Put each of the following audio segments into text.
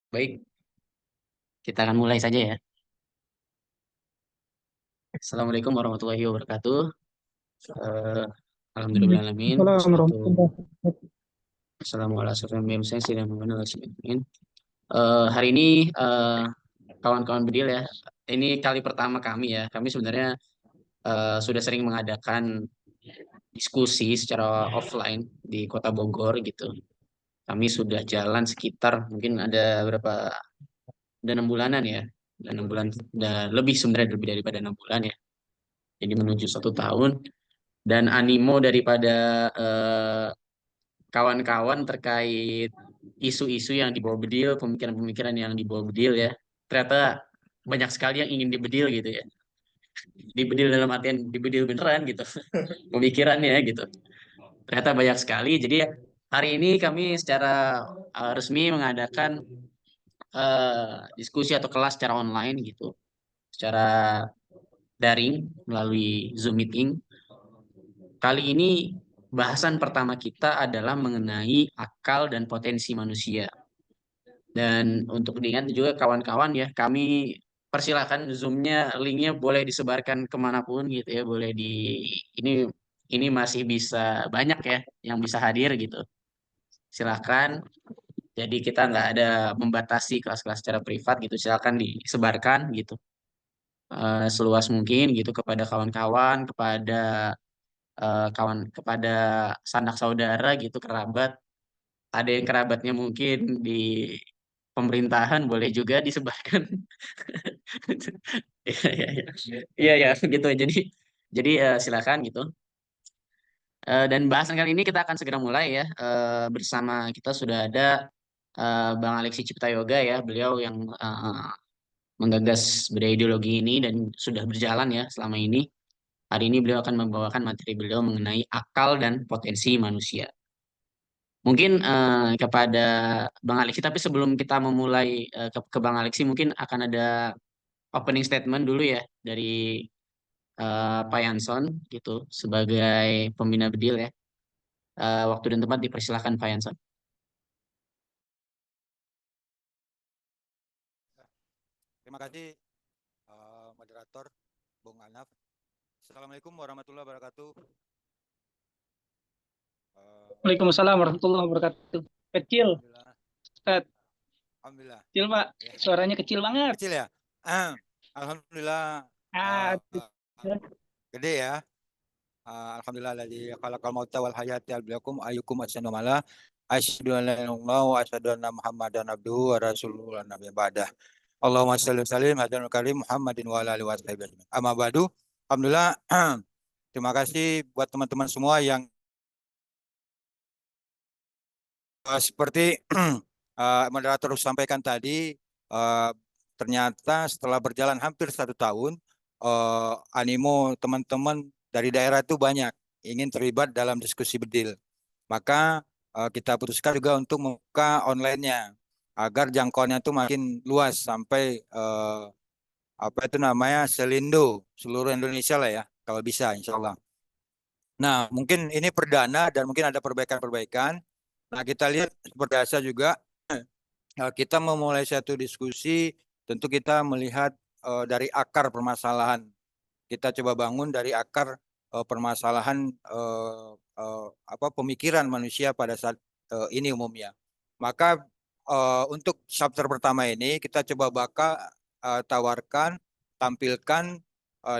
Baik, kita akan mulai saja ya. Assalamualaikum warahmatullahi wabarakatuh. Eh, Alhamdulillahirrahmanirrahim. Waalaikumsalam Wassalatu warahmatullahi wabarakatuh. wassalamu ala asyrofil anbiya'i wal mursalin sayyidina Muhammadin wa ala alihi ajmain. Hari ini kawan-kawan Bedil ya. Ini kali pertama kami ya. Kami sebenarnya sudah sering mengadakan diskusi secara offline di Kota Bogor gitu. Kami sudah jalan sekitar mungkin ada berapa, udah 6 bulanan ya. Udah 6 bulan, udah lebih sebenarnya lebih daripada 6 bulan ya. Jadi menuju 1 tahun. Dan animo daripada eh, kawan-kawan terkait isu-isu yang dibawa Bedil, pemikiran-pemikiran yang dibawa Bedil ya. Ternyata banyak sekali yang ingin dibedil gitu ya. Dibedil dalam artian dibedil beneran gitu. Pemikirannya gitu. Ternyata banyak sekali. Jadi ya, hari ini kami secara resmi mengadakan diskusi atau kelas secara online gitu. Secara daring melalui Zoom meeting. Kali ini bahasan pertama kita adalah mengenai akal dan potensi manusia. Dan untuk diingat juga kawan-kawan ya, kami persilahkan Zoom-nya, linknya boleh disebarkan kemanapun gitu ya, boleh ini masih bisa banyak ya yang bisa hadir gitu. Silakan. Jadi kita nggak ada membatasi kelas-kelas secara privat gitu, silakan disebarkan gitu seluas mungkin gitu kepada kawan-kawan, kepada sanak saudara gitu, kerabat. Ada yang kerabatnya mungkin di pemerintahan boleh juga disebarkan. Iya, iya, iya. Iya, iya, gitu. Jadi silakan gitu. Dan bahasan kali ini kita akan segera mulai ya. Bersama kita sudah ada Bang Alexi Ciptayoga ya, beliau yang menggagas budaya ideologi ini dan sudah berjalan ya selama ini. Hari ini beliau akan membawakan materi beliau mengenai akal dan potensi manusia. Mungkin kepada Bang Alexi, tapi sebelum kita memulai ke Bang Alexi, mungkin akan ada opening statement dulu ya dari Pak Yanson gitu sebagai pembina bedil ya. Waktu dan tempat dipersilahkan Pak Yanson. Terima kasih moderator Bung Anaf. Assalamualaikum warahmatullahi wabarakatuh. Waalaikumsalam warahmatullahi wabarakatuh. Kecil, Alhamdulillah. Ustaz. Alhamdulillah. Kecil, Pak. Ya. Suaranya kecil banget. Kecil ya? Alhamdulillah. Ah, Gede ya. Alhamdulillah alladzi khalaqal mauta wal hayata liyabluwakum ayyukum ahsanu amala. Asyhadu an la ilaha illallah wa asyhadu anna Muhammadan abduhu wa rasuluhu la nabiyya ba'dah. Allahumma shalli wa sallim ala karim Muhammadin wa ala alihi wa sahbihi ajmain. Amma ba'du. Alhamdulillah. Terima kasih buat teman-teman semua yang seperti moderator sampaikan tadi, ternyata setelah berjalan hampir 1 tahun, animo teman-teman dari daerah itu banyak ingin terlibat dalam diskusi bedil. Maka kita putuskan juga untuk membuka online-nya agar jangkauannya itu makin luas sampai apa itu namanya selindo seluruh Indonesia lah ya kalau bisa insya Allah. Nah mungkin ini perdana dan mungkin ada perbaikan-perbaikan. Nah kita lihat berdasar juga kita memulai satu diskusi, tentu kita melihat dari akar permasalahan. Kita coba bangun dari akar permasalahan apa pemikiran manusia pada saat ini umumnya. Maka untuk chapter pertama ini kita coba tawarkan, tampilkan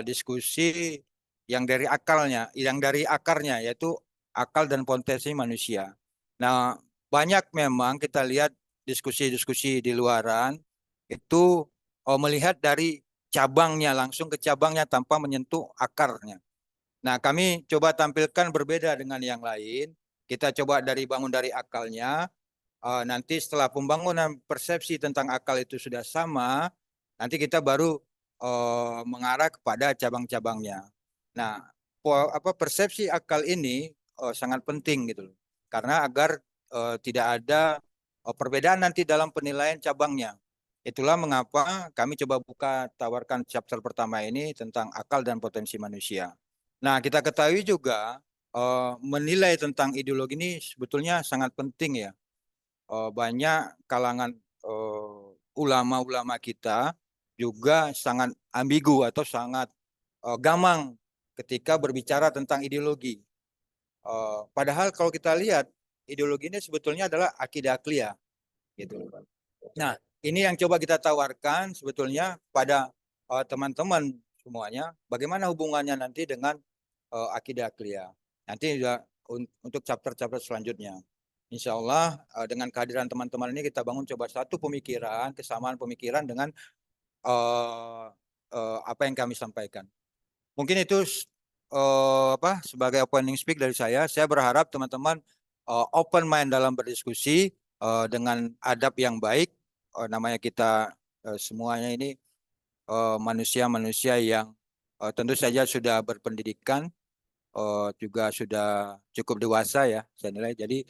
diskusi yang dari akalnya, yang dari akarnya yaitu akal dan potensi manusia. Nah, banyak memang kita lihat diskusi-diskusi di luaran itu melihat dari cabangnya langsung ke cabangnya tanpa menyentuh akarnya. Nah, kami coba tampilkan berbeda dengan yang lain. Kita coba bangun dari akalnya. Nanti setelah pembangunan persepsi tentang akal itu sudah sama, nanti kita baru mengarah kepada cabang-cabangnya. Nah, persepsi akal ini sangat penting gitu loh. Karena agar tidak ada perbedaan nanti dalam penilaian cabangnya. Itulah mengapa kami coba tawarkan chapter pertama ini tentang akal dan potensi manusia. Nah, kita ketahui juga menilai tentang ideologi ini sebetulnya sangat penting ya. Banyak kalangan ulama-ulama kita juga sangat ambigu atau sangat gamang ketika berbicara tentang ideologi. Padahal kalau kita lihat ideologi ini sebetulnya adalah akidah akliyah gitu. Nah, ini yang coba kita tawarkan sebetulnya pada teman-teman semuanya, bagaimana hubungannya nanti dengan akidah akliyah. Nanti juga untuk chapter-chapter selanjutnya. Insya Allah dengan kehadiran teman-teman ini kita bangun coba satu pemikiran, kesamaan pemikiran dengan apa yang kami sampaikan. Mungkin itu sebagai opening speak dari saya. Saya berharap teman-teman open mind dalam berdiskusi dengan adab yang baik. Namanya kita semuanya ini manusia-manusia yang tentu saja sudah berpendidikan, juga sudah cukup dewasa ya saya nilai. Jadi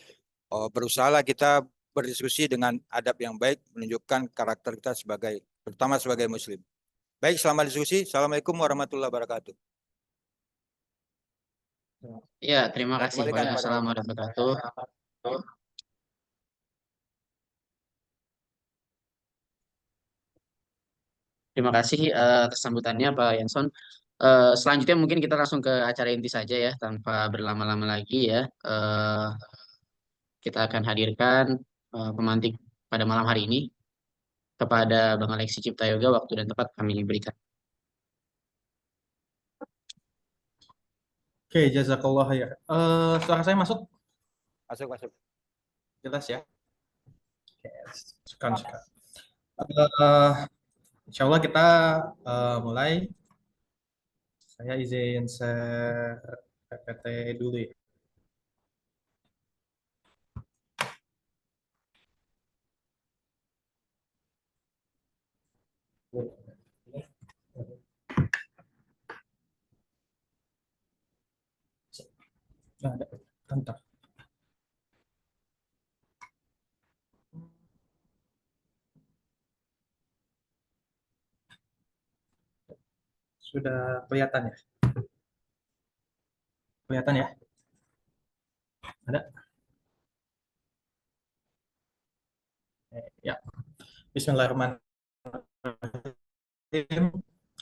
berusahalah kita berdiskusi dengan adab yang baik, menunjukkan karakter kita terutama sebagai Muslim. Baik, selamat diskusi. Assalamualaikum warahmatullahi wabarakatuh. Ya, terima Saya kasih. kembalikan kepada Waalaikumsalam warahmatullahi wabarakatuh. Terima kasih atas sambutannya Pak Yanson. Selanjutnya mungkin kita langsung ke acara inti saja ya, tanpa berlama-lama lagi ya. Kita akan hadirkan pemantik pada malam hari ini kepada Bang Alexi Ciptayoga. Waktu dan tempat kami berikan. Oke, jazakallah ya. Suara saya masuk Masuk, masuk. jelas ya? Oke, sukan. Eh, Insya Allah kita mulai. Saya izin share PPT dulu ya. Nah, ada. Bentar. Sudah kelihatan ya? Kelihatan ya? Ada? Ya. Bismillahirrahmanirrahim.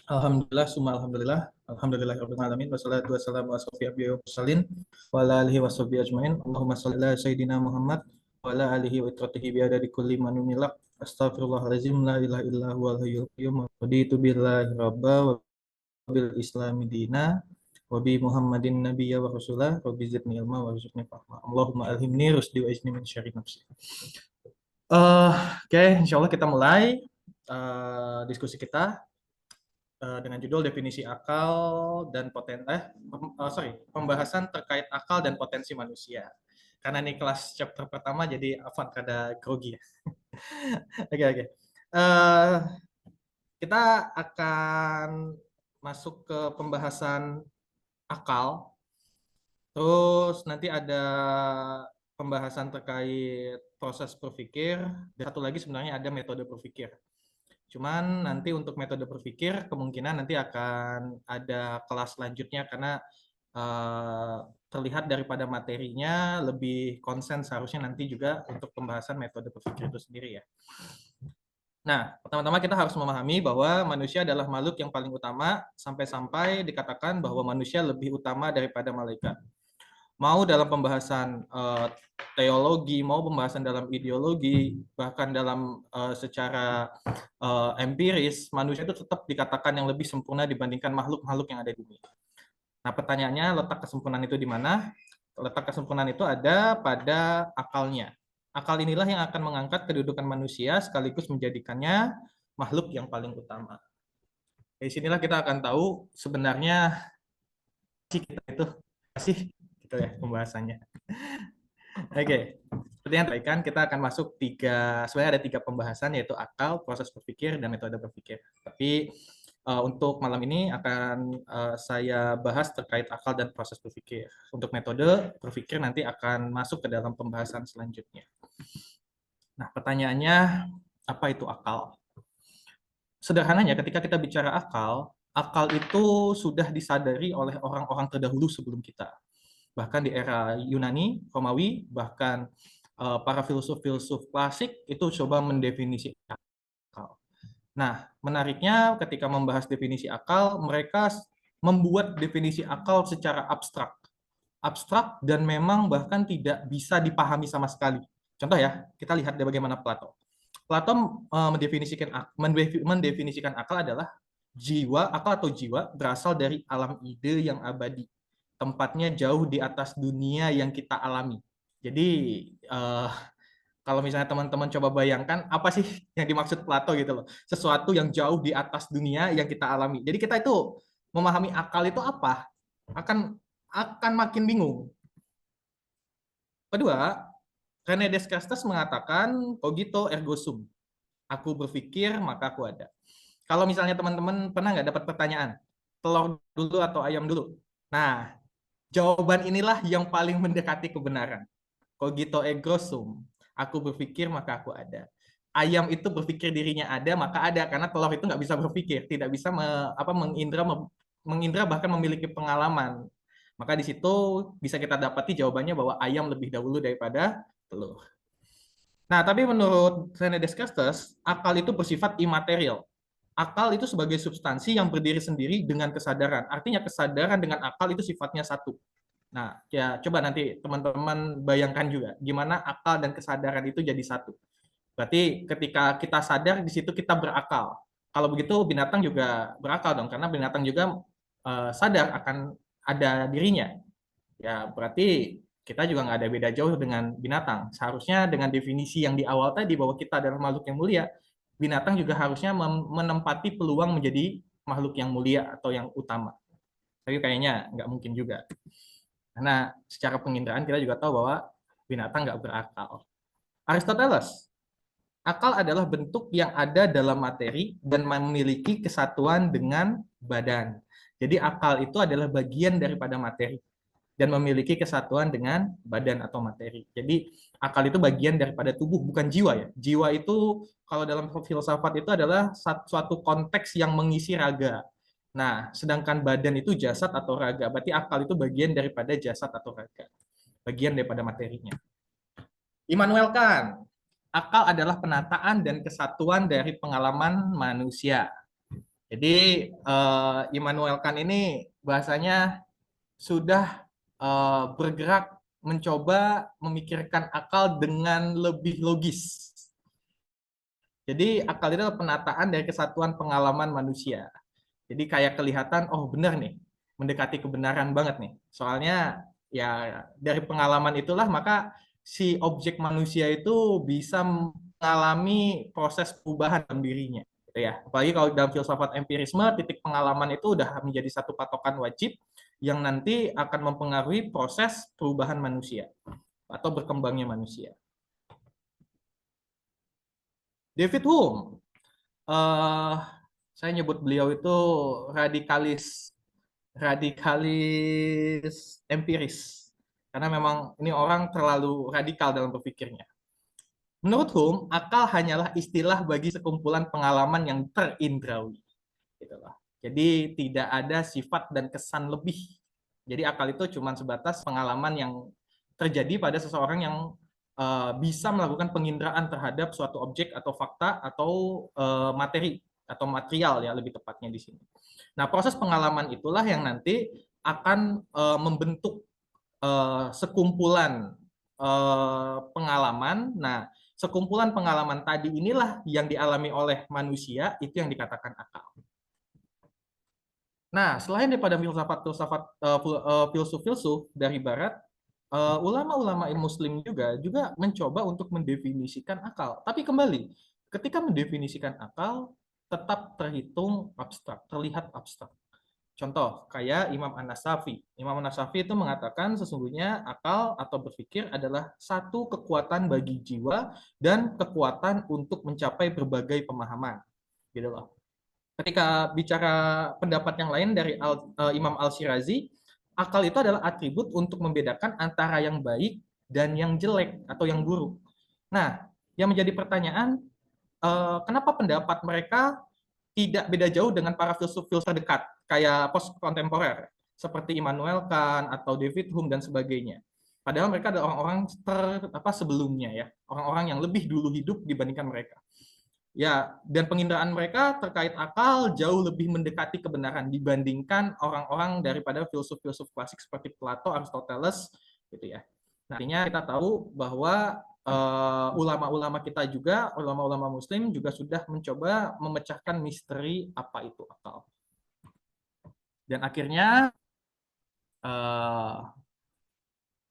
Alhamdulillah, summa alhamdulillah. Alhamdulillahirabbil alamin wassalatu wassalamu ala asrofil anbiya'i wal mursalin wa ala alihi washabihi ajmain. Allahumma shalli ala sayyidina Muhammad wa ala alihi wa itratihi bi adadi kulli manumilak. Astaghfirullahalazim la ilaha illa huwal hayyul qayyum. Raditu billahi rabba wa bil islami dina wa bi Muhammadin nabiyya wa rasulah wa bi zidni ilma wa rizqni fahma. Allahumma alhimni rusdi wa izni min syarri nafsi. Oke, insyaallah kita mulai diskusi kita dengan judul definisi akal dan pembahasan terkait akal dan potensi manusia. Karena ini kelas chapter pertama, jadi Afan kada grogi ya. Oke. Kita akan masuk ke pembahasan akal. Terus nanti ada pembahasan terkait proses berpikir. Dan satu lagi sebenarnya ada metode berpikir. Cuman nanti untuk metode berpikir kemungkinan nanti akan ada kelas selanjutnya karena terlihat daripada materinya lebih konsen seharusnya nanti juga untuk pembahasan metode berpikir itu sendiri ya. Nah, pertama-tama kita harus memahami bahwa manusia adalah makhluk yang paling utama sampai-sampai dikatakan bahwa manusia lebih utama daripada malaikat. Mau dalam pembahasan teologi, mau pembahasan dalam ideologi, bahkan dalam secara empiris, manusia itu tetap dikatakan yang lebih sempurna dibandingkan makhluk-makhluk yang ada di bumi. Nah, pertanyaannya, letak kesempurnaan itu di mana? Letak kesempurnaan itu ada pada akalnya. Akal inilah yang akan mengangkat kedudukan manusia sekaligus menjadikannya makhluk yang paling utama. Dari sinilah kita akan tahu sebenarnya kita itu masih gitu ya pembahasannya. Oke, seperti yang tadi kan kita akan masuk sebenarnya ada 3 pembahasan yaitu akal, proses berpikir, dan metode berpikir. Tapi untuk malam ini akan saya bahas terkait akal dan proses berpikir. Untuk metode berpikir nanti akan masuk ke dalam pembahasan selanjutnya. Nah, pertanyaannya apa itu akal? Sederhananya ketika kita bicara akal, akal itu sudah disadari oleh orang-orang terdahulu sebelum kita. Bahkan di era Yunani, Romawi, bahkan para filsuf-filsuf klasik itu coba mendefinisi akal. Nah, menariknya ketika membahas definisi akal, mereka membuat definisi akal secara abstrak. Abstrak dan memang bahkan tidak bisa dipahami sama sekali. Contoh ya, kita lihat bagaimana Plato. Plato mendefinisikan akal adalah akal atau jiwa berasal dari alam ide yang abadi. Tempatnya jauh di atas dunia yang kita alami. Jadi kalau misalnya teman-teman coba bayangkan apa sih yang dimaksud Plato gitu loh. Sesuatu yang jauh di atas dunia yang kita alami. Jadi kita itu memahami akal itu apa? Akan makin bingung. Kedua, René Descartes mengatakan cogito ergo sum. Aku berpikir maka aku ada. Kalau misalnya teman-teman pernah nggak dapat pertanyaan, telur dulu atau ayam dulu? Nah, jawaban inilah yang paling mendekati kebenaran. Cogito ergo sum. Aku berpikir maka aku ada. Ayam itu berpikir dirinya ada maka ada, karena telur itu nggak bisa berpikir, tidak bisa mengindra bahkan memiliki pengalaman. Maka di situ bisa kita dapati jawabannya bahwa ayam lebih dahulu daripada telur. Nah, tapi menurut René Descartes, akal itu bersifat imaterial. Akal itu sebagai substansi yang berdiri sendiri dengan kesadaran. Artinya kesadaran dengan akal itu sifatnya satu. Nah, ya coba nanti teman-teman bayangkan juga gimana akal dan kesadaran itu jadi satu. Berarti ketika kita sadar di situ kita berakal. Kalau begitu binatang juga berakal dong, karena binatang juga sadar akan ada dirinya. Ya, berarti kita juga nggak ada beda jauh dengan binatang. Seharusnya dengan definisi yang di awal tadi bahwa kita adalah makhluk yang mulia, binatang juga harusnya menempati peluang menjadi makhluk yang mulia atau yang utama. Tapi kayaknya nggak mungkin juga. Karena secara penginderaan kita juga tahu bahwa binatang nggak berakal. Aristoteles akal adalah bentuk yang ada dalam materi dan memiliki kesatuan dengan badan. Jadi akal itu adalah bagian daripada materi dan memiliki kesatuan dengan badan atau materi. Jadi akal itu bagian daripada tubuh, bukan jiwa ya. Jiwa itu kalau dalam filsafat itu adalah suatu konteks yang mengisi raga. Nah, sedangkan badan itu jasad atau raga. Berarti akal itu bagian daripada jasad atau raga. Bagian daripada materinya. Immanuel Kant, akal adalah penataan dan kesatuan dari pengalaman manusia. Jadi Immanuel Kant ini bahasanya sudah bergerak mencoba memikirkan akal dengan lebih logis. Jadi akal itu adalah penataan dari kesatuan pengalaman manusia. Jadi kayak kelihatan, oh benar nih, mendekati kebenaran banget nih. Soalnya ya dari pengalaman itulah maka si objek manusia itu bisa mengalami proses perubahan dalam dirinya. Gitu ya. Apalagi kalau dalam filsafat empirisme, titik pengalaman itu udah menjadi satu patokan wajib yang nanti akan mempengaruhi proses perubahan manusia atau berkembangnya manusia. David Hume, saya nyebut beliau itu radikalis empiris, karena memang ini orang terlalu radikal dalam berpikirnya. Menurut Hume, akal hanyalah istilah bagi sekumpulan pengalaman yang terindrawi. Jadi tidak ada sifat dan kesan lebih. Jadi akal itu cuma sebatas pengalaman yang terjadi pada seseorang yang bisa melakukan penginderaan terhadap suatu objek atau fakta atau materi atau material ya lebih tepatnya di sini. Nah, proses pengalaman itulah yang nanti akan membentuk sekumpulan pengalaman. Nah, sekumpulan pengalaman tadi inilah yang dialami oleh manusia, itu yang dikatakan akal. Nah, selain daripada filsuf-filsuf dari barat, ulama-ulama muslim juga mencoba untuk mendefinisikan akal. Tapi kembali, ketika mendefinisikan akal, tetap terhitung abstrak, terlihat abstrak. Contoh, kayak Imam An-Nasafi. Imam An-Nasafi itu mengatakan sesungguhnya akal atau berpikir adalah satu kekuatan bagi jiwa dan kekuatan untuk mencapai berbagai pemahaman. Gitu loh. Ketika bicara pendapat yang lain dari Imam Al-Shirazi, akal itu adalah atribut untuk membedakan antara yang baik dan yang jelek atau yang buruk. Nah, yang menjadi pertanyaan, kenapa pendapat mereka tidak beda jauh dengan para filsuf-filsuf terdekat, kayak post kontemporer, seperti Immanuel Kant atau David Hume dan sebagainya. Padahal mereka adalah orang-orang sebelumnya ya, orang-orang yang lebih dulu hidup dibandingkan mereka. Ya, dan penginderaan mereka terkait akal jauh lebih mendekati kebenaran dibandingkan orang-orang daripada filsuf-filsuf klasik seperti Plato, Aristoteles, gitu ya. Nah, artinya kita tahu bahwa ulama-ulama kita juga, ulama-ulama Muslim juga sudah mencoba memecahkan misteri apa itu akal. Dan akhirnya,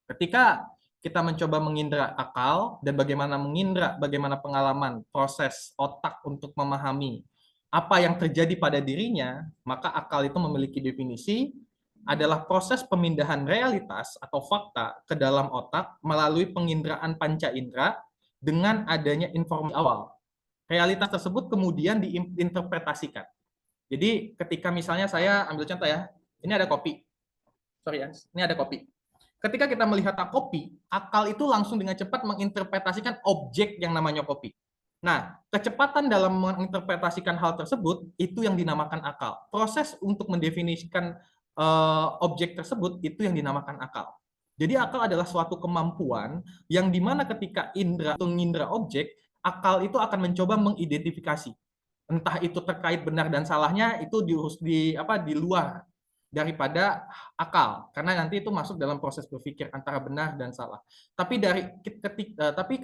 ketika kita mencoba mengindra akal dan bagaimana pengalaman proses otak untuk memahami apa yang terjadi pada dirinya, maka akal itu memiliki definisi adalah proses pemindahan realitas atau fakta ke dalam otak melalui penginderaan panca indera dengan adanya informasi awal. Realitas tersebut kemudian diinterpretasikan. Jadi ketika misalnya saya ambil contoh ya, ini ada kopi. Sorry ya, ini ada kopi. Ketika kita melihat kopi, akal itu langsung dengan cepat menginterpretasikan objek yang namanya kopi. Nah, kecepatan dalam menginterpretasikan hal tersebut, itu yang dinamakan akal. Proses untuk mendefinisikan objek tersebut, itu yang dinamakan akal. Jadi akal adalah suatu kemampuan yang dimana ketika indera atau mengindra objek, akal itu akan mencoba mengidentifikasi. Entah itu terkait benar dan salahnya, itu di luar daripada akal, karena nanti itu masuk dalam proses berpikir antara benar dan salah. Tapi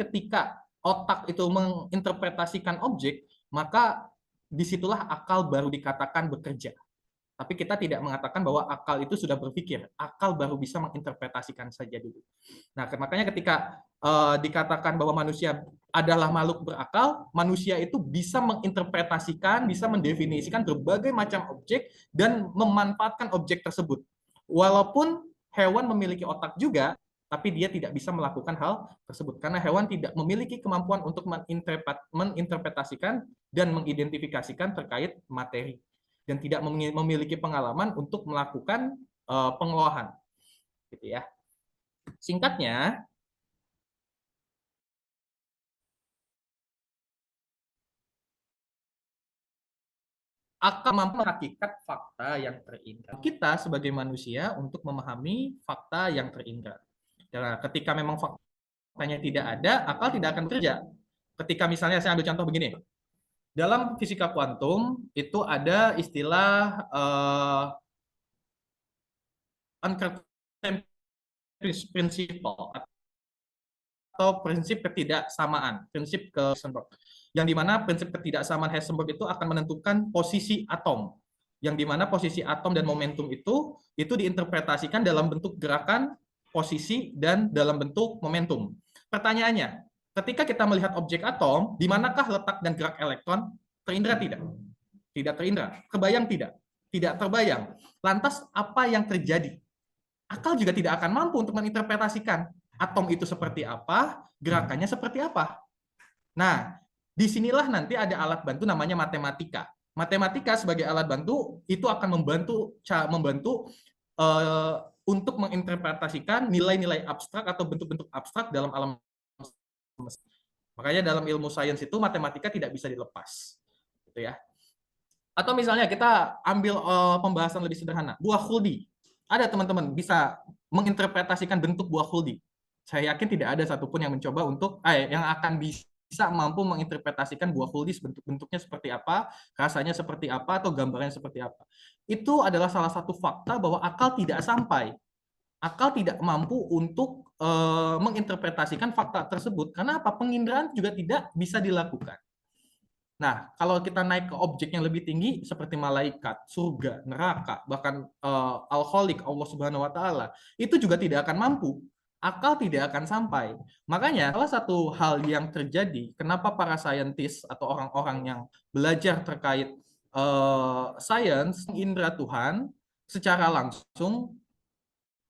ketika otak itu menginterpretasikan objek, maka disitulah akal baru dikatakan bekerja. Tapi kita tidak mengatakan bahwa akal itu sudah berpikir, akal baru bisa menginterpretasikan saja dulu. Nah, makanya ketika dikatakan bahwa manusia adalah makhluk berakal, manusia itu bisa menginterpretasikan, bisa mendefinisikan berbagai macam objek dan memanfaatkan objek tersebut. Walaupun hewan memiliki otak juga, tapi dia tidak bisa melakukan hal tersebut karena hewan tidak memiliki kemampuan untuk menginterpretasikan dan mengidentifikasikan terkait materi dan tidak memiliki pengalaman untuk melakukan pengolahan, gitu ya. Singkatnya, akal mampu hakikat fakta yang terindra. Kita sebagai manusia untuk memahami fakta yang terindra. Nah, ketika memang faktanya tidak ada, akal tidak akan bekerja. Ketika misalnya saya ambil contoh begini, dalam fisika kuantum itu ada istilah uncertainty principle atau prinsip ketidaksamaan, prinsip Heisenberg. Yang dimana prinsip ketidaksamaan Heisenberg itu akan menentukan posisi atom. Yang dimana posisi atom dan momentum itu diinterpretasikan dalam bentuk gerakan, posisi, dan dalam bentuk momentum. Pertanyaannya, ketika kita melihat objek atom, di manakah letak dan gerak elektron? Terindra tidak? Tidak terindra. Kebayang tidak? Tidak terbayang. Lantas apa yang terjadi? Akal juga tidak akan mampu untuk menginterpretasikan atom itu seperti apa, gerakannya seperti apa. Nah, disinilah nanti ada alat bantu namanya matematika. Matematika sebagai alat bantu itu akan membantu untuk menginterpretasikan nilai-nilai abstrak atau bentuk-bentuk abstrak dalam alam semesta. Makanya dalam ilmu sains itu matematika tidak bisa dilepas, gitu ya. Atau misalnya kita ambil pembahasan lebih sederhana, buah khuldi. Ada teman-teman bisa menginterpretasikan bentuk buah khuldi. Saya yakin tidak ada satupun yang mencoba untuk yang akan bisa mampu menginterpretasikan buah khuldi bentuknya seperti apa, rasanya seperti apa, atau gambarnya seperti apa. Itu adalah salah satu fakta bahwa akal tidak sampai. Akal tidak mampu untuk menginterpretasikan fakta tersebut. Karena apa? Penginderaan juga tidak bisa dilakukan. Nah, kalau kita naik ke objek yang lebih tinggi seperti malaikat, surga, neraka, bahkan al-Khaliq, Allah Subhanahu wa taala, itu juga tidak akan mampu. Akal tidak akan sampai. Makanya salah satu hal yang terjadi, kenapa para saintis atau orang-orang yang belajar terkait sains, indera Tuhan secara langsung,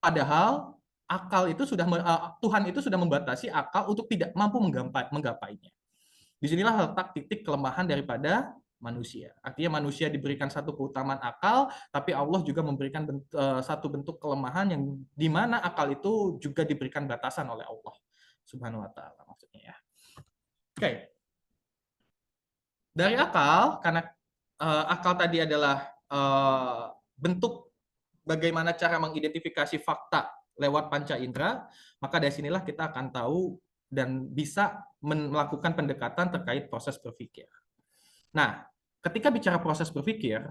padahal akal itu Tuhan itu sudah membatasi akal untuk tidak mampu menggapainya. Disinilah letak titik kelemahan daripada manusia. Artinya manusia diberikan satu keutamaan akal, tapi Allah juga memberikan satu bentuk kelemahan yang di mana akal itu juga diberikan batasan oleh Allah Subhanahu wa taala maksudnya ya. Oke. Dari akal, karena akal tadi adalah bentuk bagaimana cara mengidentifikasi fakta lewat panca indera, maka dari sinilah kita akan tahu dan bisa melakukan pendekatan terkait proses berpikir. Nah, ketika bicara proses berpikir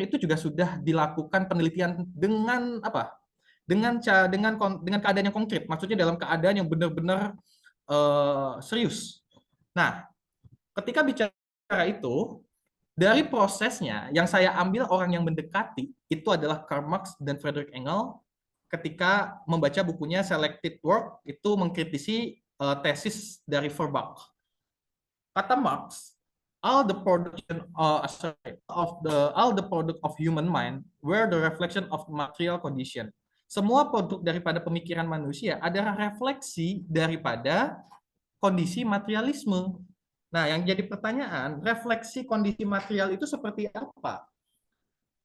itu juga sudah dilakukan penelitian dengan apa? Dengan keadaan yang konkret, maksudnya dalam keadaan yang benar-benar serius. Nah, ketika bicara itu, dari prosesnya yang saya ambil orang yang mendekati itu adalah Karl Marx dan Friedrich Engels ketika membaca bukunya Selected Work itu mengkritisi tesis dari Feuerbach. Kata Marx, all the product of human mind were the reflection of material condition. Semua produk daripada pemikiran manusia adalah refleksi daripada kondisi materialisme. Nah, yang jadi pertanyaan, refleksi kondisi material itu seperti apa?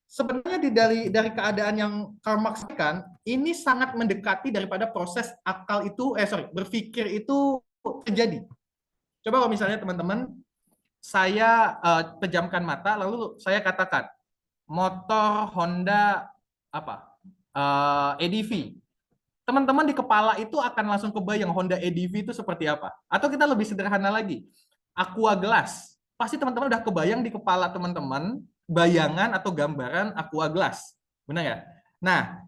Sebenarnya dari keadaan yang Karl Marx kan, ini sangat mendekati daripada proses akal itu, berpikir itu terjadi. Coba kalau misalnya teman-teman, saya pejamkan mata, lalu saya katakan, motor Honda EDV. Teman-teman di kepala itu akan langsung kebayang Honda EDV itu seperti apa. Atau kita lebih sederhana lagi, Aqua Glass. Pasti teman-teman udah kebayang di kepala teman-teman bayangan atau gambaran aqua glass. Benar ya? Nah,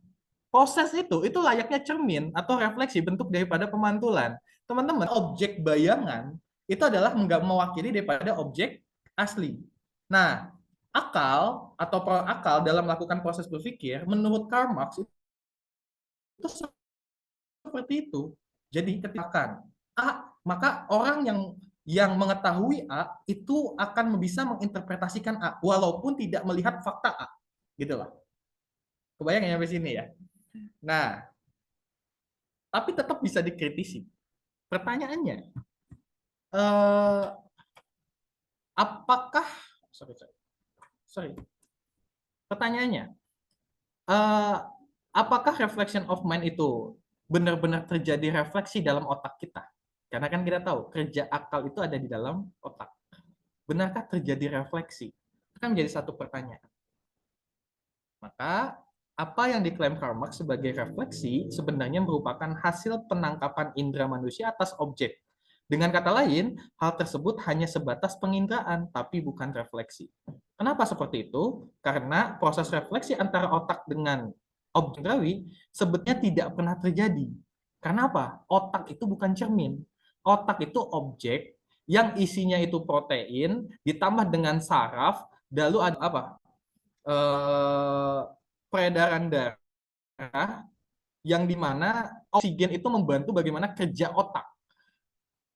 proses itu layaknya cermin atau refleksi bentuk daripada pemantulan. Teman-teman, objek bayangan itu adalah mewakili daripada objek asli. Nah, akal dalam melakukan proses berpikir menurut Karl Marx itu seperti itu. Jadi ketika maka orang yang mengetahui A itu akan bisa menginterpretasikan A walaupun tidak melihat fakta A, gitu loh. Kebayang ya sampai sini ya. Nah, tapi tetap bisa dikritisi. Pertanyaannya, eh, apakah sorry. Pertanyaannya, eh, apakah reflection of mind itu benar-benar terjadi refleksi dalam otak kita? Karena kan kita tahu kerja akal itu ada di dalam otak. Benarkah terjadi refleksi? Itu kan menjadi satu pertanyaan. Maka apa yang diklaim Karl Marx sebagai refleksi sebenarnya merupakan hasil penangkapan indera manusia atas objek. Dengan kata lain, hal tersebut hanya sebatas penginderaan, tapi bukan refleksi. Kenapa seperti itu? Karena proses refleksi antara otak dengan objek indrawi sebetulnya tidak pernah terjadi. Karena apa? Otak itu bukan cermin. Otak itu objek yang isinya itu protein, ditambah dengan saraf, lalu ada apa? Peredaran darah yang dimana oksigen itu membantu bagaimana kerja otak.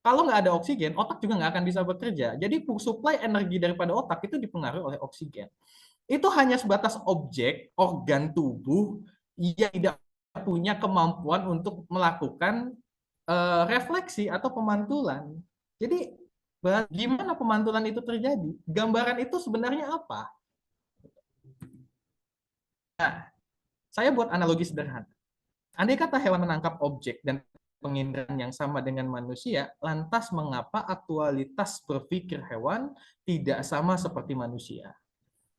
Kalau nggak ada oksigen, otak juga nggak akan bisa bekerja. Jadi supply energi daripada otak itu dipengaruhi oleh oksigen. Itu hanya sebatas objek, organ tubuh yang tidak punya kemampuan untuk melakukan refleksi atau pemantulan. Jadi gimana pemantulan itu terjadi? Gambaran itu sebenarnya apa? Nah, saya buat analogi sederhana. Andai kata hewan menangkap objek dan penginderaan yang sama dengan manusia, lantas mengapa aktualitas berpikir hewan tidak sama seperti manusia?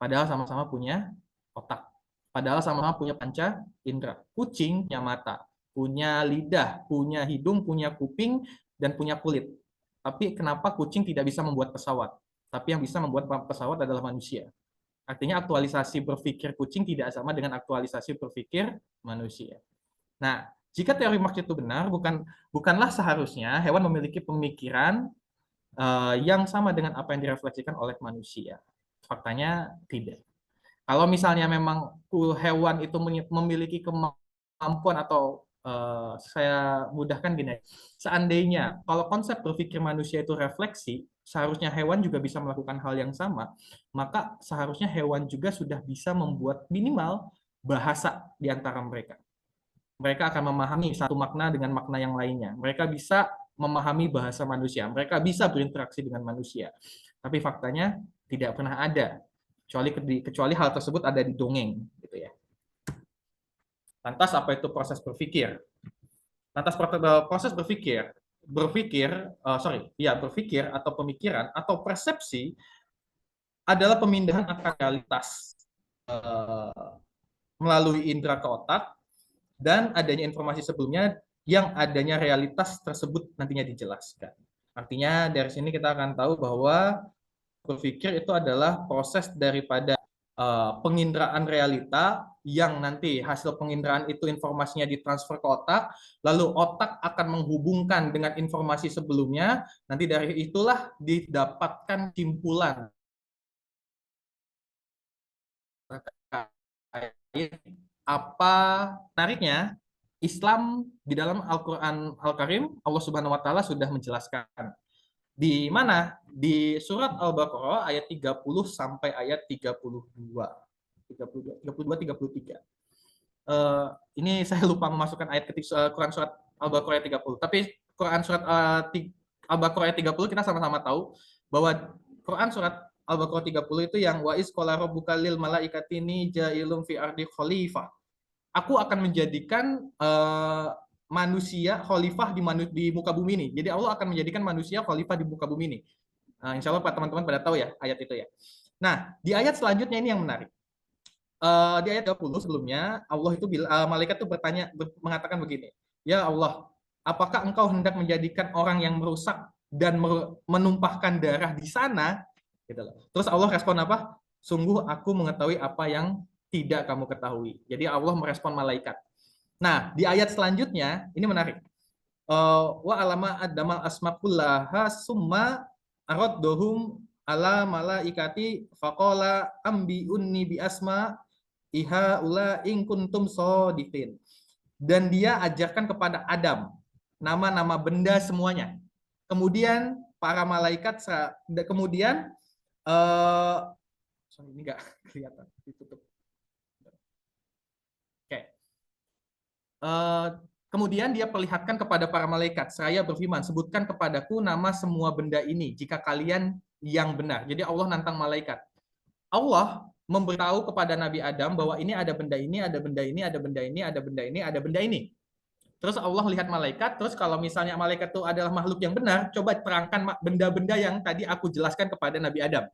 Padahal sama-sama punya otak. Padahal sama-sama punya panca indera. Kucing punya mata, punya lidah, punya hidung, punya kuping, dan punya kulit. Tapi kenapa kucing tidak bisa membuat pesawat? Tapi yang bisa membuat pesawat adalah manusia. Artinya aktualisasi berpikir kucing tidak sama dengan aktualisasi berpikir manusia. Nah, jika teori Marx itu benar, bukanlah seharusnya hewan memiliki pemikiran yang sama dengan apa yang direfleksikan oleh manusia. Faktanya tidak. Kalau misalnya memang hewan itu memiliki kemampuan atau saya mudahkan gini, seandainya kalau konsep berpikir manusia itu refleksi, seharusnya hewan juga bisa melakukan hal yang sama, maka seharusnya hewan juga sudah bisa membuat minimal bahasa di antara mereka. Mereka akan memahami satu makna dengan makna yang lainnya. Mereka bisa memahami bahasa manusia. Mereka bisa berinteraksi dengan manusia. Tapi faktanya tidak pernah ada, kecuali hal tersebut ada di dongeng, gitu ya. Lantas apa itu proses berpikir? Lantas proses berpikir atau pemikiran atau persepsi adalah pemindahan akan realitas melalui indera ke otak dan adanya informasi sebelumnya yang adanya realitas tersebut nantinya dijelaskan. Artinya dari sini kita akan tahu bahwa berpikir itu adalah proses daripada penginderaan realita yang nanti hasil penginderaan itu informasinya ditransfer ke otak, lalu otak akan menghubungkan dengan informasi sebelumnya, nanti dari itulah didapatkan simpulan apa menariknya Islam di dalam Al-Qur'an Al-Karim Allah Subhanahu wa taala sudah menjelaskan di mana di surat Al-Baqarah ayat 30 sampai ayat 32. 32 33. Ini saya lupa memasukkan ayat Quran surat Al-Baqarah ayat 30. Tapi Quran surat Al-Baqarah ayat 30 kita sama-sama tahu bahwa Quran surat Al-Baqarah 30 itu yang wa iz qala rabbuka lil malaikatini ja'ilum fi ardi khalifah. Aku akan menjadikan manusia khalifah di muka bumi ini. Jadi Allah akan menjadikan manusia khalifah di muka bumi ini. Nah, insya Allah teman-teman pada tahu ya ayat itu ya. Nah, di ayat selanjutnya ini yang menarik. Di ayat 20 sebelumnya Allah itu malaikat itu mengatakan begini. Ya Allah, apakah engkau hendak menjadikan orang yang merusak dan menumpahkan darah di sana? Gitu loh. Terus Allah respon apa? Sungguh aku mengetahui apa yang tidak kamu ketahui. Jadi Allah merespon malaikat. Nah, di ayat selanjutnya ini menarik. Wa alama adamal asma kullaha summa araddohum ala malaikati faqala ambiunni bi asma iha ula in kuntum shodiqin. Dan dia ajarkan kepada Adam nama-nama benda semuanya. Kemudian para malaikat kemudian ini enggak kelihatan ditutup. Oke. Kemudian dia perlihatkan kepada para malaikat, seraya berfirman, sebutkan kepadaku nama semua benda ini, jika kalian yang benar. Jadi Allah nantang malaikat. Allah memberitahu kepada Nabi Adam bahwa ini ada benda ini, ada benda ini, ada benda ini, ada benda ini, ada benda ini. Terus Allah lihat malaikat, terus kalau misalnya malaikat itu adalah makhluk yang benar, coba terangkan benda-benda yang tadi aku jelaskan kepada Nabi Adam.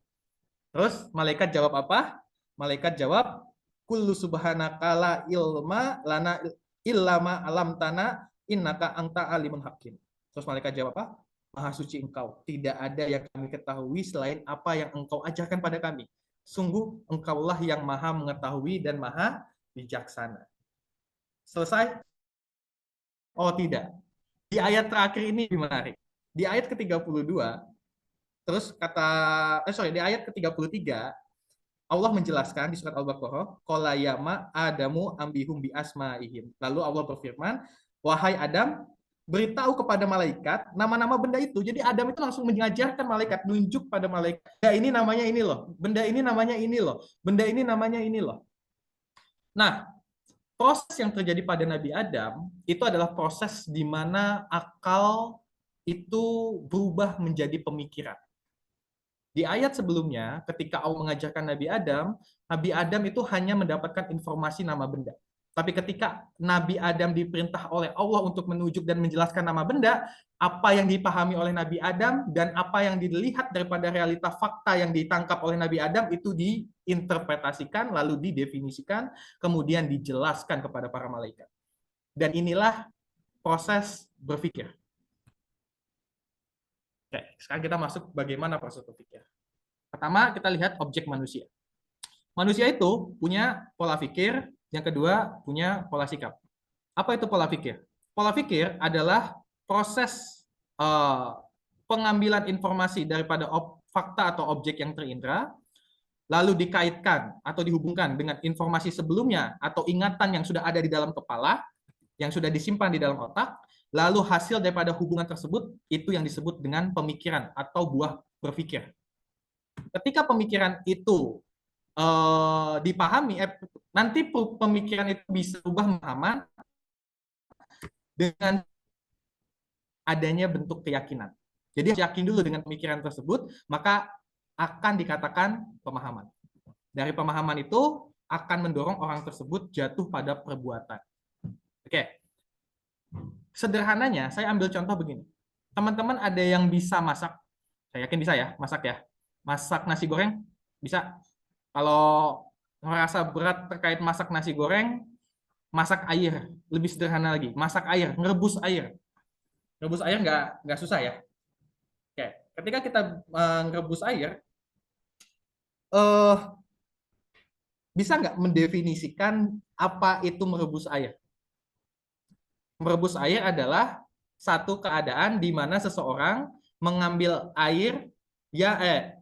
Terus malaikat jawab apa? Malaikat jawab, kullu subhanaka la ilma lana illama alam tanah innaka anta alimun hakim. Terus malaikat jawab apa? Maha suci engkau. Tidak ada yang kami ketahui selain apa yang engkau ajarkan pada kami. Sungguh engkaulah yang maha mengetahui dan maha bijaksana. Selesai? Oh tidak. Di ayat terakhir ini menarik. Di ayat ke-32, terus di ayat ke-33, Allah menjelaskan di surat Al-Baqarah, qala yama adamu ambihum bi asmaihim. Lalu Allah berfirman, wahai Adam, beritahu kepada malaikat nama-nama benda itu. Jadi Adam itu langsung mengajarkan malaikat, nunjuk pada malaikat. Benda ini namanya ini loh. Benda ini namanya ini loh. Benda ini namanya ini loh. Nah, proses yang terjadi pada Nabi Adam itu adalah proses di mana akal itu berubah menjadi pemikiran. Di ayat sebelumnya, ketika Allah mengajarkan Nabi Adam itu hanya mendapatkan informasi nama benda. Tapi ketika Nabi Adam diperintah oleh Allah untuk menunjuk dan menjelaskan nama benda, apa yang dipahami oleh Nabi Adam dan apa yang dilihat daripada realita fakta yang ditangkap oleh Nabi Adam itu diinterpretasikan, lalu didefinisikan, kemudian dijelaskan kepada para malaikat. Dan inilah proses berpikir. Oke, sekarang kita masuk bagaimana proses berpikir. Pertama, kita lihat objek manusia. Manusia itu punya pola pikir, yang kedua punya pola sikap. Apa itu pola pikir? Pola pikir adalah proses pengambilan informasi daripada fakta atau objek yang terindra, lalu dikaitkan atau dihubungkan dengan informasi sebelumnya atau ingatan yang sudah ada di dalam kepala, yang sudah disimpan di dalam otak, lalu hasil daripada hubungan tersebut itu yang disebut dengan pemikiran atau buah berpikir. Ketika pemikiran itu dipahami, nanti pemikiran itu bisa berubah pemahaman dengan adanya bentuk keyakinan. Jadi yakin dulu dengan pemikiran tersebut, maka akan dikatakan pemahaman. Dari pemahaman itu akan mendorong orang tersebut jatuh pada perbuatan. Oke. Sederhananya, saya ambil contoh begini. Teman-teman ada yang bisa masak? Saya yakin bisa ya, masak ya. Masak nasi goreng? Bisa. Kalau merasa berat terkait masak nasi goreng, masak air. Lebih sederhana lagi, masak air, ngerebus air. Ngerebus air nggak susah ya. Oke. Ketika kita ngerebus air, bisa nggak mendefinisikan apa itu merebus air? Merebus air adalah satu keadaan di mana seseorang mengambil air,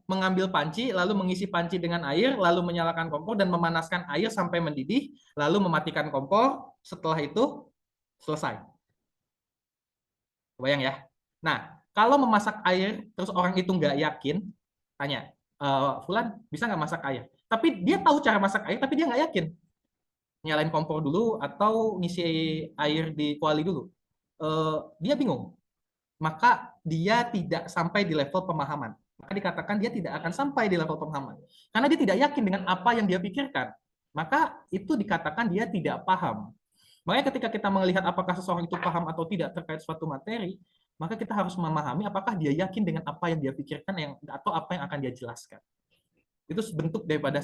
mengambil panci, lalu mengisi panci dengan air, lalu menyalakan kompor dan memanaskan air sampai mendidih, lalu mematikan kompor. Setelah itu selesai. Bayang ya. Nah, kalau memasak air terus orang itu nggak yakin, tanya, Fulan bisa nggak masak air? Tapi dia tahu cara masak air, tapi dia nggak yakin. Nyalain kompor dulu atau ngisi air di kuali dulu. Dia bingung. Maka dia tidak sampai di level pemahaman. Maka dikatakan dia tidak akan sampai di level pemahaman. Karena dia tidak yakin dengan apa yang dia pikirkan. Maka itu dikatakan dia tidak paham. Makanya ketika kita melihat apakah seseorang itu paham atau tidak terkait suatu materi, maka kita harus memahami apakah dia yakin dengan apa yang dia pikirkan atau apa yang akan dia jelaskan. Itu bentuk daripada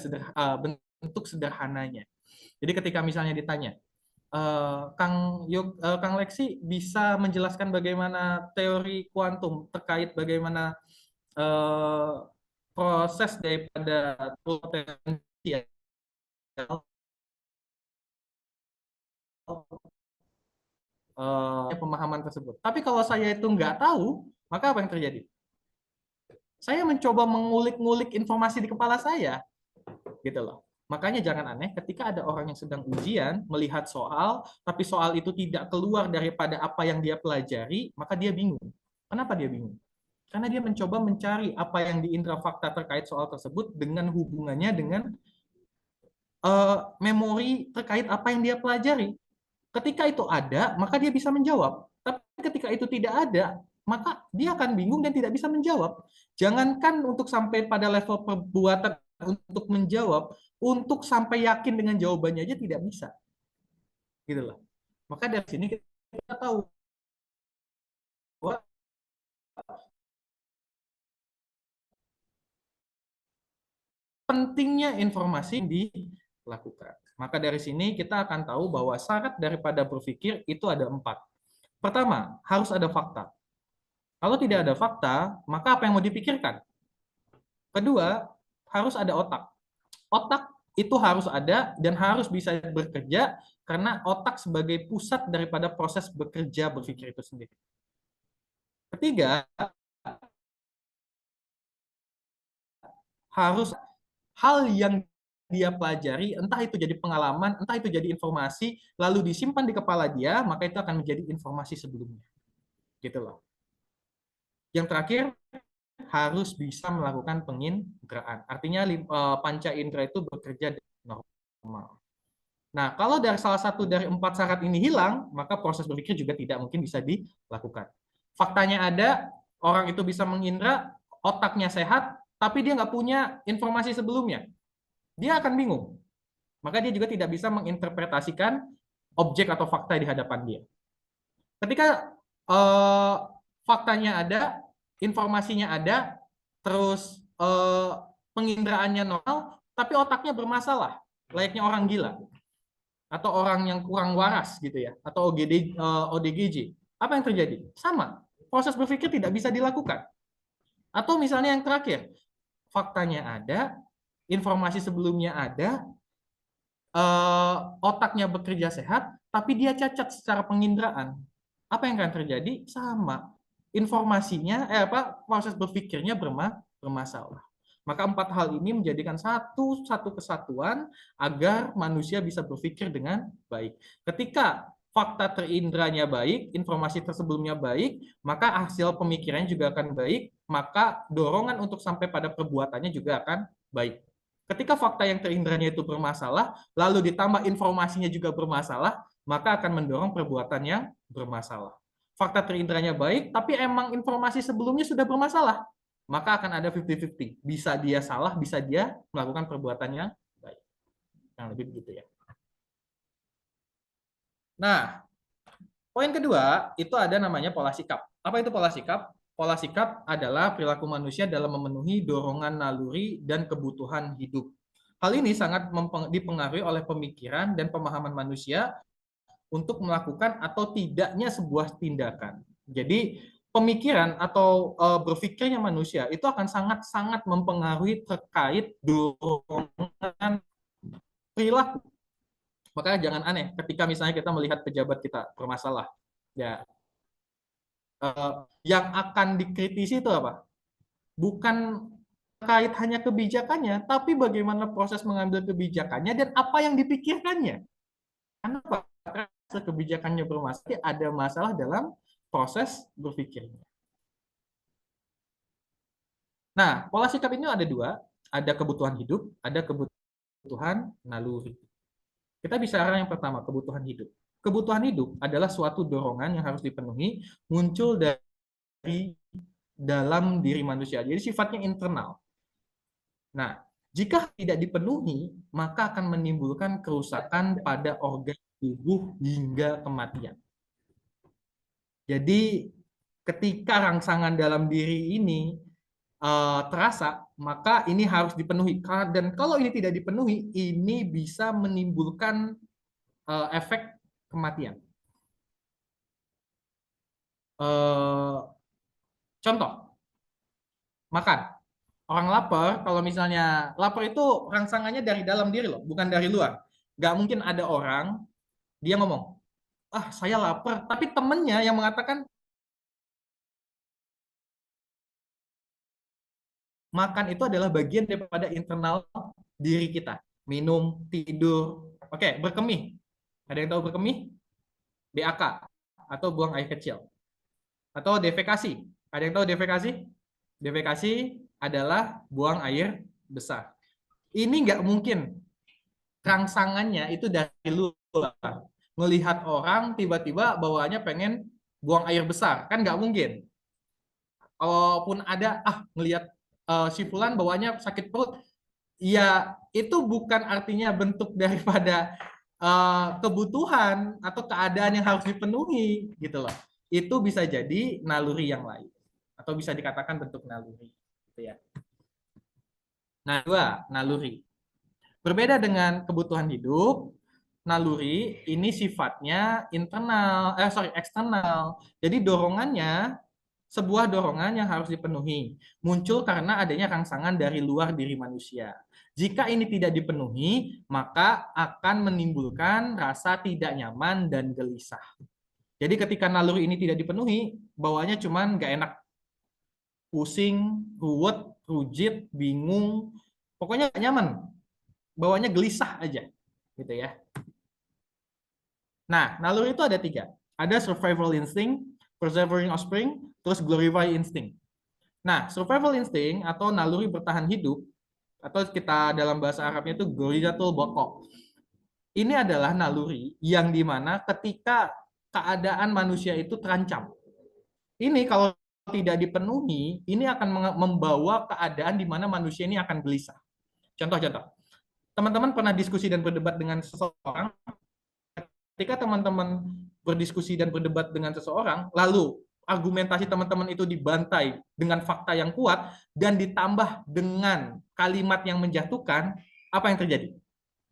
bentuk sederhananya. Jadi ketika misalnya ditanya, Kang Lexi bisa menjelaskan bagaimana teori kuantum terkait bagaimana proses daripada potensial pemahaman tersebut. Tapi kalau saya itu nggak tahu, maka apa yang terjadi? Saya mencoba mengulik-ngulik informasi di kepala saya, gitu loh. Makanya jangan aneh ketika ada orang yang sedang ujian, melihat soal, tapi soal itu tidak keluar daripada apa yang dia pelajari, maka dia bingung. Kenapa dia bingung? Karena dia mencoba mencari apa yang di indera fakta terkait soal tersebut dengan hubungannya dengan memori terkait apa yang dia pelajari. Ketika itu ada, maka dia bisa menjawab. Tapi ketika itu tidak ada, maka dia akan bingung dan tidak bisa menjawab. Jangankan untuk sampai pada level perbuatan untuk menjawab, untuk sampai yakin dengan jawabannya aja tidak bisa. Gitu loh. Maka dari sini kita tahu bahwa pentingnya informasi dilakukan. Maka dari sini kita akan tahu bahwa syarat daripada berpikir itu ada 4. Pertama, harus ada fakta. Kalau tidak ada fakta, maka apa yang mau dipikirkan? Kedua, harus ada otak. Otak itu harus ada dan harus bisa bekerja karena otak sebagai pusat daripada proses bekerja berpikir itu sendiri. Ketiga, harus hal yang dia pelajari, entah itu jadi pengalaman, entah itu jadi informasi, lalu disimpan di kepala dia, maka itu akan menjadi informasi sebelumnya. Gitu loh. Yang terakhir, harus bisa melakukan penginderaan. Artinya panca indera itu bekerja normal. Nah, kalau dari salah satu dari 4 syarat ini hilang, maka proses berpikir juga tidak mungkin bisa dilakukan. Faktanya ada, orang itu bisa mengindra, otaknya sehat, tapi dia nggak punya informasi sebelumnya. Dia akan bingung. Maka dia juga tidak bisa menginterpretasikan objek atau fakta di hadapan dia. Ketika faktanya ada, informasinya ada, terus pengindraannya normal, tapi otaknya bermasalah, layaknya orang gila atau orang yang kurang waras gitu ya, atau ODGJ. Apa yang terjadi? Sama, proses berpikir tidak bisa dilakukan. Atau misalnya yang terakhir, faktanya ada, informasi sebelumnya ada, otaknya bekerja sehat, tapi dia cacat secara penginderaan. Apa yang akan terjadi? Sama, informasinya, proses berpikirnya bermasalah. Maka 4 hal ini menjadikan satu kesatuan agar manusia bisa berpikir dengan baik. Ketika fakta terindranya baik, informasi tersebelumnya baik, maka hasil pemikirannya juga akan baik, maka dorongan untuk sampai pada perbuatannya juga akan baik. Ketika fakta yang terindranya itu bermasalah, lalu ditambah informasinya juga bermasalah, maka akan mendorong perbuatan yang bermasalah. Fakta terindranya baik, tapi emang informasi sebelumnya sudah bermasalah, maka akan ada 50-50. Bisa dia salah, bisa dia melakukan perbuatan yang baik. Yang lebih begitu ya. Nah, poin kedua, itu ada namanya pola sikap. Apa itu pola sikap? Pola sikap adalah perilaku manusia dalam memenuhi dorongan naluri dan kebutuhan hidup. Hal ini sangat dipengaruhi oleh pemikiran dan pemahaman manusia untuk melakukan atau tidaknya sebuah tindakan. Jadi, pemikiran atau berpikirnya manusia itu akan sangat-sangat mempengaruhi terkait dorongan perilaku. Makanya jangan aneh ketika misalnya kita melihat pejabat kita bermasalah. Ya, yang akan dikritisi itu apa? Bukan terkait hanya kebijakannya, tapi bagaimana proses mengambil kebijakannya dan apa yang dipikirkannya. Kenapa? Karena kebijakannya bermasalah, ada masalah dalam proses berpikirnya. Nah, pola sikap ini ada 2, ada kebutuhan hidup, ada kebutuhan naluri. Kita bicara yang pertama, kebutuhan hidup. Kebutuhan hidup adalah suatu dorongan yang harus dipenuhi, muncul dari dalam diri manusia. Jadi sifatnya internal. Nah, jika tidak dipenuhi, maka akan menimbulkan kerusakan pada organ tubuh hingga kematian. Jadi ketika rangsangan dalam diri ini terasa, maka ini harus dipenuhi. Dan kalau ini tidak dipenuhi, ini bisa menimbulkan efek kematian. Contoh, makan. Orang lapar, kalau misalnya lapar itu rangsangannya dari dalam diri loh, bukan dari luar. Nggak mungkin ada orang, dia ngomong, saya lapar, tapi temennya yang mengatakan, makan itu adalah bagian daripada internal diri kita. Minum, tidur, oke, berkemih. Ada yang tahu berkemih? BAK, atau buang air kecil. Atau defekasi. Ada yang tahu defekasi? Defekasi adalah buang air besar. Ini nggak mungkin rangsangannya itu dari luar. melihat orang tiba-tiba bawaannya pengen buang air besar, kan nggak mungkin. Kalaupun ada, ngelihat si Fulan bawaannya sakit perut, ya itu bukan artinya bentuk daripada kebutuhan atau keadaan yang harus dipenuhi gitu loh. Itu bisa jadi naluri yang lain atau bisa dikatakan bentuk naluri gitu ya. Nah, dua, naluri. Berbeda dengan kebutuhan hidup, naluri ini sifatnya eksternal. Jadi dorongannya sebuah dorongan yang harus dipenuhi, muncul karena adanya rangsangan dari luar diri manusia. Jika ini tidak dipenuhi, maka akan menimbulkan rasa tidak nyaman dan gelisah. Jadi ketika naluri ini tidak dipenuhi, bawaannya cuman nggak enak, pusing, ruwet, rujit, bingung, pokoknya nggak nyaman, bawaannya gelisah aja, gitu ya. Nah, naluri itu ada 3. Ada survival instinct, persevering offspring, terus glorify instinct. Nah, survival instinct atau naluri bertahan hidup, atau kita dalam bahasa Arabnya itu gharizatul baqa. Ini adalah naluri yang dimana ketika keadaan manusia itu terancam. Ini kalau tidak dipenuhi, ini akan membawa keadaan di mana manusia ini akan gelisah. Contoh-contoh. Teman-teman pernah diskusi dan berdebat dengan seseorang, ketika teman-teman berdiskusi dan berdebat dengan seseorang, lalu argumentasi teman-teman itu dibantai dengan fakta yang kuat dan ditambah dengan kalimat yang menjatuhkan, apa yang terjadi?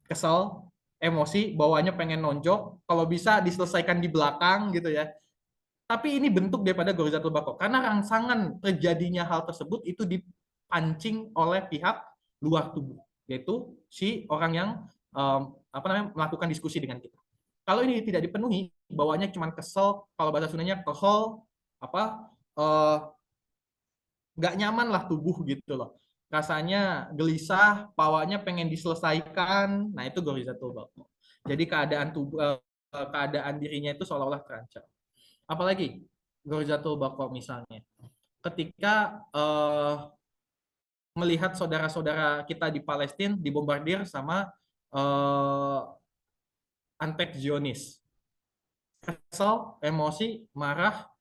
Kesel, emosi, bawaannya pengen nonjok, kalau bisa diselesaikan di belakang gitu ya. Tapi ini bentuk daripada gharizatul baqa, karena rangsangan terjadinya hal tersebut itu dipancing oleh pihak luar tubuh, yaitu si orang yang melakukan diskusi dengan kita. Kalau ini tidak dipenuhi, bawaannya cuma kesel, kalau bahasa Sundanya kesel, nggak nyaman lah tubuh gitu loh. Rasanya gelisah, bawaannya pengen diselesaikan, nah itu gharizatul baqa. Jadi keadaan dirinya itu seolah-olah terancam. Apalagi gharizatul baqa misalnya, ketika melihat saudara-saudara kita di Palestina dibombardir sama antek Zionis. Kesal, emosi, marah.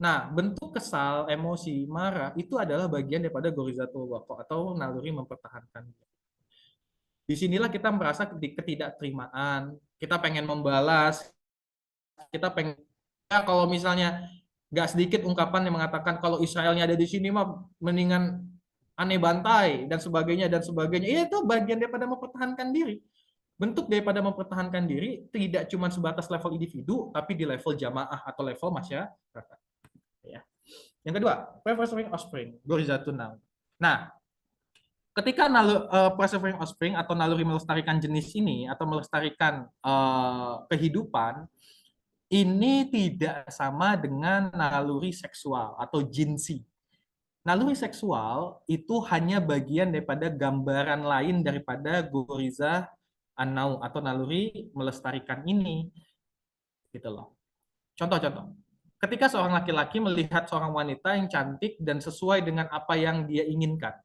Nah, bentuk kesal, emosi, marah itu adalah bagian daripada gharizatul baqa atau naluri mempertahankan. Disinilah kita merasa ketidakterimaan, kita pengen membalas, kita pengen, ya kalau misalnya nggak sedikit ungkapan yang mengatakan kalau Israelnya ada di sini mah mendingan aneh bantai dan sebagainya dan sebagainya. Itu bagian daripada mempertahankan diri. Bentuk daripada mempertahankan diri tidak cuma sebatas level individu, tapi di level jamaah atau level masyarakat. Ya. Yang kedua, persevering offspring, gharizatun naum. Nah, ketika persevering offspring atau naluri melestarikan jenis ini atau melestarikan kehidupan, ini tidak sama dengan naluri seksual atau jinsi. Naluri seksual itu hanya bagian daripada gambaran lain daripada ghariza an-naum atau naluri melestarikan ini. Gitu loh. Contoh-contoh. Ketika seorang laki-laki melihat seorang wanita yang cantik dan sesuai dengan apa yang dia inginkan,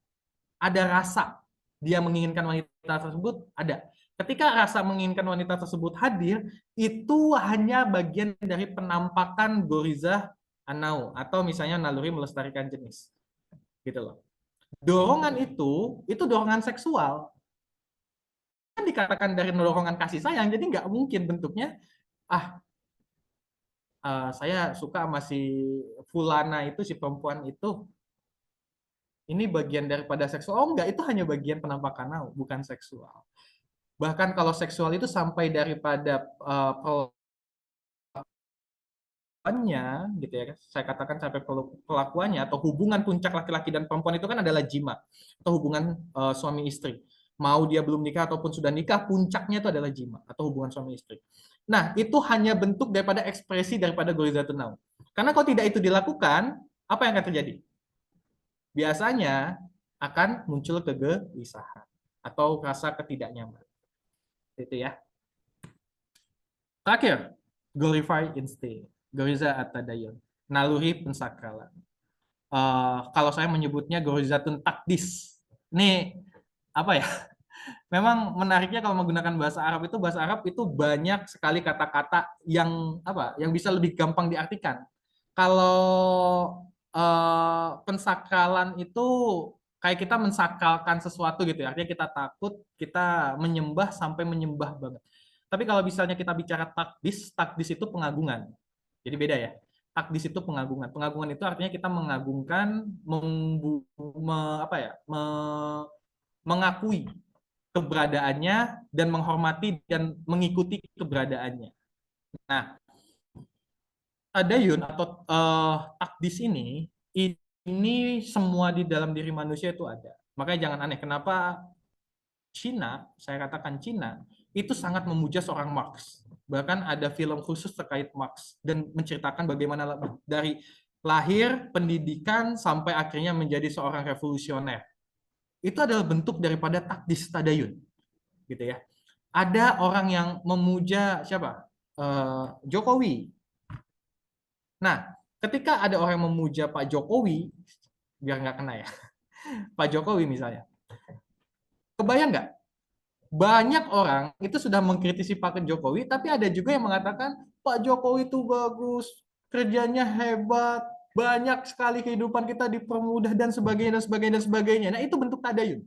ada rasa dia menginginkan wanita tersebut, ada. Ketika rasa menginginkan wanita tersebut hadir, itu hanya bagian dari penampakan ghariza an-naum atau misalnya naluri melestarikan jenis. Gitu loh. Dorongan itu dorongan seksual. Kan dikatakan dari dorongan kasih sayang, jadi nggak mungkin bentuknya, saya suka sama si Fulana itu, si perempuan itu, ini bagian daripada seksual. Oh enggak, itu hanya bagian penampakan naum, bukan seksual. Bahkan kalau seksual itu sampai daripada pelakuannya, gitu ya, saya katakan sampai pelakuannya atau hubungan puncak laki-laki dan perempuan itu kan adalah jima atau hubungan suami istri. Mau dia belum nikah ataupun sudah nikah, puncaknya itu adalah jima atau hubungan suami istri. Nah, itu hanya bentuk daripada ekspresi daripada gharizatul naum. Karena kalau tidak itu dilakukan, apa yang akan terjadi? Biasanya akan muncul kegelisahan atau rasa ketidaknyamanan. Itu ya. Terakhir, glorify instinct, ghariza at-tadayun, naluri pensakralan. Kalau saya menyebutnya gharizatun takdis. Ini apa ya? Memang menariknya kalau menggunakan bahasa Arab itu banyak sekali kata-kata yang apa? Yang bisa lebih gampang diartikan. Kalau pensakralan itu kayak kita mensakralkan sesuatu gitu ya. Artinya kita takut, kita menyembah sampai menyembah banget. Tapi kalau misalnya kita bicara takdis, takdis itu pengagungan. Jadi beda ya. Takdis itu pengagungan. Pengagungan itu artinya kita mengagungkan, apa ya, mengakui keberadaannya dan menghormati dan mengikuti keberadaannya. Nah, tadayun atau takdis ini semua di dalam diri manusia itu ada. Makanya jangan aneh kenapa Cina, saya katakan Cina, itu sangat memuja seorang Marx. Bahkan ada film khusus terkait Marx dan menceritakan bagaimana dari lahir, pendidikan, sampai akhirnya menjadi seorang revolusioner. Itu adalah bentuk daripada takdis tadayun, gitu ya. Ada orang yang memuja siapa? Jokowi. Nah, ketika ada orang yang memuja Pak Jokowi, biar nggak kena ya, Pak Jokowi misalnya, kebayang nggak? Banyak orang itu sudah mengkritisi Pak Jokowi, tapi ada juga yang mengatakan Pak Jokowi itu bagus, kerjanya hebat, banyak sekali kehidupan kita dipermudah dan sebagainya dan sebagainya dan sebagainya. Nah, itu bentuk tadayun.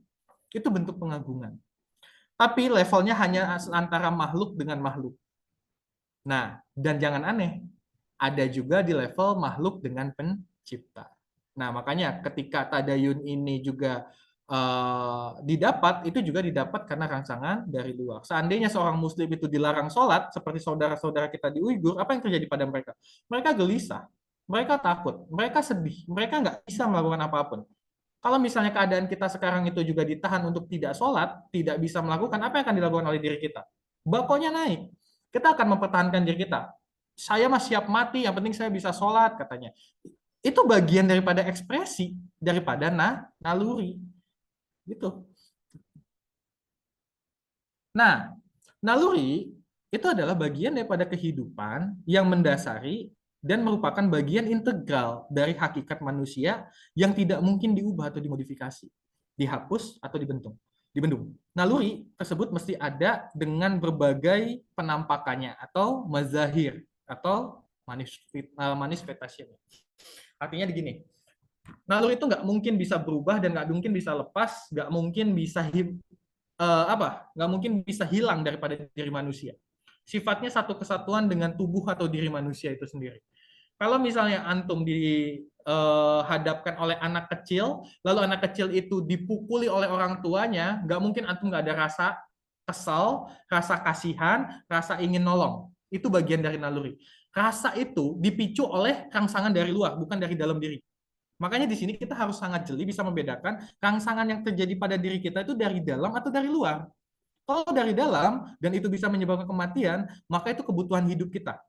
Itu bentuk pengagungan. Tapi levelnya hanya antara makhluk dengan makhluk. Nah, dan jangan aneh, ada juga di level makhluk dengan pencipta. Nah, makanya ketika tadayun ini juga didapat, itu juga didapat karena rangsangan dari luar. Seandainya seorang muslim itu dilarang sholat, seperti saudara-saudara kita di Uighur, apa yang terjadi pada mereka? Mereka gelisah, mereka takut, mereka sedih, mereka nggak bisa melakukan apapun. Kalau misalnya keadaan kita sekarang itu juga ditahan untuk tidak sholat, tidak bisa melakukan, apa yang akan dilakukan oleh diri kita? Bakonya naik. Kita akan mempertahankan diri kita. Saya mah siap mati, yang penting saya bisa sholat, katanya. Itu bagian daripada ekspresi, daripada naluri. Gitu. Nah, naluri itu adalah bagian daripada kehidupan yang mendasari dan merupakan bagian integral dari hakikat manusia yang tidak mungkin diubah atau dimodifikasi, dihapus atau dibendung. Naluri tersebut mesti ada dengan berbagai penampakannya atau mazahir atau manifestasi. Artinya begini, naluri itu nggak mungkin bisa berubah dan nggak mungkin bisa lepas, nggak mungkin bisa nggak mungkin bisa hilang daripada diri manusia. Sifatnya satu kesatuan dengan tubuh atau diri manusia itu sendiri. Kalau misalnya antum dihadapkan oleh anak kecil, lalu anak kecil itu dipukuli oleh orang tuanya, nggak mungkin antum nggak ada rasa kesal, rasa kasihan, rasa ingin nolong. Itu bagian dari naluri. Rasa itu dipicu oleh rangsangan dari luar, bukan dari dalam diri. Makanya di sini kita harus sangat jeli bisa membedakan rangsangan yang terjadi pada diri kita itu dari dalam atau dari luar. Kalau dari dalam dan itu bisa menyebabkan kematian, maka itu kebutuhan hidup kita.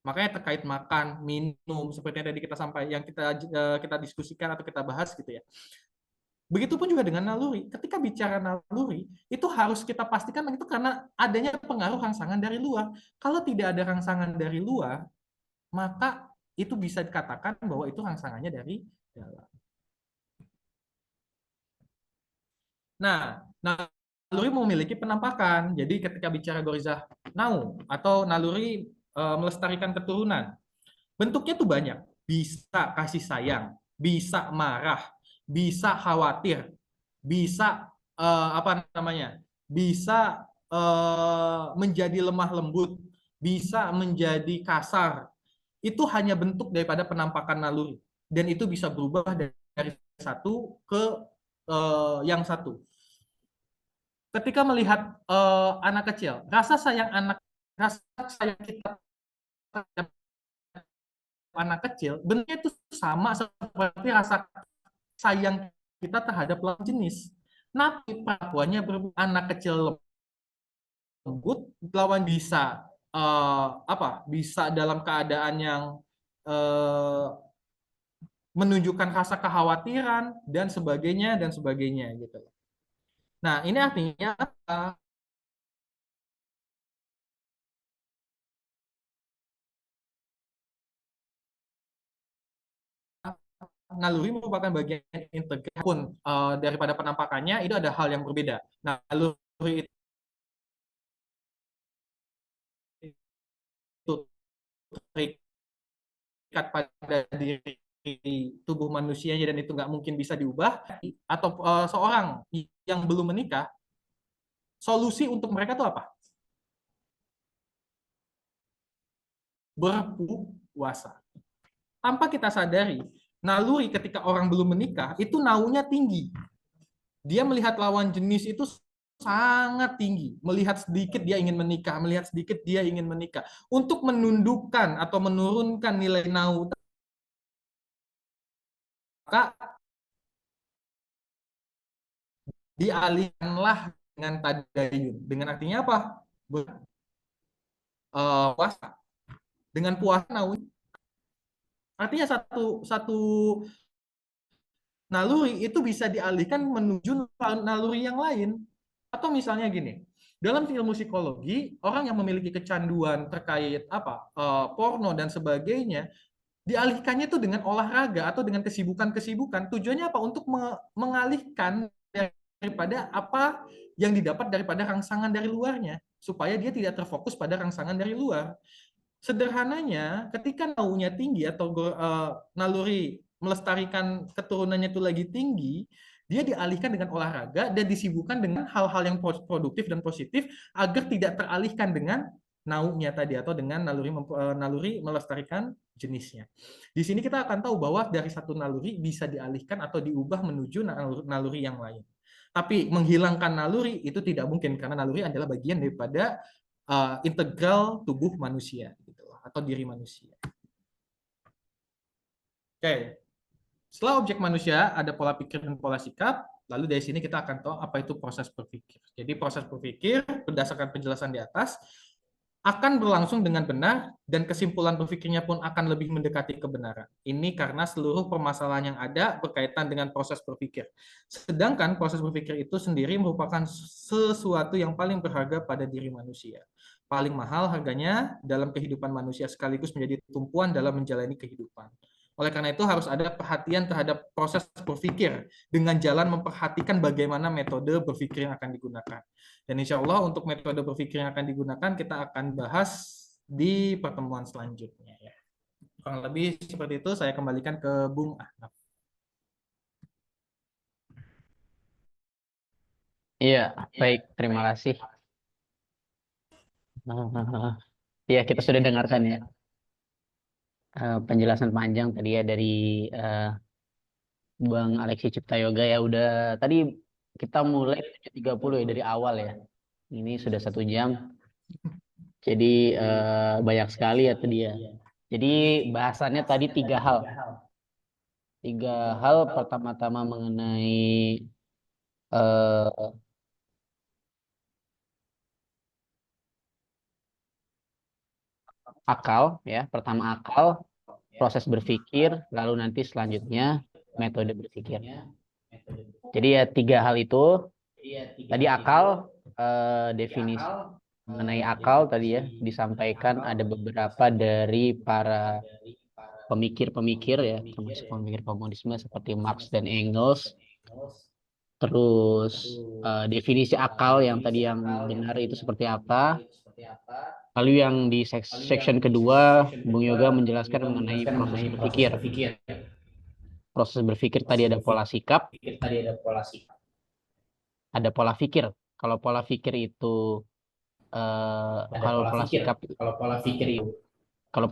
Makanya terkait makan, minum, seperti yang tadi kita sampai, yang kita diskusikan atau kita bahas gitu ya. Begitupun juga dengan naluri. Ketika bicara naluri, itu harus kita pastikan itu karena adanya pengaruh rangsangan dari luar. Kalau tidak ada rangsangan dari luar, maka itu bisa dikatakan bahwa itu rangsangannya dari dalam. Nah, naluri memiliki penampakan. Jadi ketika bicara Gorizah Nau atau naluri melestarikan keturunan, bentuknya tuh banyak. Bisa kasih sayang, bisa marah, bisa khawatir, bisa apa namanya? Bisa menjadi lemah lembut, bisa menjadi kasar. Itu hanya bentuk daripada penampakan naluri dan itu bisa berubah dari satu ke yang satu. Ketika melihat anak kecil, rasa sayang kita terhadap anak kecil, bentuknya itu sama seperti rasa sayang kita terhadap lawan jenis. Napi perlakuannya anak kecil lembut, lawan bisa bisa dalam keadaan yang eh, menunjukkan rasa kekhawatiran dan sebagainya gitu. Nah, ini artinya naluri merupakan bagian integral pun daripada penampakannya itu ada hal yang berbeda. Naluri itu terikat pada diri tubuh manusianya dan itu nggak mungkin bisa diubah, atau seorang yang belum menikah, solusi untuk mereka itu apa? Berpuasa. Tanpa kita sadari, naluri ketika orang belum menikah itu naunya tinggi. Dia melihat lawan jenis itu sangat tinggi. Melihat sedikit dia ingin menikah, melihat sedikit dia ingin menikah. Untuk menundukkan atau menurunkan nilai nau, maka dialihkanlah dengan tadayun. Dengan artinya apa? Puasa. Dengan puasa nau. Artinya satu naluri itu bisa dialihkan menuju naluri yang lain. Atau misalnya gini, dalam ilmu psikologi, orang yang memiliki kecanduan terkait porno dan sebagainya, dialihkannya itu dengan olahraga atau dengan kesibukan-kesibukan. Tujuannya apa? Untuk mengalihkan daripada apa yang didapat daripada rangsangan dari luarnya, supaya dia tidak terfokus pada rangsangan dari luar. Sederhananya, ketika naunya tinggi atau naluri melestarikan keturunannya itu lagi tinggi, dia dialihkan dengan olahraga dan disibukkan dengan hal-hal yang produktif dan positif agar tidak teralihkan dengan naunya tadi atau dengan naluri melestarikan jenisnya. Di sini kita akan tahu bahwa dari satu naluri bisa dialihkan atau diubah menuju naluri yang lain. Tapi menghilangkan naluri itu tidak mungkin karena naluri adalah bagian daripada integral tubuh manusia gitu, atau diri manusia. Oke. Setelah objek manusia ada pola pikir dan pola sikap, lalu dari sini kita akan tahu apa itu proses berpikir. Jadi proses berpikir berdasarkan penjelasan di atas akan berlangsung dengan benar dan kesimpulan berpikirnya pun akan lebih mendekati kebenaran. Ini karena seluruh permasalahan yang ada berkaitan dengan proses berpikir. Sedangkan proses berpikir itu sendiri merupakan sesuatu yang paling berharga pada diri manusia. Paling mahal harganya dalam kehidupan manusia sekaligus menjadi tumpuan dalam menjalani kehidupan. Oleh karena itu harus ada perhatian terhadap proses berpikir dengan jalan memperhatikan bagaimana metode berpikir yang akan digunakan. Dan insya Allah untuk metode berpikir yang akan digunakan kita akan bahas di pertemuan selanjutnya. Ya. Kurang lebih seperti itu, saya kembalikan ke Bung Ahnaf. Iya, baik. Terima kasih. Ya, kita sudah dengarkan ya penjelasan panjang tadi ya dari Bang Alexi Ciptayoga ya. Udah tadi kita mulai 7.30 ya dari awal ya. Ini sudah 1 jam. Jadi banyak sekali ya tadi ya. Jadi bahasannya tadi 3 hal. 3 hal pertama-tama mengenai akal ya. Pertama akal, proses berpikir, lalu nanti selanjutnya metode berpikir. Jadi ya 3 hal itu. Tadi akal, definisi mengenai akal tadi ya disampaikan ada beberapa dari para pemikir-pemikir ya, termasuk pemikir komunisme seperti Marx dan Engels. Terus definisi akal yang tadi yang benar itu seperti apa. Lalu yang di section kedua, Bung Yoga menjelaskan mengenai proses berpikir. Proses berpikir tadi ada pola sikap, ada pola pikir. Kalau pola pikir itu kalau pola sikap, kalau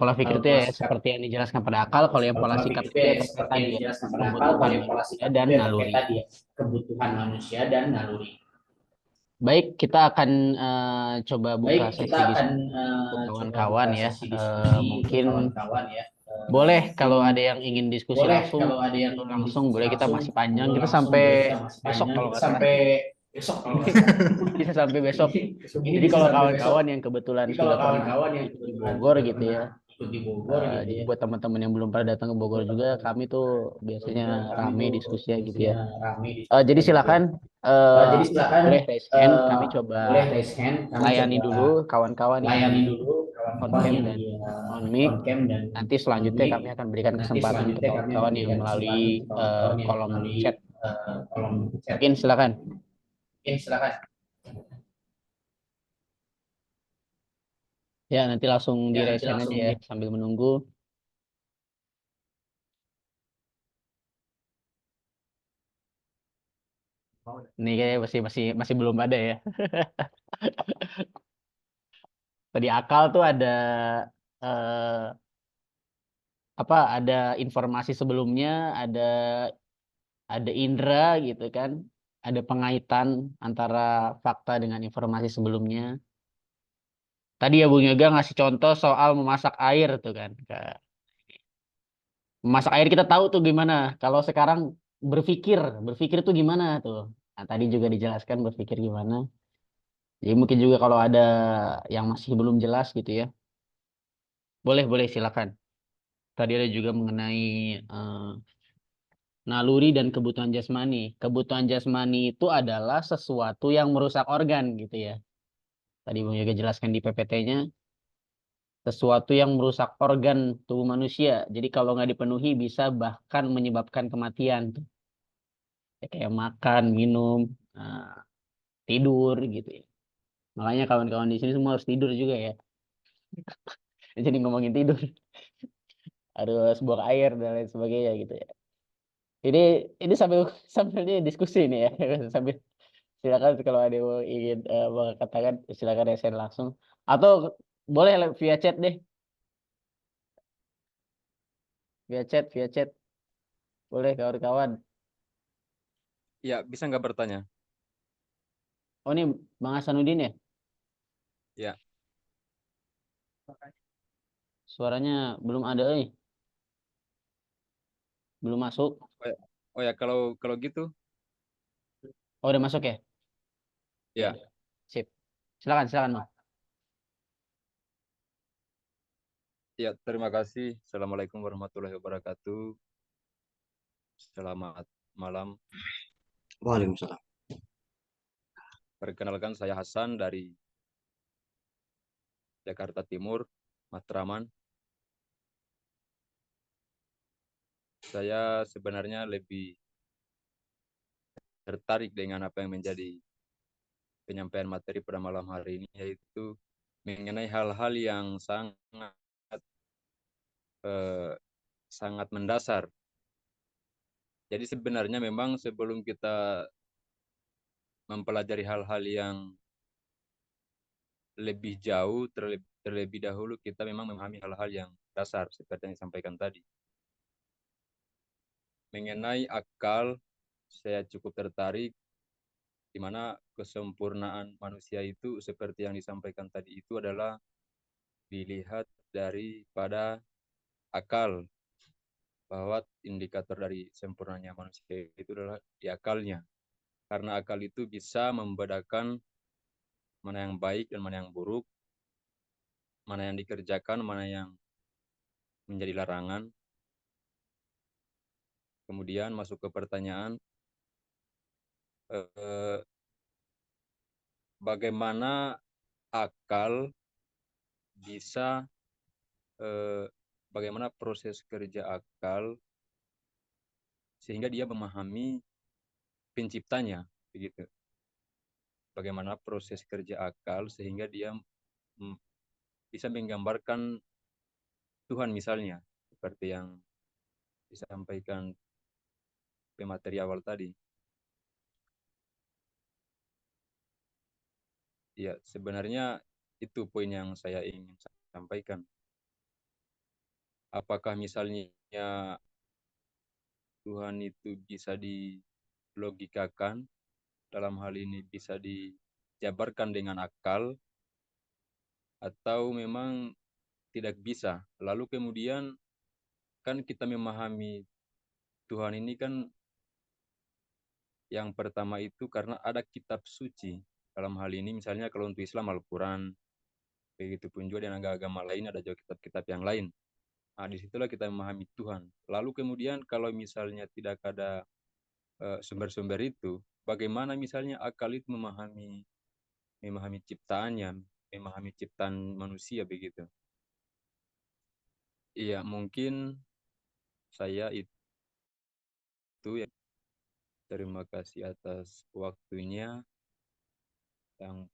pola pikir itu ya seperti yang dijelaskan pada akal. Kalau yang pola sikap itu ya tadi ya kebutuhan manusia dan naluri. Baik, kita akan coba buka sesi diskusi untuk kawan-kawan ya. Mungkin boleh kalau ada yang ingin diskusi langsung boleh, kita masih panjang, kita sampai besok kalau nggak salah. Bisa sampai besok. Jadi kalau kawan-kawan yang kebetulan sudah pernah di Bogor gitu ya. Jadi buat teman-teman yang belum pernah datang ke Bogor juga, kami tuh biasanya rame diskusinya gitu ya. Jadi silakan boleh raise hand, kami coba layani dulu kawan-kawan yang on cam dan on mic. Nanti selanjutnya kami akan berikan kesempatan untuk kawan-kawan yang melalui kolom chat. Mungkin silakan. Ya, nanti langsung di resen aja ya sambil menunggu. Ini kayak masih belum ada ya. Tadi akal tuh ada eh, ada informasi sebelumnya, ada indera gitu kan, ada pengaitan antara fakta dengan informasi sebelumnya. Tadi ya Bung Yoga ngasih contoh soal memasak air tuh kan. Memasak air kita tahu tuh gimana. Kalau sekarang berpikir tuh gimana tuh. Nah, tadi juga dijelaskan berpikir gimana. Jadi mungkin juga kalau ada yang masih belum jelas gitu ya. Boleh silakan. Tadi ada juga mengenai naluri dan kebutuhan jasmani. Kebutuhan jasmani itu adalah sesuatu yang merusak organ gitu ya. Tadi Bung Yoga jelaskan di PPT-nya, sesuatu yang merusak organ tubuh manusia. Jadi kalau nggak dipenuhi bisa bahkan menyebabkan kematian tuh. Ya, kayak makan, minum, nah, tidur gitu ya. Makanya kawan-kawan di sini semua harus tidur juga ya. Jadi ngomongin tidur, harus buang air dan lain sebagainya gitu ya. Ini ini sambil diskusi nih ya. Sambil silakan kalau ada yang ingin mengatakan silakan share langsung atau boleh via chat deh, via chat boleh kawan-kawan. Ya, bisa nggak bertanya? Oh ini Bang Hasanuddin ya, Ya, suaranya belum ada belum masuk. oh ya kalau gitu, Oh udah masuk ya, ya, sip, silakan Bang. ya terima kasih. Assalamualaikum warahmatullahi wabarakatuh. Selamat malam. Waalaikumsalam. Perkenalkan saya Hasan dari Jakarta Timur, Matraman. Saya sebenarnya lebih tertarik dengan apa yang menjadi penyampaian materi pada malam hari ini, yaitu mengenai hal-hal yang eh, sangat mendasar. Jadi sebenarnya memang sebelum kita mempelajari hal-hal yang lebih jauh, terlebih dahulu kita memang memahami hal-hal yang dasar seperti yang disampaikan tadi. Mengenai akal, saya cukup tertarik di mana kesempurnaan manusia itu seperti yang disampaikan tadi itu adalah dilihat daripada akal, bahwa indikator dari sempurnanya manusia itu adalah di akalnya. Karena akal itu bisa membedakan mana yang baik dan mana yang buruk, mana yang dikerjakan, mana yang menjadi larangan. Kemudian masuk ke pertanyaan, bagaimana akal bisa, bagaimana proses kerja akal sehingga dia memahami penciptanya, begitu. Bagaimana proses kerja akal sehingga dia bisa menggambarkan Tuhan misalnya, seperti yang disampaikan pemateri awal tadi. Ya, sebenarnya itu poin yang saya ingin sampaikan. Apakah misalnya Tuhan itu bisa dilogikakan, dalam hal ini bisa dijabarkan dengan akal, atau memang tidak bisa. Lalu kemudian kan kita memahami Tuhan ini kan yang pertama itu karena ada kitab suci. Dalam hal ini misalnya kalau untuk Islam Al-Quran, begitupun juga dengan agama lain ada juga kitab-kitab yang lain. Nah, disitulah kita memahami Tuhan. Lalu kemudian kalau misalnya tidak ada sumber-sumber itu, bagaimana misalnya akal itu memahami ciptaannya, memahami ciptaan manusia begitu. Iya, mungkin saya itu ya. Terima kasih atas waktunya. Yang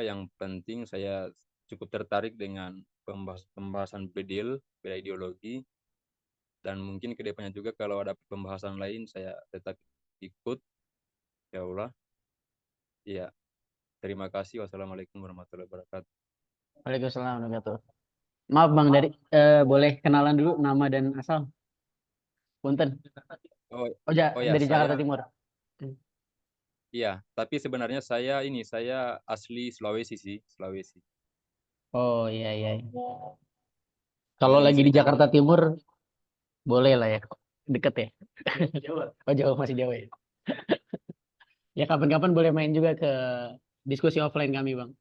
yang penting saya cukup tertarik dengan pembahasan beda ideologi, dan mungkin ke depannya juga kalau ada pembahasan lain saya tetap ikut, ya Allah. Iya, terima kasih. Wassalamualaikum warahmatullahi wabarakatuh. Waalaikumsalam warahmatullahi wabarakatuh. Maaf Bang, dari boleh kenalan dulu nama dan asal? Punten. Oh, Oh, oh ya, dari Jakarta saya Timur. iya, tapi sebenarnya saya asli Sulawesi sih, Sulawesi. Oh iya iya. Kalau Ini lagi di saya Jakarta Timur boleh lah ya. Deket ya. Oh jauh, masih jauh ya. Ya kapan-kapan boleh main juga ke diskusi offline kami Bang.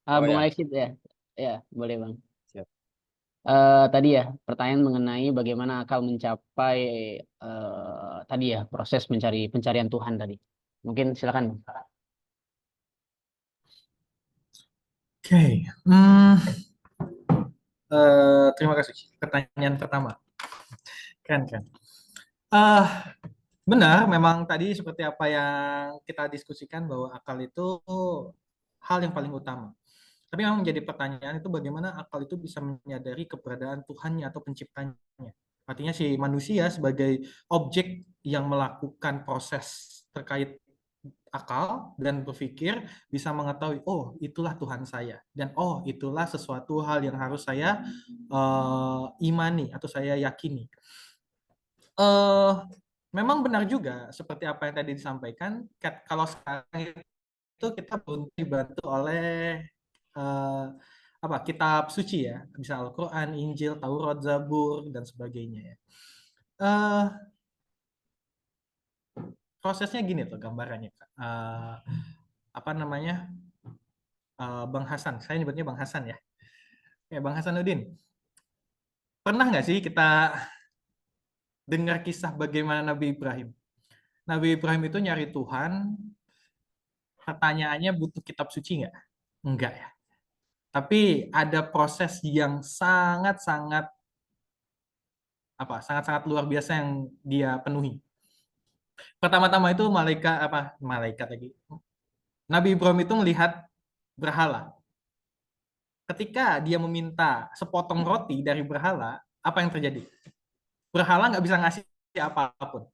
Oh Bung ya, Alexis ya. Ya, boleh Bang. siap. Tadi ya pertanyaan mengenai bagaimana akal mencapai tadi ya proses pencarian Tuhan tadi. Mungkin silakan. Bang. Oke. Terima kasih. Pertanyaan pertama. Kan. Eh, Benar, memang tadi seperti apa yang kita diskusikan bahwa akal itu hal yang paling utama. Tapi memang menjadi pertanyaan itu bagaimana akal itu bisa menyadari keberadaan Tuhannya atau penciptanya. Artinya si manusia sebagai objek yang melakukan proses terkait akal dan berpikir bisa mengetahui, oh itulah Tuhan saya, dan oh itulah sesuatu hal yang harus saya imani atau saya yakini. eh Memang benar juga seperti apa yang tadi disampaikan, kalau sekarang itu kita belum dibantu oleh eh, kitab suci ya, bisa Al-Quran, Injil, Taurat, Zabur dan sebagainya ya. Eh, Prosesnya gini tuh gambarannya, Kak. Apa namanya, Bang Hasan, saya nyebutnya Bang Hasan ya. Bang Hasanuddin, pernah nggak sih kita dengar kisah bagaimana Nabi Ibrahim? Nabi Ibrahim itu nyari Tuhan, pertanyaannya butuh kitab suci nggak? Enggak ya. Tapi ada proses yang sangat-sangat sangat-sangat luar biasa yang dia penuhi. Pertama-tama itu malaikat lagi. Nabi Ibrahim itu melihat berhala. Ketika dia meminta sepotong roti dari berhala, apa yang terjadi? Berhala nggak bisa ngasih apapun.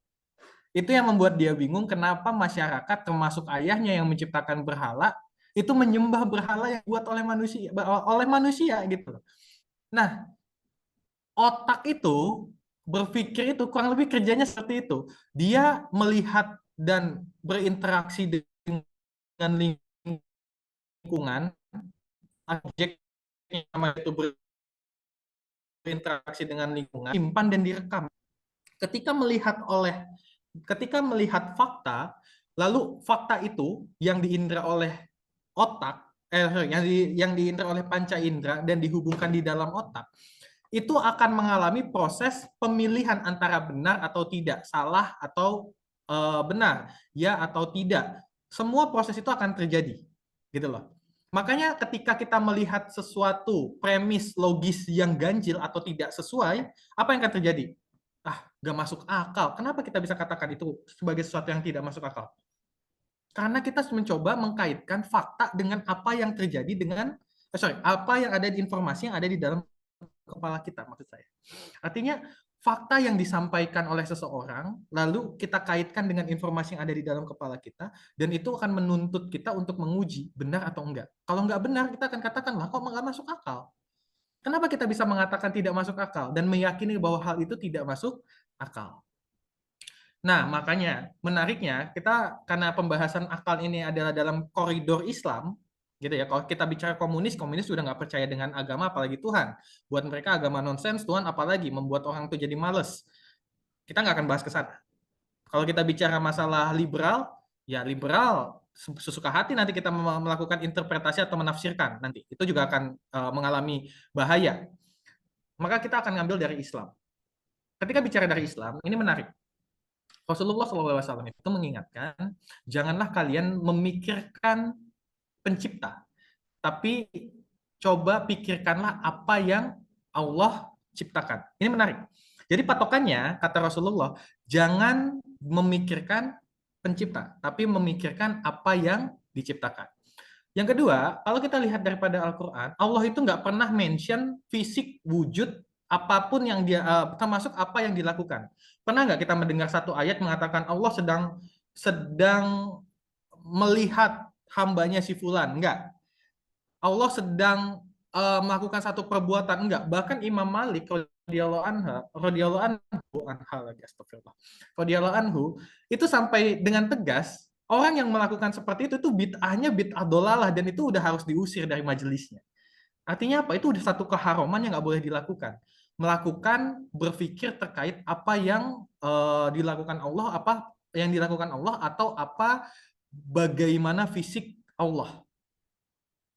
Itu yang membuat dia bingung kenapa masyarakat, termasuk ayahnya yang menciptakan berhala, itu menyembah berhala yang dibuat oleh manusia gitu. Nah, otak itu berpikir itu kurang lebih kerjanya seperti itu. Dia melihat dan berinteraksi dengan lingkungan, objek yang namanya itu berinteraksi dengan lingkungan, simpan dan direkam. Ketika melihat fakta, lalu fakta itu yang diindra oleh otak, yang diindra oleh panca indera dan dihubungkan di dalam otak, itu akan mengalami proses pemilihan antara benar atau tidak, salah atau benar, ya atau tidak. Semua proses itu akan terjadi, gitu loh. Makanya ketika kita melihat sesuatu premis logis yang ganjil atau tidak sesuai, apa yang akan terjadi? Gak masuk akal. Kenapa kita bisa katakan itu sebagai sesuatu yang tidak masuk akal? Karena kita mencoba mengkaitkan fakta dengan apa yang terjadi apa yang ada di informasi yang ada di dalam kepala kita, maksud saya. Artinya fakta yang disampaikan oleh seseorang lalu kita kaitkan dengan informasi yang ada di dalam kepala kita, dan itu akan menuntut kita untuk menguji benar atau enggak. Kalau enggak benar, kita akan katakan, lah kok enggak masuk akal. Kenapa kita bisa mengatakan tidak masuk akal dan meyakini bahwa hal itu tidak masuk akal? Nah, makanya menariknya kita, karena pembahasan akal ini adalah dalam koridor Islam, gitu ya. Kalau kita bicara komunis sudah nggak percaya dengan agama, apalagi Tuhan. Buat mereka agama nonsens, Tuhan apalagi membuat orang itu jadi males. Kita nggak akan bahas ke sana. Kalau kita bicara masalah liberal, ya liberal sesuka hati nanti kita melakukan interpretasi atau menafsirkan nanti. Itu juga akan mengalami bahaya. Maka kita akan ngambil dari Islam. Ketika bicara dari Islam, ini menarik. Rasulullah SAW itu mengingatkan, janganlah kalian memikirkan pencipta, tapi coba pikirkanlah apa yang Allah ciptakan. Ini menarik. Jadi patokannya, kata Rasulullah, jangan memikirkan pencipta, tapi memikirkan apa yang diciptakan. Yang kedua, kalau kita lihat daripada Al-Quran, Allah itu nggak pernah mention fisik wujud apapun yang dia, termasuk apa yang dilakukan. Pernah nggak kita mendengar satu ayat mengatakan Allah sedang melihat hambanya si Fulan? Enggak. Allah sedang melakukan satu perbuatan, enggak. Bahkan Imam Malik radhiyallahu anhu itu sampai dengan tegas, orang yang melakukan seperti itu bid'ahnya bid'ah dolalah, dan itu udah harus diusir dari majelisnya. Artinya apa? Itu udah satu keharuman yang nggak boleh dilakukan. Melakukan berpikir terkait apa yang dilakukan Allah, apa yang dilakukan Allah, atau apa bagaimana fisik Allah.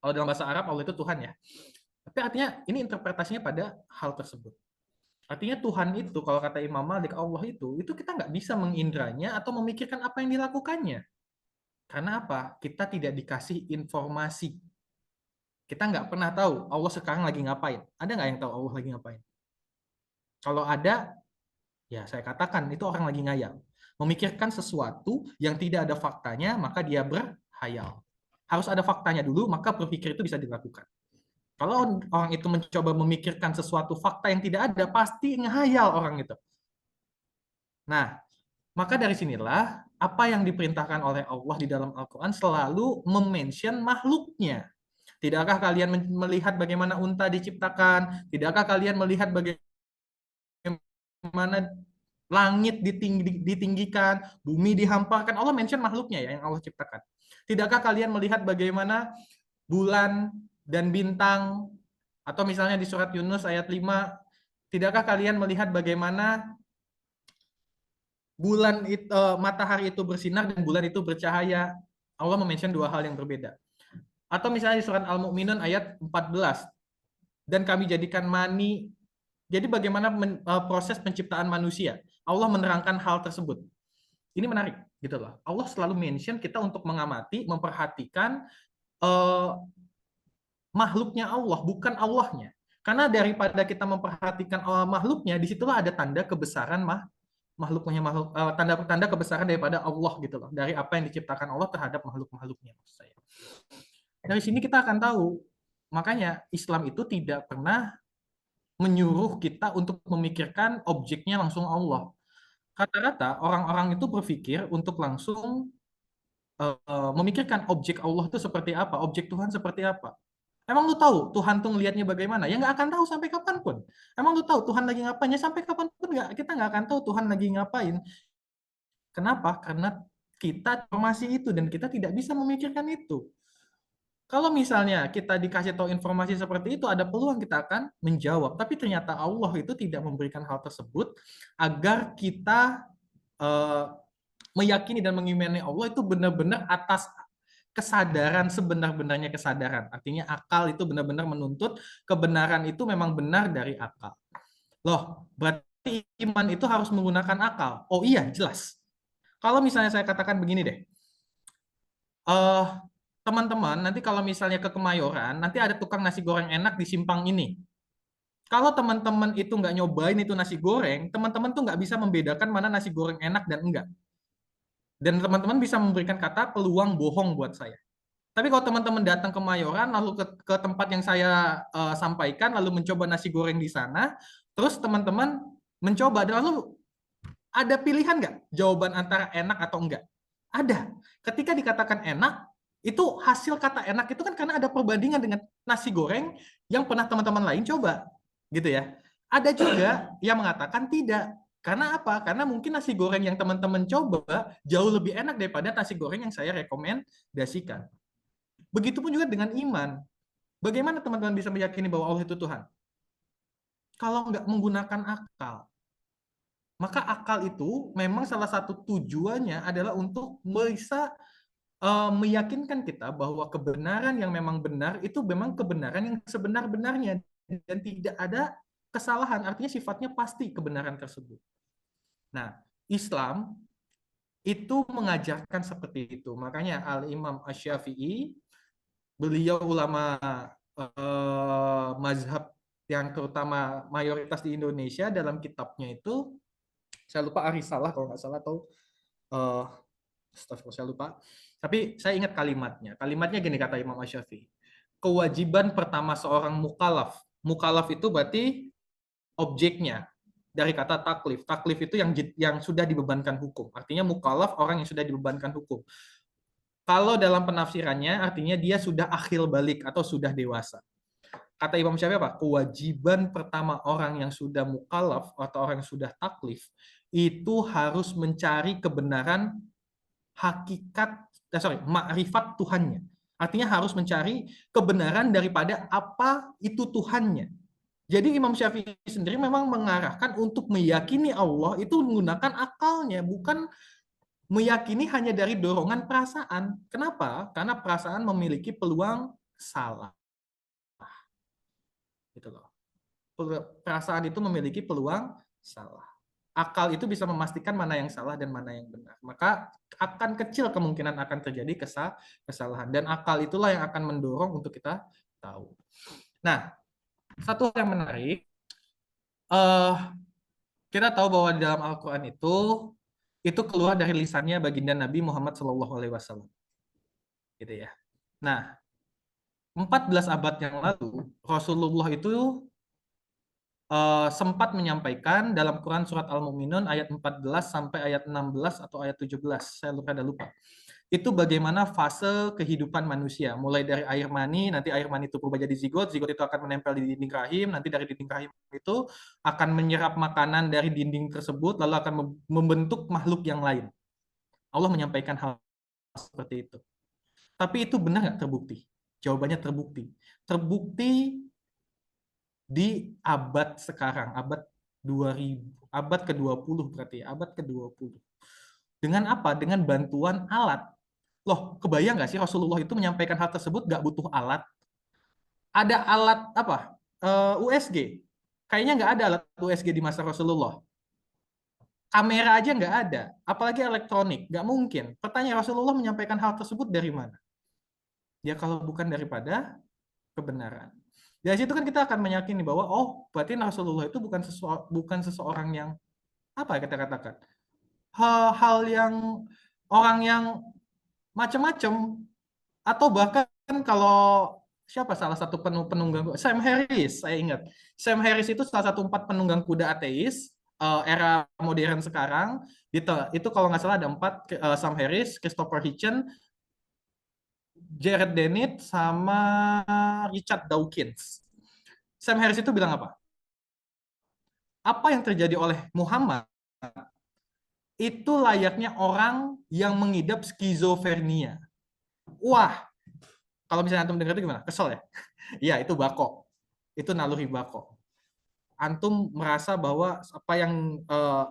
Kalau dalam bahasa Arab, Allah itu Tuhan ya. Tapi artinya ini interpretasinya pada hal tersebut. Artinya Tuhan itu, kalau kata Imam Malik, Allah itu kita nggak bisa mengindranya atau memikirkan apa yang dilakukannya. Karena apa? Kita tidak dikasih informasi. Kita nggak pernah tahu Allah sekarang lagi ngapain. Ada nggak yang tahu Allah lagi ngapain? Kalau ada, ya saya katakan itu orang lagi ngayal. Memikirkan sesuatu yang tidak ada faktanya, maka dia berhayal. Harus ada faktanya dulu, maka berpikir itu bisa dilakukan. Kalau orang itu mencoba memikirkan sesuatu fakta yang tidak ada, pasti ngehayal orang itu. Nah, maka dari sinilah apa yang diperintahkan oleh Allah di dalam Al-Quran selalu mention makhluknya. Tidakkah kalian melihat bagaimana unta diciptakan? Tidakkah kalian melihat bagaimana langit ditinggikan, bumi dihamparkan? Allah mention makhluknya ya, yang Allah ciptakan. Tidakkah kalian melihat bagaimana bulan dan bintang, atau misalnya di surat Yunus ayat 5, tidakkah kalian melihat bagaimana bulan itu, matahari itu bersinar dan bulan itu bercahaya? Allah mention dua hal yang berbeda. Atau misalnya di surat Al-Mu'minun ayat 14, dan kami jadikan mani. Jadi bagaimana proses penciptaan manusia? Allah menerangkan hal tersebut. Ini menarik, gitu loh. Allah selalu mention kita untuk mengamati, memperhatikan makhluknya Allah, bukan Allahnya. Karena daripada kita memperhatikan makhluknya, disitulah ada tanda kebesaran makhluknya, tanda kebesaran daripada Allah, gitu loh. Dari apa yang diciptakan Allah terhadap makhluk-makhluknya, maksud saya. Dari sini kita akan tahu, makanya Islam itu tidak pernah menyuruh kita untuk memikirkan objeknya langsung Allah. Rata-rata orang-orang itu berpikir untuk langsung memikirkan objek Allah itu seperti apa, objek Tuhan seperti apa. Emang lu tahu Tuhan tuh ngelihatnya bagaimana? Ya nggak akan tahu sampai kapanpun. Emang lu tahu Tuhan lagi ngapain? Ya sampai kapanpun kita nggak akan tahu Tuhan lagi ngapain. Kenapa? Karena kita informasi itu dan kita tidak bisa memikirkan itu. Kalau misalnya kita dikasih tahu informasi seperti itu, ada peluang kita akan menjawab. Tapi ternyata Allah itu tidak memberikan hal tersebut agar kita meyakini dan mengimani Allah itu benar-benar atas kesadaran, sebenar-benarnya kesadaran. Artinya akal itu benar-benar menuntut kebenaran itu memang benar dari akal. Loh, berarti iman itu harus menggunakan akal. Oh iya, jelas. Kalau misalnya saya katakan begini deh. Teman-teman, nanti kalau misalnya ke Kemayoran, nanti ada tukang nasi goreng enak di simpang ini. Kalau teman-teman itu nggak nyobain itu nasi goreng, teman-teman tuh nggak bisa membedakan mana nasi goreng enak dan enggak. Dan teman-teman bisa memberikan kata peluang bohong buat saya. Tapi kalau teman-teman datang ke Mayoran, lalu ke tempat yang saya sampaikan, lalu mencoba nasi goreng di sana, terus teman-teman mencoba, dan lalu ada pilihan nggak jawaban antara enak atau enggak? Ada. Ketika dikatakan enak, itu hasil kata enak itu kan karena ada perbandingan dengan nasi goreng yang pernah teman-teman lain coba, gitu ya. Ada juga yang mengatakan tidak. Karena apa? Karena mungkin nasi goreng yang teman-teman coba jauh lebih enak daripada nasi goreng yang saya rekomendasikan. Begitupun juga dengan iman. Bagaimana teman-teman bisa meyakini bahwa Allah itu Tuhan? Kalau nggak menggunakan akal. Maka akal itu memang salah satu tujuannya adalah untuk bisa meyakinkan kita bahwa kebenaran yang memang benar itu memang kebenaran yang sebenar-benarnya dan tidak ada kesalahan, artinya sifatnya pasti kebenaran tersebut. Nah, Islam itu mengajarkan seperti itu. Makanya Al-Imam Asy-Syafi'i, beliau ulama mazhab yang terutama mayoritas di Indonesia dalam kitabnya itu, saya lupa Arisalah kalau nggak salah, atau astagfirullah, saya lupa. Tapi saya ingat kalimatnya. Kalimatnya gini, kata Imam Asy-Syafi'i. Kewajiban pertama seorang mukallaf. Mukallaf itu berarti objeknya dari kata taklif. Taklif itu yang sudah dibebankan hukum. Artinya mukallaf orang yang sudah dibebankan hukum. Kalau dalam penafsirannya artinya dia sudah akhil balik atau sudah dewasa. Kata Imam Syafi'i apa? Kewajiban pertama orang yang sudah mukallaf atau orang yang sudah taklif itu harus mencari kebenaran hakikat, makrifat Tuhannya. Artinya harus mencari kebenaran daripada apa itu Tuhannya. Jadi Imam Syafi'i sendiri memang mengarahkan untuk meyakini Allah itu menggunakan akalnya, bukan meyakini hanya dari dorongan perasaan. Kenapa? Karena perasaan memiliki peluang salah. Gitu loh. Perasaan itu memiliki peluang salah. Akal itu bisa memastikan mana yang salah dan mana yang benar. Maka akan kecil kemungkinan akan terjadi kesalahan. Dan akal itulah yang akan mendorong untuk kita tahu. Nah, satu hal yang menarik, kita tahu bahwa di dalam Al-Quran itu keluar dari lisannya baginda Nabi Muhammad SAW. Gitu ya. Nah, 14 abad yang lalu, Rasulullah itu sempat menyampaikan dalam Quran surat Al-Mu'minun ayat 14 sampai ayat 16 atau ayat 17, saya lupa. Itu bagaimana fase kehidupan manusia, mulai dari air mani, nanti air mani itu berubah jadi zigot itu akan menempel di dinding rahim, nanti dari dinding rahim itu akan menyerap makanan dari dinding tersebut, lalu akan membentuk makhluk yang lain. Allah menyampaikan hal seperti itu. Tapi itu benar nggak terbukti? Jawabannya terbukti. Terbukti di abad sekarang, abad 2000, abad ke-20 berarti, abad ke-20. Dengan apa? Dengan bantuan alat. Loh, kebayang nggak sih Rasulullah itu menyampaikan hal tersebut nggak butuh alat? Ada alat apa? USG. Kayaknya nggak ada alat USG di masa Rasulullah. Kamera aja nggak ada, apalagi elektronik, nggak mungkin. Pertanyaan Rasulullah menyampaikan hal tersebut dari mana? Ya kalau bukan daripada kebenaran. Dari situ kan kita akan meyakini bahwa berarti Rasulullah itu bukan seseorang yang apa ya kita katakan, hal yang orang yang macam-macam, atau bahkan kalau siapa salah satu penunggang Sam Harris, saya ingat Sam Harris itu salah satu 4 penunggang kuda ateis era modern sekarang. Itu kalau nggak salah ada 4, Sam Harris, Christopher Hitchens, Jared Dennett, sama Richard Dawkins. Sam Harris itu bilang apa? Apa yang terjadi oleh Muhammad itu layaknya orang yang mengidap skizofrenia. Wah, kalau misalnya antum dengar itu gimana? Kesel ya? Ya, itu bako. Itu naluri bako. Antum merasa bahwa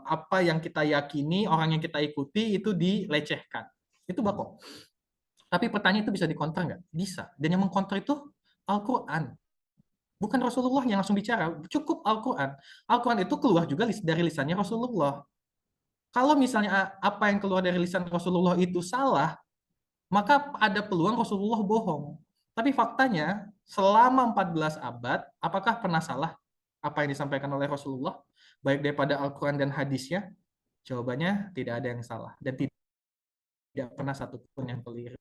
apa yang kita yakini, orang yang kita ikuti itu dilecehkan. Itu bako. Tapi pertanyaan itu bisa dikonter nggak? Bisa. Dan yang mengkonter itu Al-Quran. Bukan Rasulullah yang langsung bicara, cukup Al-Quran. Al-Quran itu keluar juga dari lisannya Rasulullah. Kalau misalnya apa yang keluar dari lisan Rasulullah itu salah, maka ada peluang Rasulullah bohong. Tapi faktanya, selama 14 abad, apakah pernah salah apa yang disampaikan oleh Rasulullah? Baik daripada Al-Quran dan hadisnya? Jawabannya tidak ada yang salah. Dan tidak pernah satupun yang keliru.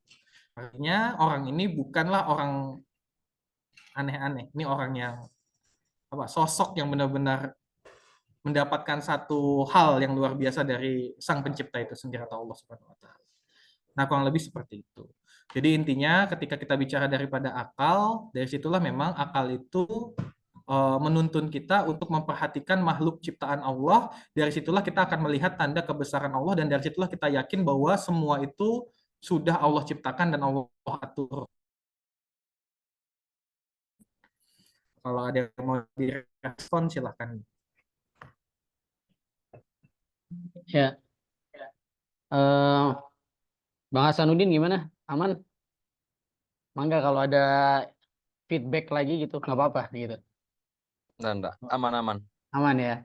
Artinya orang ini bukanlah orang aneh-aneh. Ini orang yang sosok yang benar-benar mendapatkan satu hal yang luar biasa dari Sang Pencipta itu sendiri atau Allah Subhanahu wa taala. Nah, kurang lebih seperti itu. Jadi intinya ketika kita bicara daripada akal, dari situlah memang akal itu menuntun kita untuk memperhatikan makhluk ciptaan Allah. Dari situlah kita akan melihat tanda kebesaran Allah, dan dari situlah kita yakin bahwa semua itu sudah Allah ciptakan dan Allah atur. Kalau ada yang mau direspon, silahkan. Ya, Bang Hasanuddin gimana? Aman? Mangga kalau ada feedback lagi gitu, nggak apa-apa gitu. Enggak, aman-aman. Aman ya.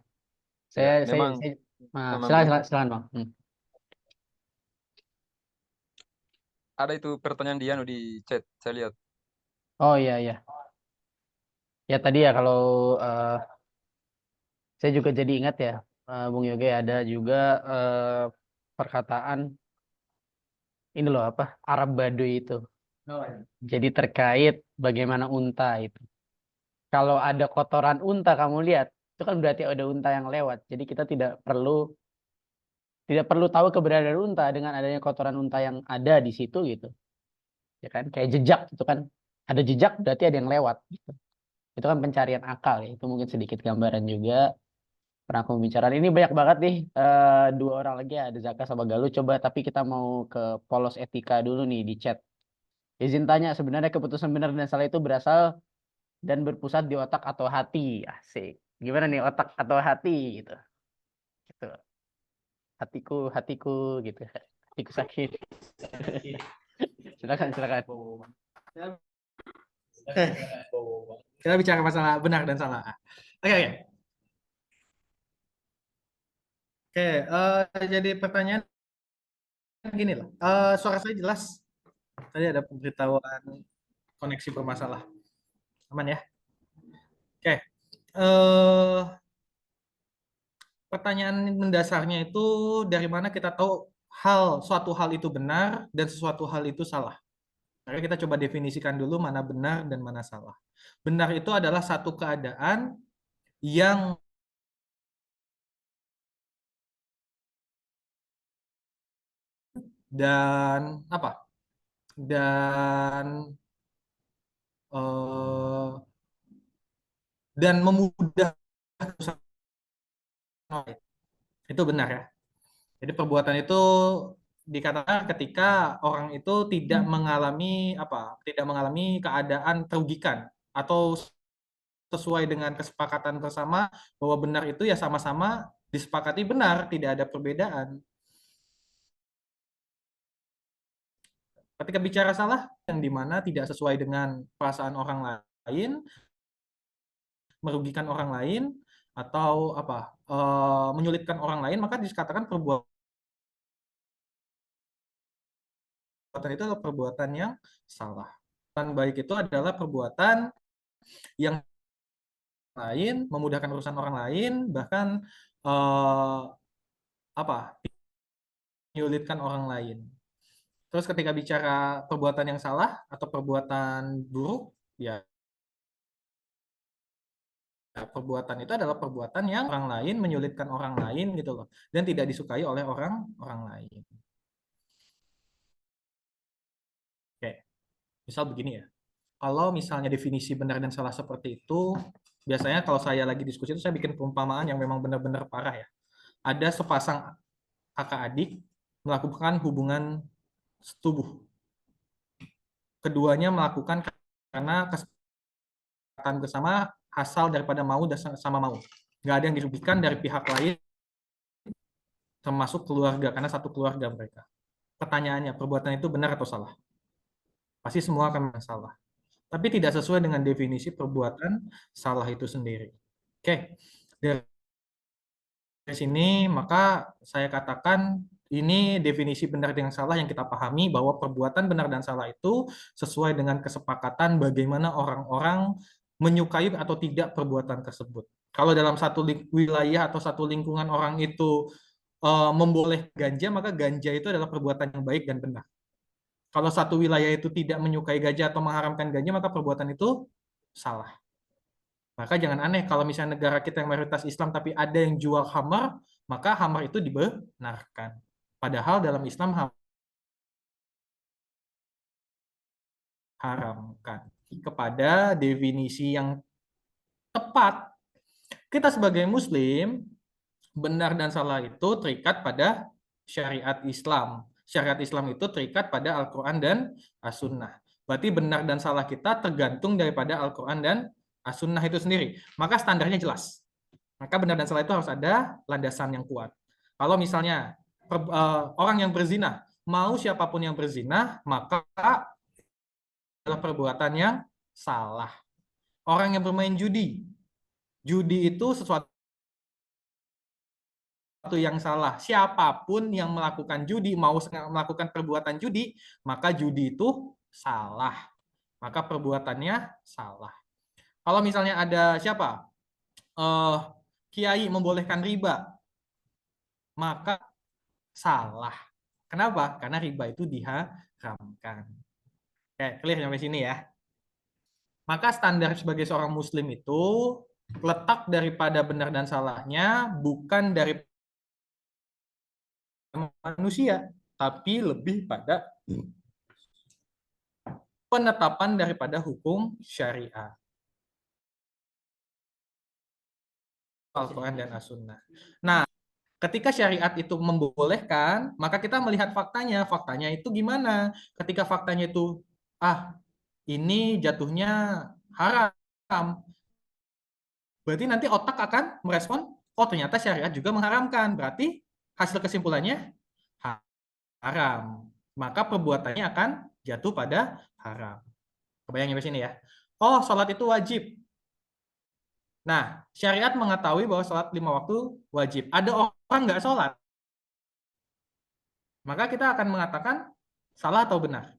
Ya, memang Silakan Bang. ada itu pertanyaan Dianu di chat, saya lihat. Oh iya. Ya tadi ya kalau eh, saya juga jadi ingat ya, Bung Yoga ada juga perkataan ini loh apa Arab Baduy itu. Jadi terkait bagaimana unta itu. Kalau ada kotoran unta kamu lihat, itu kan berarti ada unta yang lewat. Jadi kita tidak perlu tahu keberadaan unta dengan adanya kotoran unta yang ada di situ gitu. Ya kan? Kayak jejak itu kan. Ada jejak berarti ada yang lewat gitu. Itu kan pencarian akal ya. Itu mungkin sedikit gambaran juga pernah aku pembicaraan. Ini banyak banget nih dua orang lagi ya, ada Zaka sama Galuh. Coba tapi kita mau ke polos etika dulu nih di chat. Izin tanya, sebenarnya keputusan benar dan salah itu berasal dan berpusat di otak atau hati. Asik. Gimana nih otak atau hati gitu. Gitu. Hatiku gitu. Hatiku sakit. Silakan. Kita bicara masalah benar dan salah. Oke. Jadi pertanyaan gini lah. Suara saya jelas. Tadi ada pemberitahuan koneksi bermasalah. Aman ya? Oke. Pertanyaan mendasarnya itu dari mana kita tahu suatu hal itu benar dan sesuatu hal itu salah. Maka kita coba definisikan dulu mana benar dan mana salah. Benar itu adalah satu keadaan yang dan apa? Dan memudahkan itu benar ya. Jadi perbuatan itu dikatakan ketika orang itu tidak mengalami keadaan terugikan atau sesuai dengan kesepakatan bersama bahwa benar itu ya sama-sama disepakati benar, tidak ada perbedaan. Ketika bicara salah yang dimana tidak sesuai dengan perasaan orang lain, merugikan orang lain atau menyulitkan orang lain, maka dikatakan perbuatan itu adalah perbuatan yang salah. Perbuatan baik itu adalah perbuatan yang lain, memudahkan urusan orang lain, bahkan menyulitkan orang lain. Terus ketika bicara perbuatan yang salah atau perbuatan buruk, ya perbuatan itu adalah perbuatan yang orang lain menyulitkan orang lain gitu loh, dan tidak disukai oleh orang lain. Oke, misal begini ya. Kalau misalnya definisi benar dan salah seperti itu, biasanya kalau saya lagi diskusi itu saya bikin perumpamaan yang memang benar-benar parah ya. Ada sepasang kakak adik melakukan hubungan tubuh. Keduanya melakukan karena kesepakatan bersama asal daripada mau dan sama mau. Nggak ada yang dirugikan dari pihak lain, termasuk keluarga, karena satu keluarga mereka. Pertanyaannya, perbuatan itu benar atau salah? Pasti semua akan salah. Tapi tidak sesuai dengan definisi perbuatan salah itu sendiri. Oke, dari sini maka saya katakan ini definisi benar dengan salah yang kita pahami bahwa perbuatan benar dan salah itu sesuai dengan kesepakatan bagaimana orang-orang menyukai atau tidak perbuatan tersebut. Kalau dalam satu wilayah atau satu lingkungan orang itu memboleh ganja, maka ganja itu adalah perbuatan yang baik dan benar. Kalau satu wilayah itu tidak menyukai ganja atau mengharamkan ganja, maka perbuatan itu salah. Maka jangan aneh kalau misalnya negara kita yang mayoritas Islam tapi ada yang jual khamar, maka khamar itu dibenarkan. Padahal dalam Islam haramkan. Kepada definisi yang tepat, kita sebagai Muslim, benar dan salah itu terikat pada syariat Islam. Syariat Islam itu terikat pada Al-Quran dan As-Sunnah. Berarti benar dan salah kita tergantung daripada Al-Quran dan As-Sunnah itu sendiri. Maka standarnya jelas. Maka benar dan salah itu harus ada landasan yang kuat. Kalau misalnya orang yang berzina, mau siapapun yang berzina, maka adalah perbuatan yang salah. Orang yang bermain judi, judi itu sesuatu yang salah. Siapapun yang melakukan judi, mau melakukan perbuatan judi, maka judi itu salah. Maka perbuatannya salah. Kalau misalnya ada siapa? Kiai membolehkan riba, maka salah. Kenapa? Karena riba itu diharamkan. Oke, clear sampai sini ya. Maka standar sebagai seorang muslim itu letak daripada benar dan salahnya bukan dari manusia, tapi lebih pada penetapan daripada hukum syariat. Al-Quran dan As-Sunnah. Nah, ketika syariat itu membolehkan, maka kita melihat faktanya. Faktanya itu gimana? Ketika faktanya itu, ini jatuhnya haram. Berarti nanti otak akan merespon, oh ternyata syariat juga mengharamkan. Berarti hasil kesimpulannya haram. Maka perbuatannya akan jatuh pada haram. Kebayang di sini ya. Oh, sholat itu wajib. Nah, syariat mengetahui bahwa sholat 5 waktu wajib. Ada orang nggak sholat. Maka kita akan mengatakan salah atau benar.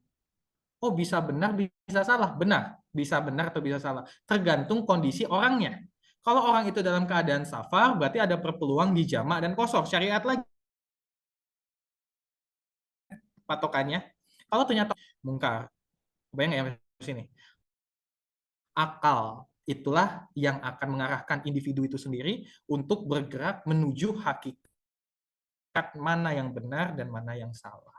Oh, bisa benar, bisa salah. Benar, bisa benar atau bisa salah. Tergantung kondisi orangnya. Kalau orang itu dalam keadaan safar, berarti ada perpeluang di jamak dan qasar. Syariat lagi patokannya. Kalau ternyata mungkar, bayang nggak ya sini? Akal itulah yang akan mengarahkan individu itu sendiri untuk bergerak menuju hakikat mana yang benar dan mana yang salah.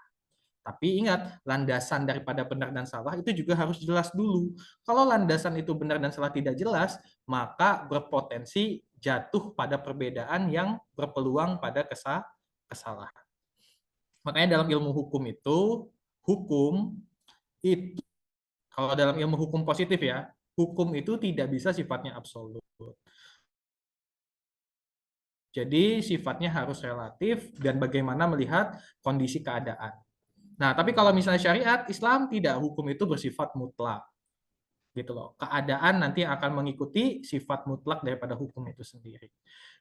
Tapi ingat, landasan daripada benar dan salah itu juga harus jelas dulu. Kalau landasan itu benar dan salah tidak jelas, maka berpotensi jatuh pada perbedaan yang berpeluang pada kesalahan. Makanya dalam ilmu hukum itu, kalau dalam ilmu hukum positif ya, hukum itu tidak bisa sifatnya absolut. Jadi sifatnya harus relatif dan bagaimana melihat kondisi keadaan. Nah, tapi kalau misalnya syariat Islam tidak, hukum itu bersifat mutlak. Gitu loh. Keadaan nanti akan mengikuti sifat mutlak daripada hukum itu sendiri.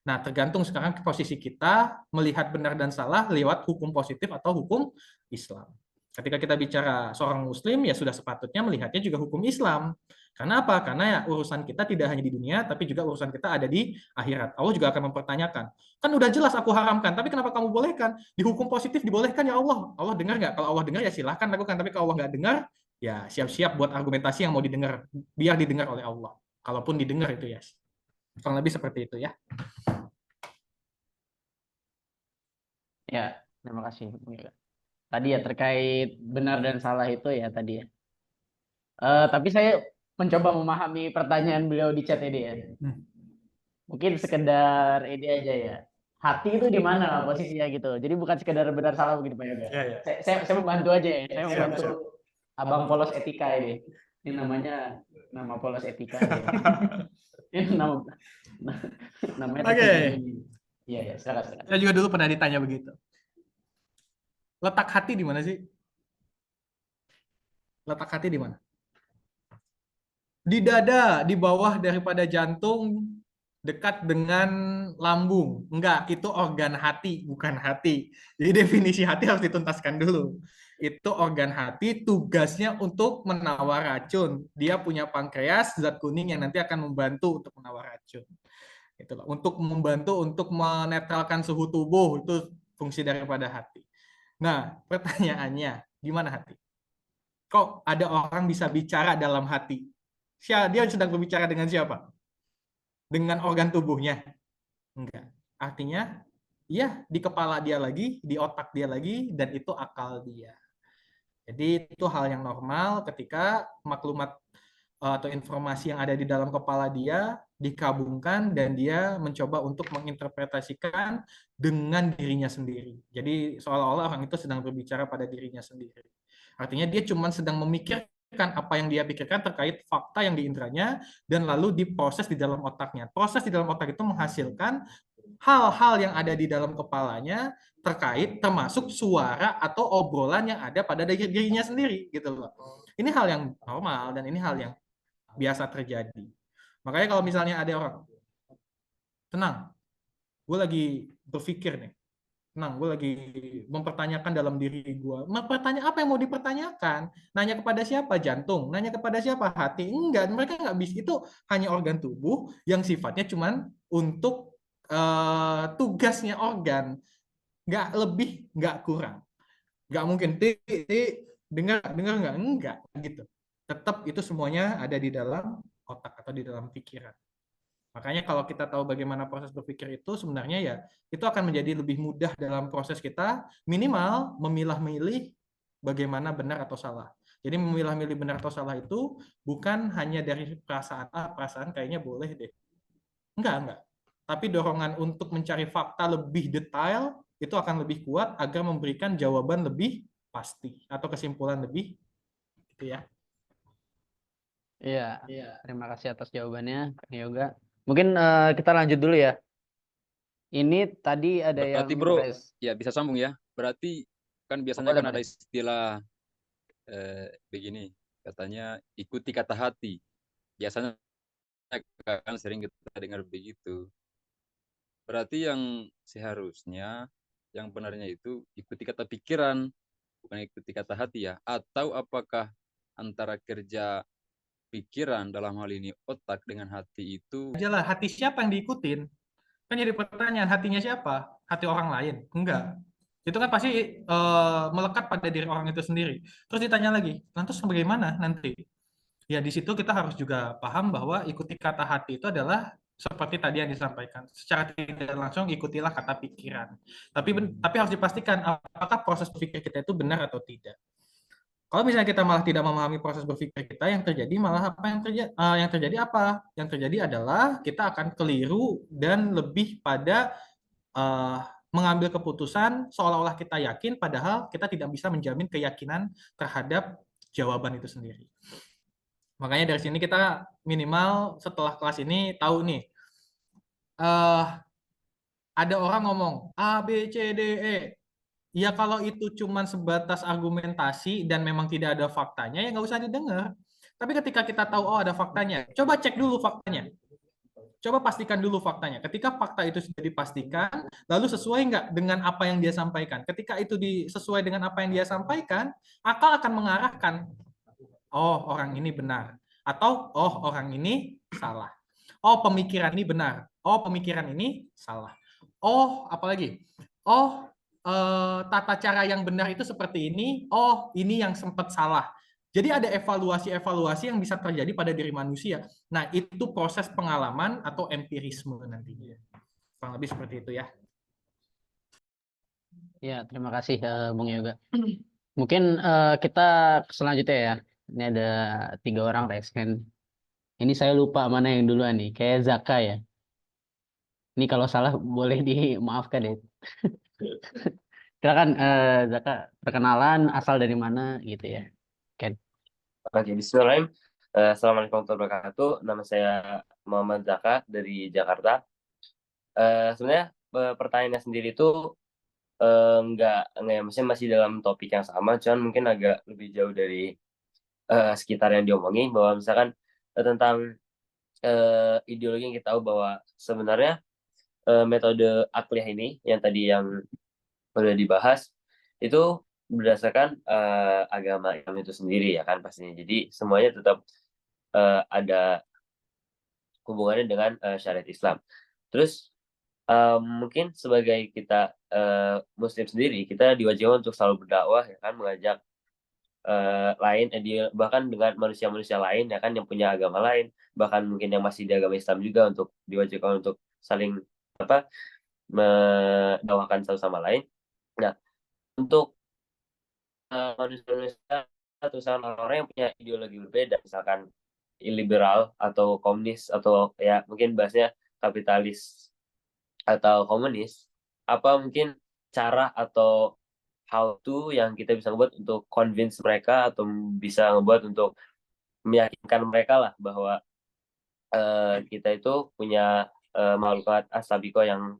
Nah, tergantung sekarang posisi kita melihat benar dan salah lewat hukum positif atau hukum Islam. Ketika kita bicara seorang muslim, ya sudah sepatutnya melihatnya juga hukum Islam. Karena apa? Karena ya urusan kita tidak hanya di dunia, tapi juga urusan kita ada di akhirat. Allah juga akan mempertanyakan. Kan udah jelas aku haramkan, tapi kenapa kamu bolehkan? Di hukum positif dibolehkan ya Allah. Allah dengar nggak? Kalau Allah dengar ya silahkan lakukan. Tapi kalau Allah nggak dengar, ya siap-siap buat argumentasi yang mau didengar. Biar didengar oleh Allah. Kalaupun didengar itu ya. Kurang lebih seperti itu ya. Ya, terima kasih. Tadi ya terkait benar dan salah itu ya tadi ya. Tapi saya mencoba memahami pertanyaan beliau di chat ini ya. Mungkin sekedar ini aja ya. Hati itu di mana posisinya gitu. Jadi bukan sekedar benar salah begitu Pak Yoga. Ya. Saya membantu aja ya. Saya membantu Abang Polos Etika ini. Ini namanya nama Polos Etika. Ini namanya. Oke. Iya, silakan. Saya juga dulu pernah ditanya begitu. Letak hati di mana sih? Letak hati di mana? Di dada, di bawah daripada jantung, dekat dengan lambung. Enggak, itu organ hati, bukan hati. Jadi definisi hati harus dituntaskan dulu. Itu organ hati, tugasnya untuk menawar racun. Dia punya pankreas, zat kuning yang nanti akan membantu untuk menawar racun. Itulah, untuk membantu untuk menetralkan suhu tubuh, itu fungsi daripada hati. Nah, pertanyaannya, gimana hati? Kok ada orang bisa bicara dalam hati? Dia sedang berbicara dengan siapa? Dengan organ tubuhnya? Enggak. Artinya, ya di kepala dia lagi, di otak dia lagi, dan itu akal dia. Jadi itu hal yang normal ketika maklumat atau informasi yang ada di dalam kepala dia dikabungkan dan dia mencoba untuk menginterpretasikan dengan dirinya sendiri. Jadi seolah-olah orang itu sedang berbicara pada dirinya sendiri. Artinya dia cuma sedang memikirkan apa yang dia pikirkan terkait fakta yang diindranya dan lalu diproses di dalam otaknya. Proses di dalam otak itu menghasilkan hal-hal yang ada di dalam kepalanya terkait termasuk suara atau obrolan yang ada pada dirinya sendiri gitu loh. Ini hal yang normal dan ini hal yang biasa terjadi. Makanya kalau misalnya ada orang, tenang, gue lagi berpikir nih, Tenang, gue lagi mempertanyakan dalam diri gue. Mempertanya apa yang mau dipertanyakan? Nanya kepada siapa? Jantung. Nanya kepada siapa? Hati. Enggak, mereka nggak bisa. Itu hanya organ tubuh yang sifatnya cuman untuk tugasnya organ. Nggak lebih, nggak kurang. Nggak mungkin. Dengar, dengar nggak? Enggak, gitu. Tetap itu semuanya ada di dalam otak atau di dalam pikiran. Makanya kalau kita tahu bagaimana proses berpikir itu, sebenarnya ya itu akan menjadi lebih mudah dalam proses kita minimal memilah-milih bagaimana benar atau salah. Jadi memilah-milih benar atau salah itu bukan hanya dari perasaan, perasaan kayaknya boleh deh. Enggak. Tapi dorongan untuk mencari fakta lebih detail itu akan lebih kuat agar memberikan jawaban lebih pasti atau kesimpulan lebih gitu ya. Iya, terima kasih atas jawabannya, Kak Yoga. Mungkin kita lanjut dulu ya. Ini tadi ada yang Berarti bro, raise. ya bisa sambung ya. Berarti kan biasanya Boleh, kan ada boleh. istilah begini, katanya ikuti kata hati. Biasanya kan sering kita dengar begitu. Berarti yang seharusnya, yang benarnya itu ikuti kata pikiran, bukan ikuti kata hati ya. Atau apakah antara kerja pikiran dalam hal ini otak dengan hati itu Ajalah hati siapa yang diikutin? Kan jadi pertanyaan, hatinya siapa? Hati orang lain? Enggak. Itu kan pasti melekat pada diri orang itu sendiri. Terus ditanya lagi, lantas bagaimana nanti? Ya di situ kita harus juga paham bahwa ikuti kata hati itu adalah seperti tadi yang disampaikan. Secara tidak langsung ikutilah kata pikiran. Tapi harus dipastikan apakah proses berpikir kita itu benar atau tidak. Kalau misalnya kita malah tidak memahami proses berpikir kita, yang terjadi malah apa yang terjadi? Yang terjadi apa? Yang terjadi adalah kita akan keliru dan lebih pada uh, mengambil keputusan seolah-olah kita yakin, padahal kita tidak bisa menjamin keyakinan terhadap jawaban itu sendiri. Makanya dari sini kita minimal setelah kelas ini tahu nih, ada orang ngomong A, B, C, D, E. Ya kalau itu cuma sebatas argumentasi dan memang tidak ada faktanya, ya nggak usah didengar. Tapi ketika kita tahu, oh ada faktanya, coba cek dulu faktanya. Coba pastikan dulu faktanya. Ketika fakta itu sudah dipastikan, lalu sesuai nggak dengan apa yang dia sampaikan. Ketika itu sesuai dengan apa yang dia sampaikan, akal akan mengarahkan, oh orang ini benar. Atau, oh orang ini salah. Oh pemikiran ini benar. Oh pemikiran ini salah. Oh apalagi? Oh tata cara yang benar itu seperti ini. Oh ini yang sempat salah. Jadi ada evaluasi-evaluasi yang bisa terjadi pada diri manusia. Nah, itu proses pengalaman atau empirisme nantinya. Kurang lebih seperti itu ya. Ya, terima kasih Bung Yoga. Mungkin kita selanjutnya ya. Ini ada 3 orang raise hand. Ini saya lupa mana yang duluan nih. Kayak Zaka ya. Ini kalau salah boleh dimaafkan ya. Silakan Zaka, perkenalan, asal dari mana gitu ya. Ken. Oke, bismillahirrahmanirrahim. Assalamualaikum warahmatullahi wabarakatuh. Nama saya Muhammad Zaka dari Jakarta. Sebenarnya pertanyaannya sendiri itu maksudnya masih dalam topik yang sama, cuman mungkin agak lebih jauh dari sekitar yang diomongin, bahwa misalkan tentang ideologi yang kita tahu bahwa sebenarnya metode akliyah ini yang tadi yang udah dibahas itu berdasarkan agama Islam itu sendiri ya kan pastinya. Jadi semuanya tetap ada hubungannya dengan syariat Islam. Terus mungkin sebagai kita Muslim sendiri, kita diwajibkan untuk selalu berdakwah ya kan, mengajak lain, bahkan dengan manusia-manusia lain ya kan yang punya agama lain, bahkan mungkin yang masih di agama Islam juga, untuk diwajibkan untuk saling mendakwahkan satu sama lain. Nah, untuk manusia-manusia atau orang-orang yang punya ideologi berbeda, misalkan liberal atau komunis atau ya mungkin bahasnya kapitalis atau komunis, apa mungkin cara atau how to yang kita bisa ngebuat untuk convince mereka atau bisa ngebuat untuk meyakinkan mereka lah bahwa kita itu punya maklumat as-sabiqah yang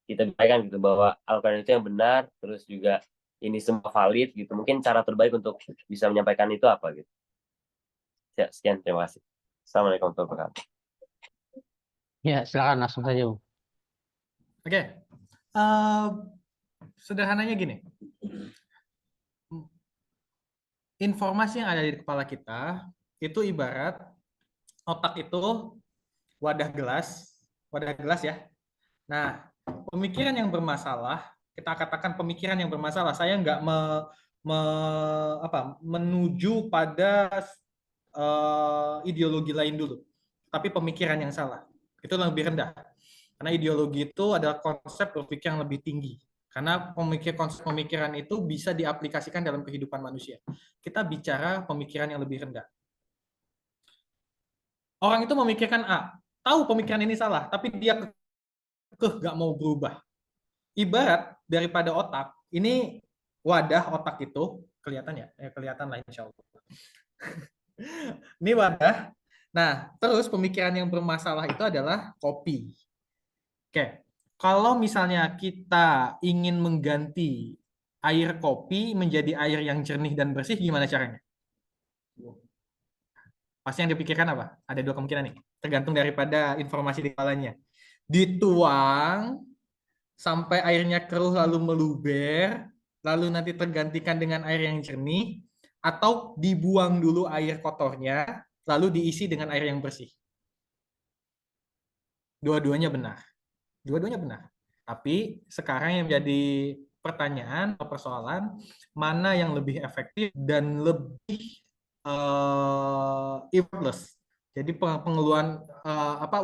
kita bicarakan gitu, bahwa Al-Quran itu yang benar, terus juga ini semua valid gitu. Mungkin cara terbaik untuk bisa menyampaikan itu apa gitu. Ya, sekian, terima kasih. Assalamualaikum warahmatullahi wabarakatuh. Ya, silakan langsung saja, Bung. Oke. sederhananya gini. Informasi yang ada di kepala kita itu ibarat otak itu wadah gelas ya. Nah, pemikiran yang bermasalah, kita katakan pemikiran yang bermasalah, saya nggak menuju pada ideologi lain dulu, tapi pemikiran yang salah itu lebih rendah. Karena ideologi itu adalah konsep berpikir yang lebih tinggi. Karena konsep pemikiran itu bisa diaplikasikan dalam kehidupan manusia. Kita bicara pemikiran yang lebih rendah. Orang itu memikirkan A, tahu pemikiran ini salah, tapi dia nggak mau berubah. Ibarat daripada otak, ini wadah otak itu, kelihatan ya? Kelihatan lah insya Allah. Ini wadah. Nah, terus pemikiran yang bermasalah itu adalah kopi. Oke, kalau misalnya kita ingin mengganti air kopi menjadi air yang jernih dan bersih, gimana caranya? Pasti yang dipikirkan apa? Ada dua kemungkinan nih, tergantung daripada informasi di kepalanya. Dituang sampai airnya keruh lalu meluber, lalu nanti tergantikan dengan air yang jernih, atau dibuang dulu air kotornya, lalu diisi dengan air yang bersih. Dua-duanya benar. Dua-duanya benar. Tapi sekarang yang menjadi pertanyaan atau persoalan, mana yang lebih efektif dan lebih effortless. Jadi pengeluaran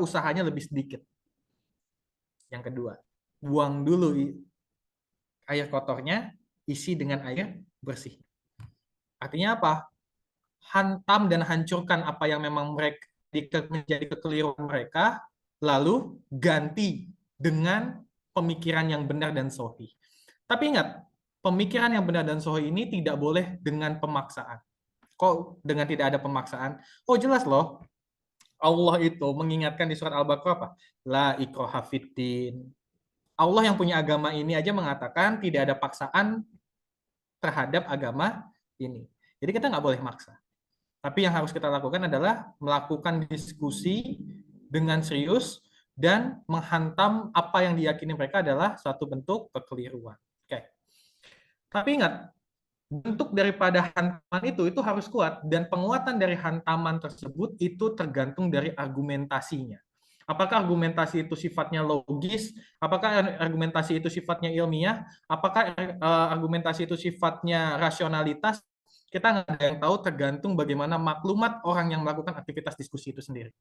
usahanya lebih sedikit. Yang kedua, buang dulu air kotornya, isi dengan air bersih. Artinya apa? Hantam dan hancurkan apa yang memang mereka menjadi kekeliruan mereka, lalu ganti dengan pemikiran yang benar dan sahih. Tapi ingat, pemikiran yang benar dan sahih ini tidak boleh dengan pemaksaan. Kok dengan tidak ada pemaksaan? Oh jelas loh, Allah itu mengingatkan di surat Al-Baqarah apa? La ikraha fiddin. Allah yang punya agama ini aja mengatakan tidak ada paksaan terhadap agama ini. Jadi kita nggak boleh maksa. Tapi yang harus kita lakukan adalah melakukan diskusi dengan serius dan menghantam apa yang diyakini mereka adalah suatu bentuk kekeliruan. Oke. Tapi ingat, bentuk daripada hantaman itu harus kuat, dan penguatan dari hantaman tersebut itu tergantung dari argumentasinya. Apakah argumentasi itu sifatnya logis? Apakah argumentasi itu sifatnya ilmiah? Apakah argumentasi itu sifatnya rasionalitas? Kita nggak ada yang tahu, tergantung bagaimana maklumat orang yang melakukan aktivitas diskusi itu sendiri.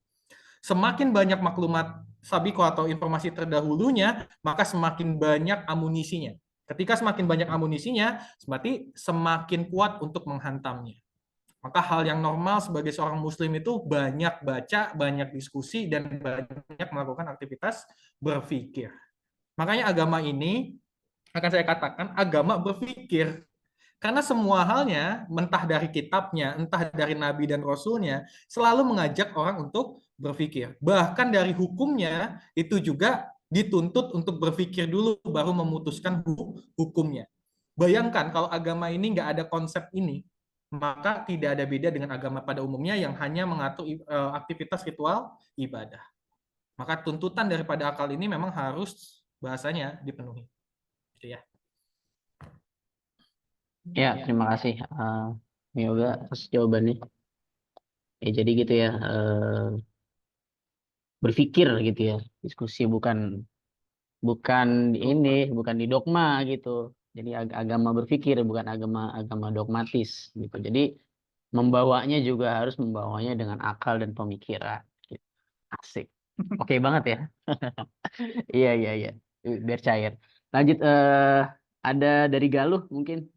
Semakin banyak maklumat sabiko atau informasi terdahulunya, maka semakin banyak amunisinya. Ketika semakin banyak amunisinya, berarti semakin kuat untuk menghantamnya. Maka hal yang normal sebagai seorang muslim itu banyak baca, banyak diskusi, dan banyak melakukan aktivitas berpikir. Makanya agama ini, akan saya katakan, agama berpikir. Karena semua halnya, entah dari kitabnya, entah dari nabi dan rasulnya, selalu mengajak orang untuk berpikir. Bahkan dari hukumnya, itu juga dituntut untuk berpikir dulu, baru memutuskan hukumnya. Bayangkan kalau agama ini nggak ada konsep ini, maka tidak ada beda dengan agama pada umumnya yang hanya mengatur aktivitas ritual ibadah. Maka tuntutan daripada akal ini memang harus bahasanya dipenuhi. Gitu ya. Ya, terima kasih Yoga atas jawabannya. Ya, jadi gitu ya, berpikir gitu ya, diskusi bukan bukan di dogma gitu. Jadi agama berpikir, bukan agama dogmatis gitu. Jadi membawanya juga harus membawanya dengan akal dan pemikiran. Gitu. Asik. Oke banget ya. Iya. Biar cair. Lanjut, ada dari Galuh mungkin.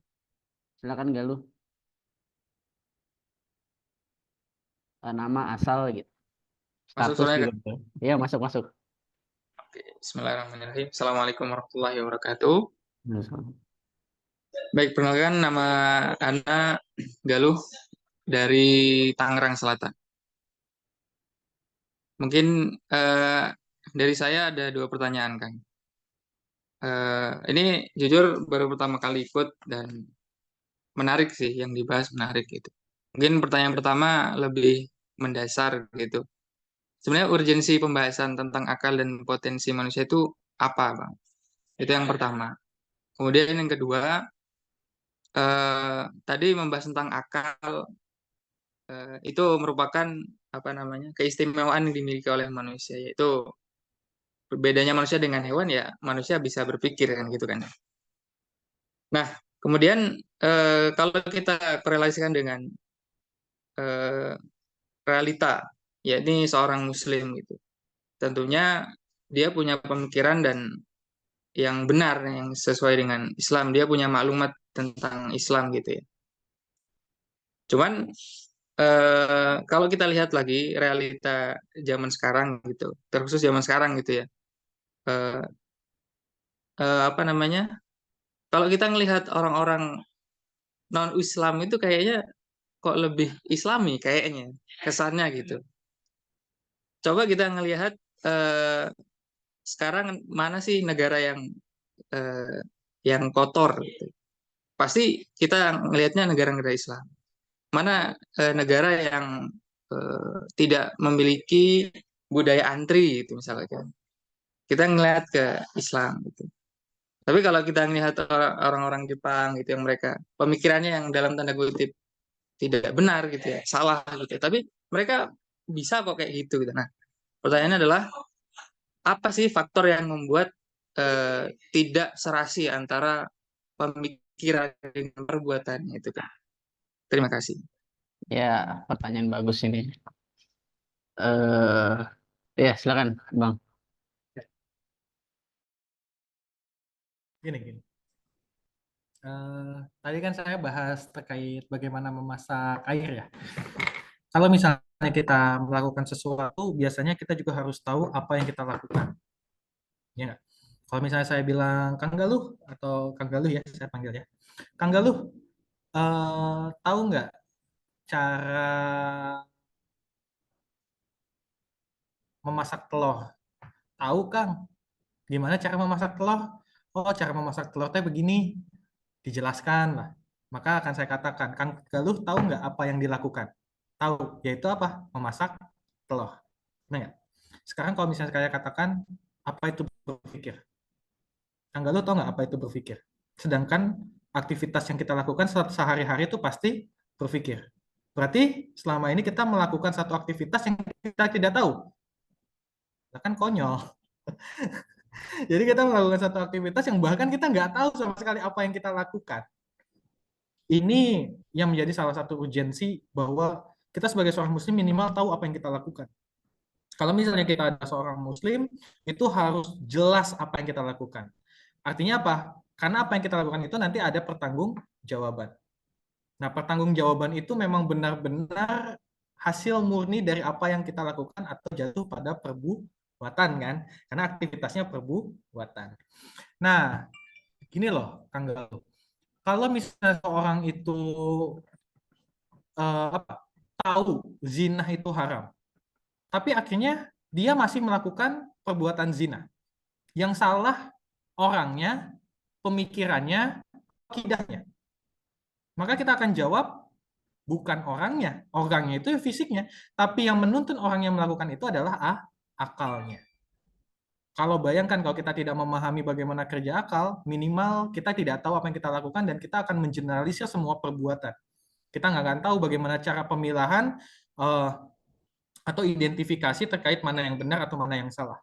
Silakan Galuh. Nama asal gitu. Status juga. Iya, masuk. Oke, bismillahirrahmanirrahim. Assalamualaikum warahmatullahi wabarakatuh. Baik, perkenalkan nama Ana Galuh dari Tangerang Selatan. Mungkin dari saya ada 2 pertanyaan, Kang. Ini jujur baru pertama kali ikut dan menarik sih, yang dibahas menarik gitu. Mungkin pertanyaan pertama lebih mendasar gitu. Sebenarnya urgensi pembahasan tentang akal dan potensi manusia itu apa, Bang? Itu yang pertama. Kemudian yang kedua, tadi membahas tentang akal, itu merupakan apa namanya keistimewaan yang dimiliki oleh manusia, yaitu bedanya manusia dengan hewan ya manusia bisa berpikir kan gitu kan. Nah, kemudian kalau kita korelasikan dengan eh, realita, yakni seorang muslim gitu. Tentunya dia punya pemikiran dan yang benar yang sesuai dengan Islam. Dia punya maklumat tentang Islam gitu ya. Cuman kalau kita lihat lagi realita zaman sekarang gitu, terkhusus zaman sekarang gitu ya. eh, apa namanya? Kalau kita ngelihat orang-orang non Islam itu kayaknya kok lebih Islami kayaknya kesannya gitu. Coba kita ngelihat eh, sekarang mana sih negara yang kotor gitu. Pasti kita ngelihatnya negara-negara Islam. Mana negara yang tidak memiliki budaya antri gitu misalnya kan. Kita ngelihat ke Islam gitu. Tapi kalau kita melihat orang-orang Jepang gitu yang mereka pemikirannya yang dalam tanda kutip tidak benar gitu ya, salah gitu ya. Tapi mereka bisa kok kayak gitu gitu. Nah, pertanyaannya adalah apa sih faktor yang membuat tidak serasi antara pemikiran dengan perbuatannya itu kan? Terima kasih. Ya, pertanyaan bagus ini. eh Ya, silakan, Bang. Gini. Tadi kan saya bahas terkait bagaimana memasak air ya. Kalau misalnya kita melakukan sesuatu, biasanya kita juga harus tahu apa yang kita lakukan. Ya nggak? Kalau misalnya saya bilang Kang Galuh atau Kang Galuh ya, saya panggil ya. Kang Galuh, tahu nggak cara memasak telur? Tahu Kang, gimana cara memasak telur? Oh, cara memasak telur teh begini. Dijelaskan lah. Maka akan saya katakan, Kang Galuh tahu nggak apa yang dilakukan? Tahu, yaitu apa? Memasak telur. Benar nggak? Sekarang kalau misalnya saya katakan, apa itu berpikir? Kang Galuh tahu nggak apa itu berpikir? Sedangkan aktivitas yang kita lakukan sehari-hari itu pasti berpikir. Berarti selama ini kita melakukan satu aktivitas yang kita tidak tahu. Nah, kan konyol. Jadi kita melakukan satu aktivitas yang bahkan kita nggak tahu sama sekali apa yang kita lakukan. Ini yang menjadi salah satu urgensi bahwa kita sebagai seorang muslim minimal tahu apa yang kita lakukan. Kalau misalnya kita ada seorang muslim, itu harus jelas apa yang kita lakukan. Artinya apa? Karena apa yang kita lakukan itu nanti ada pertanggungjawaban. Nah, pertanggungjawaban itu memang benar-benar hasil murni dari apa yang kita lakukan atau jatuh pada perbuatan kan? Karena aktivitasnya perbuatan. Nah, gini loh, Kang Galuh. Kalau misalnya seorang itu tahu zina itu haram, tapi akhirnya dia masih melakukan perbuatan zina. Yang salah orangnya, pemikirannya, akidahnya. Maka kita akan jawab bukan orangnya itu fisiknya, tapi yang menuntun orang yang melakukan itu adalah akalnya. Kalau bayangkan kalau kita tidak memahami bagaimana kerja akal, minimal kita tidak tahu apa yang kita lakukan dan kita akan mengeneralisir semua perbuatan. Kita nggak akan tahu bagaimana cara pemilahan atau identifikasi terkait mana yang benar atau mana yang salah.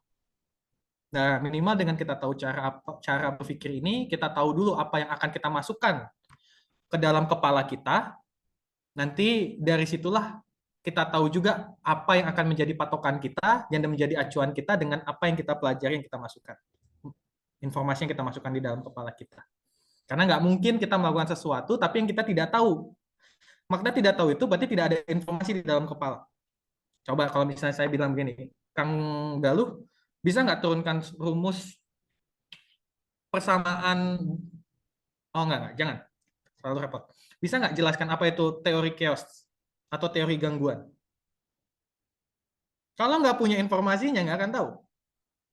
Nah, minimal dengan kita tahu cara berpikir ini, kita tahu dulu apa yang akan kita masukkan ke dalam kepala kita. Nanti dari situlah kita tahu juga apa yang akan menjadi patokan kita, yang menjadi acuan kita dengan apa yang kita pelajari, yang kita masukkan. Informasi yang kita masukkan di dalam kepala kita. Karena nggak mungkin kita melakukan sesuatu, tapi yang kita tidak tahu. Makna tidak tahu itu berarti tidak ada informasi di dalam kepala. Coba kalau misalnya saya bilang begini, Kang Galuh, bisa nggak turunkan rumus persamaan, oh enggak, jangan, terlalu repot. Bisa nggak jelaskan apa itu teori chaos atau teori gangguan? Kalau nggak punya informasinya, nggak akan tahu.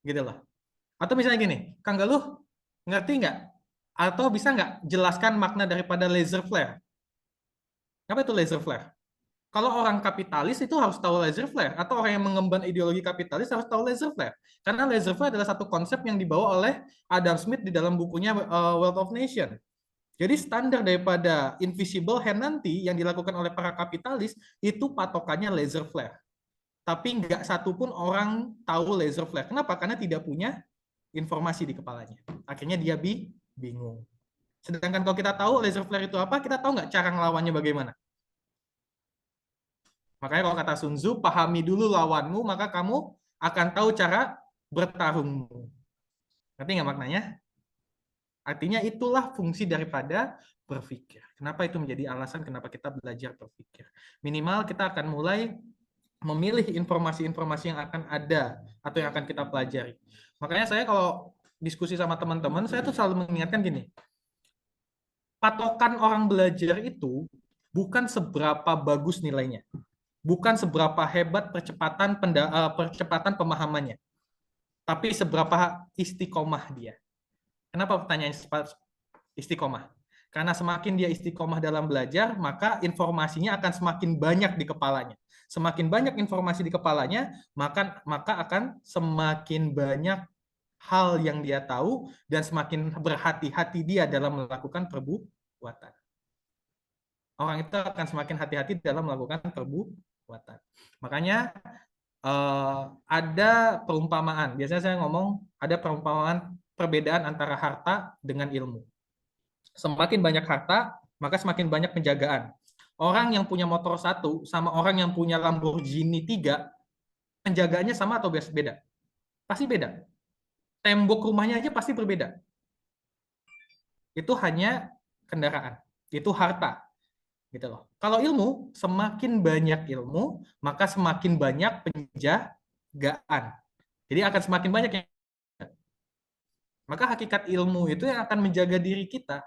Gitu loh. Atau misalnya gini, Kang Galuh, ngerti nggak? Atau bisa nggak jelaskan makna daripada laser flare? Apa itu laser flare? Kalau orang kapitalis itu harus tahu laissez-faire, atau orang yang mengemban ideologi kapitalis harus tahu laissez-faire. Karena laissez-faire adalah satu konsep yang dibawa oleh Adam Smith di dalam bukunya Wealth of Nations. Jadi standar daripada invisible hand nanti yang dilakukan oleh para kapitalis itu patokannya laissez-faire. Tapi nggak satu pun orang tahu laissez-faire. Kenapa? Karena tidak punya informasi di kepalanya. Akhirnya dia bingung. Sedangkan kalau kita tahu laissez-faire itu apa, kita tahu nggak cara ngelawannya bagaimana. Makanya kalau kata Sun Tzu, pahami dulu lawanmu, maka kamu akan tahu cara bertarungmu. Ngerti nggak maknanya? Artinya itulah fungsi daripada berpikir. Kenapa itu menjadi alasan kenapa kita belajar berpikir. Minimal kita akan mulai memilih informasi-informasi yang akan ada atau yang akan kita pelajari. Makanya saya kalau diskusi sama teman-teman, saya tuh selalu mengingatkan gini. Patokan orang belajar itu bukan seberapa bagus nilainya. Bukan seberapa hebat percepatan pemahamannya, tapi seberapa istiqomah dia. Kenapa pertanyaan istiqomah? Karena semakin dia istiqomah dalam belajar, maka informasinya akan semakin banyak di kepalanya. Semakin banyak informasi di kepalanya, maka akan semakin banyak hal yang dia tahu dan semakin berhati-hati dia dalam melakukan perbuatan. Orang itu akan semakin hati-hati dalam melakukan perbuatan. Makanya ada perumpamaan. Biasanya saya ngomong ada perumpamaan perbedaan antara harta dengan ilmu. Semakin banyak harta, maka semakin banyak penjagaan. Orang yang punya motor 1 sama orang yang punya Lamborghini 3, penjagaannya sama atau beda? Pasti beda. Tembok rumahnya aja pasti berbeda. Itu hanya kendaraan. Itu harta. Gitu loh. Kalau ilmu, semakin banyak ilmu, maka semakin banyak penjagaan. Jadi akan semakin banyak yang maka hakikat ilmu itu yang akan menjaga diri kita.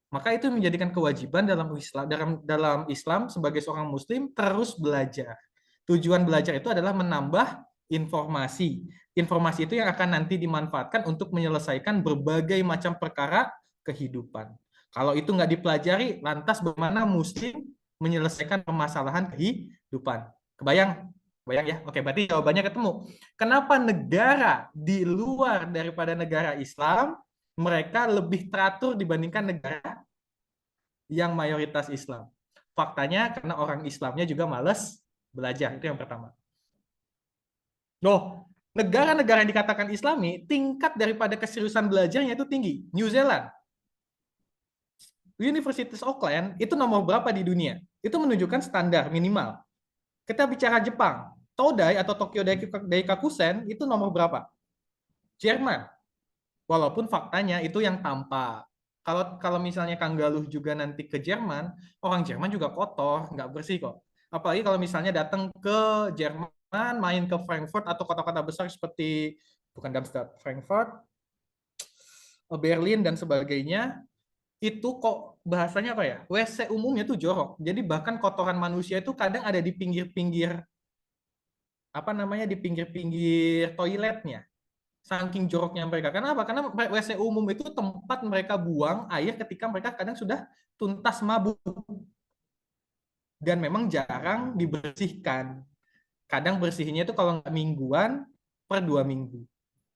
Maka itu menjadikan kewajiban dalam Islam sebagai seorang muslim terus belajar. Tujuan belajar itu adalah menambah informasi. Informasi itu yang akan nanti dimanfaatkan untuk menyelesaikan berbagai macam perkara kehidupan. Kalau itu nggak dipelajari, lantas bagaimana muslim menyelesaikan permasalahan kehidupan? Kebayang? Bayang ya? Oke, berarti jawabannya ketemu. Kenapa negara di luar daripada negara Islam, mereka lebih teratur dibandingkan negara yang mayoritas Islam? Faktanya karena orang Islamnya juga malas belajar. Itu yang pertama. Loh, negara-negara yang dikatakan Islami, tingkat daripada keseriusan belajarnya itu tinggi. New Zealand, Universitas Auckland itu nomor berapa di dunia? Itu menunjukkan standar minimal. Kita bicara Jepang, Todai atau Tokyo Daikakusen itu nomor berapa? Jerman. Walaupun faktanya itu yang tampak. Kalau misalnya Kang Galuh juga nanti ke Jerman, orang Jerman juga kotor, nggak bersih kok. Apalagi kalau misalnya datang ke Jerman, main ke Frankfurt atau kota-kota besar seperti bukan Darmstadt, Frankfurt, Berlin dan sebagainya, itu kok bahasanya apa ya? WC umumnya tuh jorok. Jadi bahkan kotoran manusia itu kadang ada di pinggir-pinggir di pinggir-pinggir toiletnya. Saking joroknya mereka. Karena apa? Karena WC umum itu tempat mereka buang air ketika mereka kadang sudah tuntas mabuk. Dan memang jarang dibersihkan. Kadang bersihnya itu kalau nggak mingguan per 2 minggu.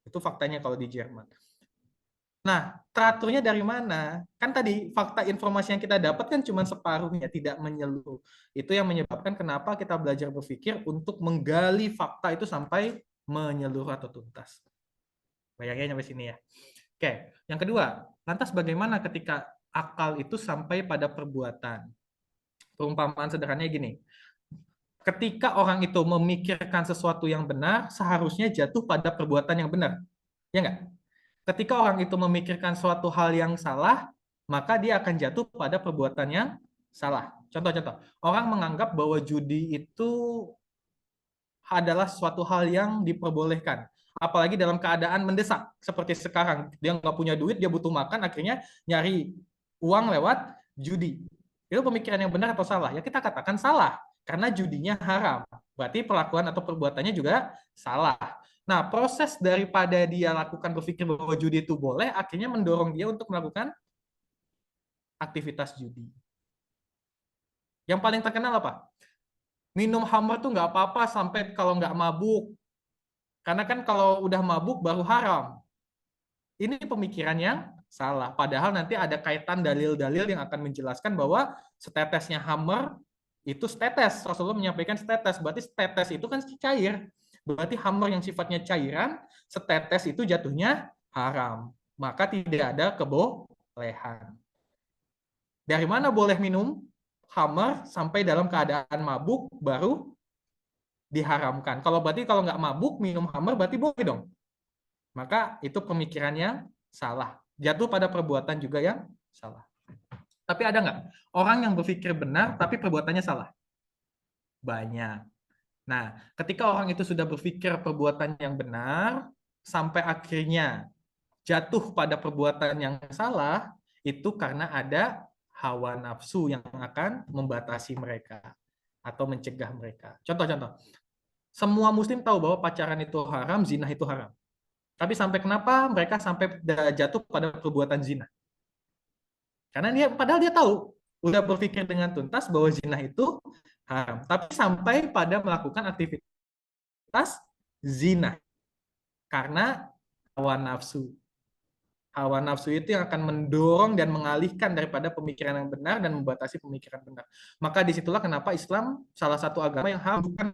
Itu faktanya kalau di Jerman. Nah, teraturnya dari mana? Kan tadi fakta informasi yang kita dapat kan cuma separuhnya, tidak menyeluruh. Itu yang menyebabkan kenapa kita belajar berpikir untuk menggali fakta itu sampai menyeluruh atau tuntas. Bayangnya sampai sini ya. Oke, yang kedua, lantas bagaimana ketika akal itu sampai pada perbuatan? Perumpamaan sederhananya gini. Ketika orang itu memikirkan sesuatu yang benar, seharusnya jatuh pada perbuatan yang benar. Ya nggak? Ketika orang itu memikirkan suatu hal yang salah, maka dia akan jatuh pada perbuatan yang salah. Contoh-contoh, orang menganggap bahwa judi itu adalah suatu hal yang diperbolehkan. Apalagi dalam keadaan mendesak, seperti sekarang. Dia nggak punya duit, dia butuh makan, akhirnya nyari uang lewat judi. Itu pemikiran yang benar atau salah? Ya kita katakan salah, karena judinya haram. Berarti perlakuan atau perbuatannya juga salah. Nah, proses daripada dia lakukan berpikir bahwa judi itu boleh, akhirnya mendorong dia untuk melakukan aktivitas judi. Yang paling terkenal apa? Minum khamr tuh nggak apa-apa sampai kalau nggak mabuk. Karena kan kalau udah mabuk baru haram. Ini pemikiran yang salah. Padahal nanti ada kaitan dalil-dalil yang akan menjelaskan bahwa setetesnya khamr itu setetes. Rasulullah menyampaikan setetes. Berarti setetes itu kan cair. Berarti khamr yang sifatnya cairan, setetes itu jatuhnya haram. Maka tidak ada kebolehan. Dari mana boleh minum khamr sampai dalam keadaan mabuk baru diharamkan. Kalau berarti kalau nggak mabuk minum khamr berarti boleh dong. Maka itu pemikiran yang salah. Jatuh pada perbuatan juga yang salah. Tapi ada nggak orang yang berpikir benar tapi perbuatannya salah? Banyak. Nah, ketika orang itu sudah berpikir perbuatan yang benar sampai akhirnya jatuh pada perbuatan yang salah, itu karena ada hawa nafsu yang akan membatasi mereka atau mencegah mereka. Contoh-contoh. Semua muslim tahu bahwa pacaran itu haram, zina itu haram. Tapi sampai kenapa mereka sampai jatuh pada perbuatan zina? Karena padahal dia tahu, udah berpikir dengan tuntas bahwa zina itu haram. Tapi sampai pada melakukan aktivitas zina. Karena hawa nafsu. Hawa nafsu itu yang akan mendorong dan mengalihkan daripada pemikiran yang benar dan membatasi pemikiran benar. Maka disitulah kenapa Islam salah satu agama yang haram bukan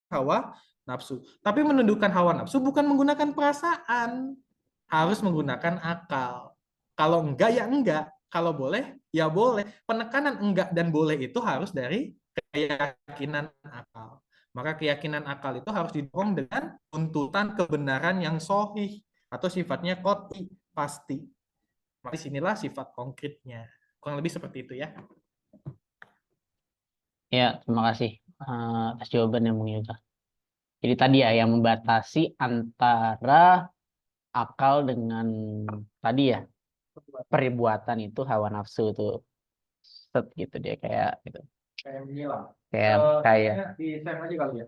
hawa nafsu. Tapi menundukkan hawa nafsu bukan menggunakan perasaan. Harus menggunakan akal. Kalau enggak, ya enggak. Kalau boleh, ya boleh. Penekanan enggak dan boleh itu harus dari keyakinan akal. Maka keyakinan akal itu harus didorong dengan tuntutan kebenaran yang sahih atau sifatnya qot'i, pasti. Maka disinilah sifat konkretnya. Kurang lebih seperti itu ya. Ya, terima kasih atas jawabannya Bung Yoga. Jadi tadi ya yang membatasi antara akal dengan tadi ya perbuatan itu hawa nafsu itu set gitu dia kayak gitu. Kayak menghilang. Kayak Di share aja kali ya.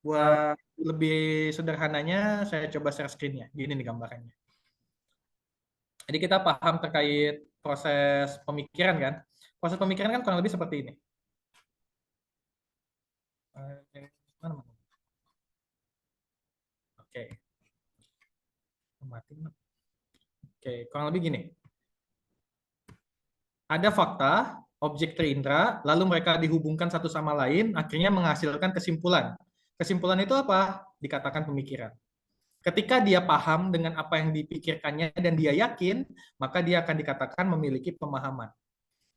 Buat lebih sederhananya, saya coba share screen-nya. Gini nih gambarannya. Jadi kita paham terkait proses pemikiran kan. Proses pemikiran kan kurang lebih seperti ini. Oke. Oke, kurang lebih gini. Ada fakta, objek terindra, lalu mereka dihubungkan satu sama lain, akhirnya menghasilkan kesimpulan. Kesimpulan itu apa? Dikatakan pemikiran. Ketika dia paham dengan apa yang dipikirkannya dan dia yakin, maka dia akan dikatakan memiliki pemahaman.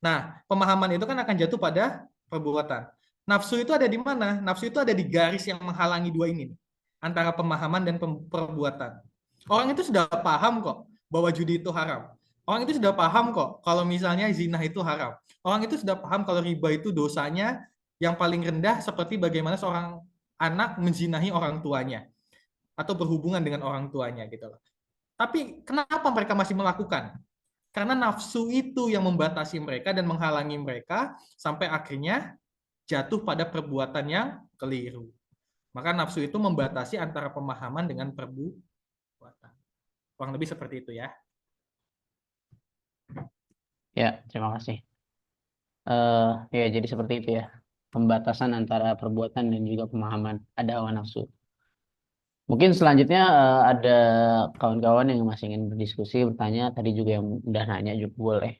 Nah, pemahaman itu kan akan jatuh pada perbuatan. Nafsu itu ada di mana? Nafsu itu ada di garis yang menghalangi dua ini, antara pemahaman dan perbuatan. Orang itu sudah paham kok bahwa judi itu haram. Orang itu sudah paham kok kalau misalnya zina itu haram. Orang itu sudah paham kalau riba itu dosanya yang paling rendah seperti bagaimana seorang anak menzinahi orang tuanya atau berhubungan dengan orang tuanya gitu loh. Tapi kenapa mereka masih melakukan? Karena nafsu itu yang membatasi mereka dan menghalangi mereka sampai akhirnya jatuh pada perbuatan yang keliru. Maka nafsu itu membatasi antara pemahaman dengan perbuatan. Kurang lebih seperti itu ya. ya, terima kasih. Ya jadi seperti itu ya. Pembatasan antara perbuatan dan juga pemahaman. Ada hawa nafsu. Mungkin selanjutnya ada kawan-kawan yang masih ingin berdiskusi, bertanya. Tadi juga yang udah nanya juga boleh.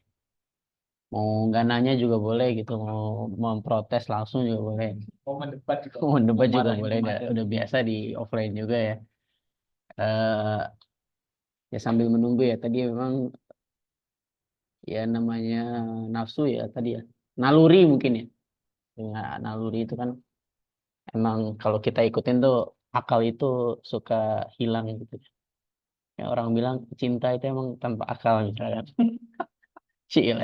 Mau nggak nanya juga boleh gitu. Mau memprotes langsung juga boleh. Mau mendebat juga. Mau debat Mau juga marahin boleh. teman. Udah biasa di offline juga ya. Ya sambil menunggu ya. Tadi memang ya namanya nafsu ya tadi ya. Naluri mungkin ya. Nah, naluri itu kan emang kalau kita ikutin tuh akal itu suka hilang gitu. Ya, orang bilang cinta itu emang tanpa akal misalkan. Cile.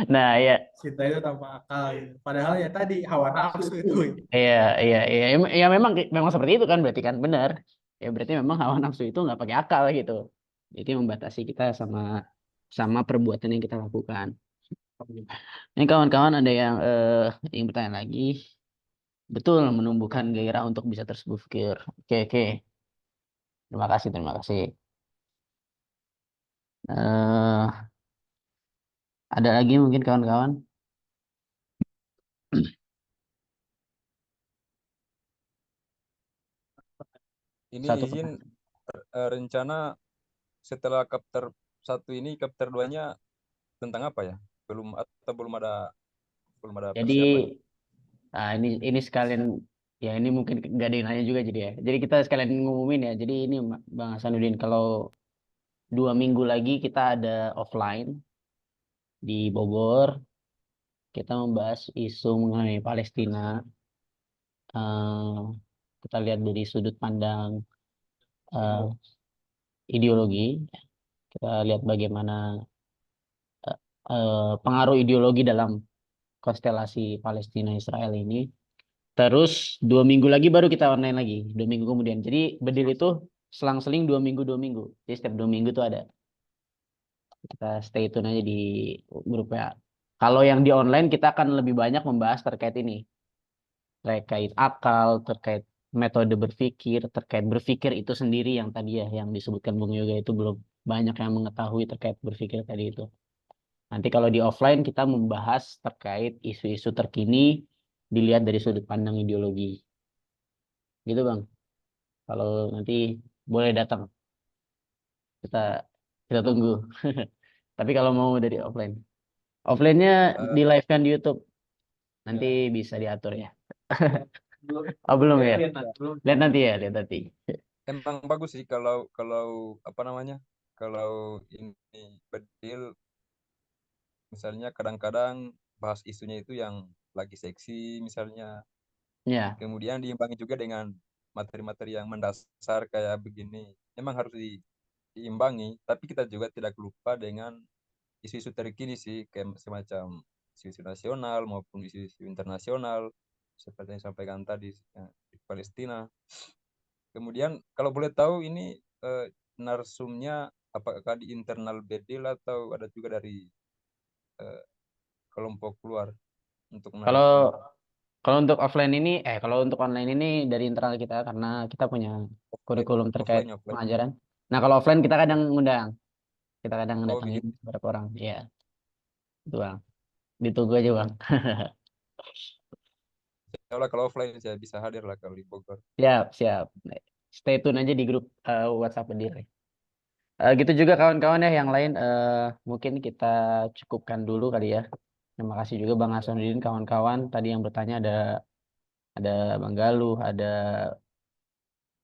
Nah ya, Cinta itu tanpa akal. Padahal ya tadi hawa nafsu itu. iya, iya, iya, ya memang seperti itu kan berarti kan benar. Ya berarti memang hawa nafsu itu nggak pakai akal gitu. Jadi membatasi kita sama perbuatan yang kita lakukan. Ini kawan-kawan ada yang ingin bertanya lagi. Betul menumbuhkan gairah untuk bisa terus berpikir. Oke, oke. Terima kasih, terima kasih. Ada lagi mungkin kawan-kawan? Ini Satu izin pertanyaan. rencana setelah chapter 1 ini chapter 2-nya tentang apa ya? Belum ada Jadi, persiapan. nah ini sekalian, ya ini mungkin gak ada yang nanya juga jadi ya. Jadi kita sekalian ngumumin ya. Jadi ini Bang Hasanuddin, kalau 2 minggu lagi kita ada offline di Bogor. Kita membahas isu mengenai Palestina. Eh, kita lihat dari sudut pandang eh, ideologi. Kita lihat bagaimana pengaruh ideologi dalam konstelasi Palestina Israel ini. Terus 2 minggu lagi baru kita online lagi, 2 minggu kemudian. Jadi bedil itu selang-seling 2 minggu 2 minggu. Jadi setiap 2 minggu tuh ada. Kita stay tune aja di grup ya. Kalau yang di online kita akan lebih banyak membahas terkait ini, terkait akal, terkait metode berpikir, terkait berpikir itu sendiri yang tadi ya, yang disebutkan Bung Yoga itu belum banyak yang mengetahui terkait berpikir tadi itu. Nanti kalau di offline kita membahas terkait isu-isu terkini dilihat dari sudut pandang ideologi. Gitu Bang. Kalau nanti boleh datang, kita kita tunggu. Tapi kalau mau dari offline, offline-nya Eh, di live-kan di YouTube. Nanti bisa diatur ya. Oh belum ya? Lihat nanti ya, lihat nanti. Emang bagus sih kalau kalau apa namanya? Kalau ini bedil misalnya kadang-kadang bahas isunya itu yang lagi seksi misalnya. Ya, Kemudian diimbangi juga dengan materi-materi yang mendasar kayak begini. Memang harus diimbangi, tapi kita juga tidak lupa dengan isu-isu terkini sih, kayak semacam isu-isu nasional maupun isu-isu internasional, seperti yang disampaikan tadi di Palestina. Kemudian kalau boleh tahu ini narsumnya apakah di internal Bedil atau ada juga dari eh, kelompok luar untuk kalau narsumnya? kalau untuk offline ini, kalau untuk online ini dari internal kita karena kita punya Offline, kurikulum terkait offline, offline. pengajaran. Nah, kalau offline kita kadang ngundang, kita kadang Oh datangin begitu. beberapa orang. Ya, itu Bang. Ditunggu aja Bang. Insya Allah kalau offline saya bisa hadir lah kalau di Bogor. Siap, siap. Stay tune aja di grup WhatsApp Bedil. Gitu juga kawan-kawan ya yang lain, mungkin kita cukupkan dulu kali ya. Terima kasih juga Bang Hasanuddin, kawan-kawan tadi yang bertanya, ada Bang Galuh, ada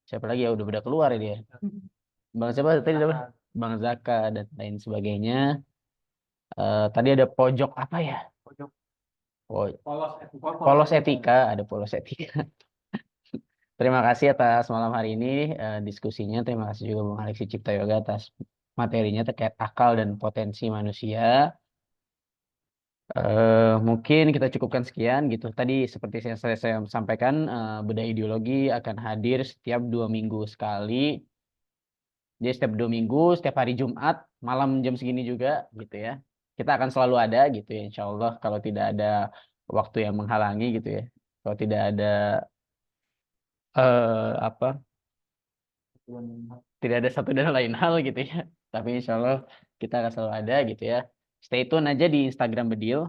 siapa lagi ya, udah keluar ini ya. Bang siapa tadi namanya? Bang Zaka dan lain sebagainya. Tadi ada pojok apa ya? Po- Polos etika, ada polos etika. Terima kasih atas malam hari ini diskusinya. Terima kasih juga Bang Alexi Cipta Yoga atas materinya terkait akal dan potensi manusia. Mungkin kita cukupkan sekian gitu. Tadi seperti yang saya sampaikan, bedah ideologi akan hadir setiap 2 minggu sekali. Jadi setiap 2 minggu, setiap hari Jumat, malam jam segini juga gitu ya. Kita akan selalu ada gitu ya, insya Allah kalau tidak ada waktu yang menghalangi gitu ya. Kalau tidak ada apa, tidak ada satu dan lain hal gitu ya. Tapi insya Allah kita akan selalu ada gitu ya. Stay tune aja di Instagram Bedil.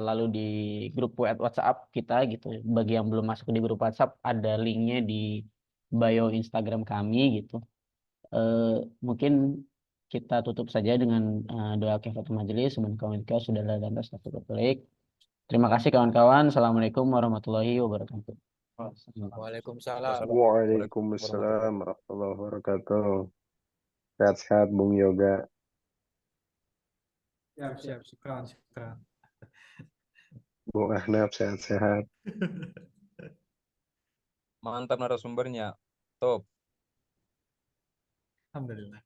Lalu di grup WhatsApp kita gitu. Bagi yang belum masuk di grup WhatsApp, ada linknya di bio Instagram kami gitu. Eh, Mungkin kita tutup saja dengan doa kifaratul majelis. Semoga sudah dan baik. Terima kasih kawan-kawan. Assalamualaikum warahmatullahi wabarakatuh. Waalaikumsalam. Waalaikumsalam warahmatullahi wabarakatuh. Sehat-sehat Bung Yoga. Siap, siap. Syukran, syukran. Bung Ahnaf sehat-sehat. Mantap narasumbernya. Top. Alhamdulillah.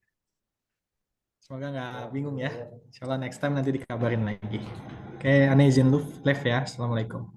Semoga nggak bingung ya. Insya Allah next time nanti dikabarin lagi. Oke, aneh izin live ya. Assalamualaikum.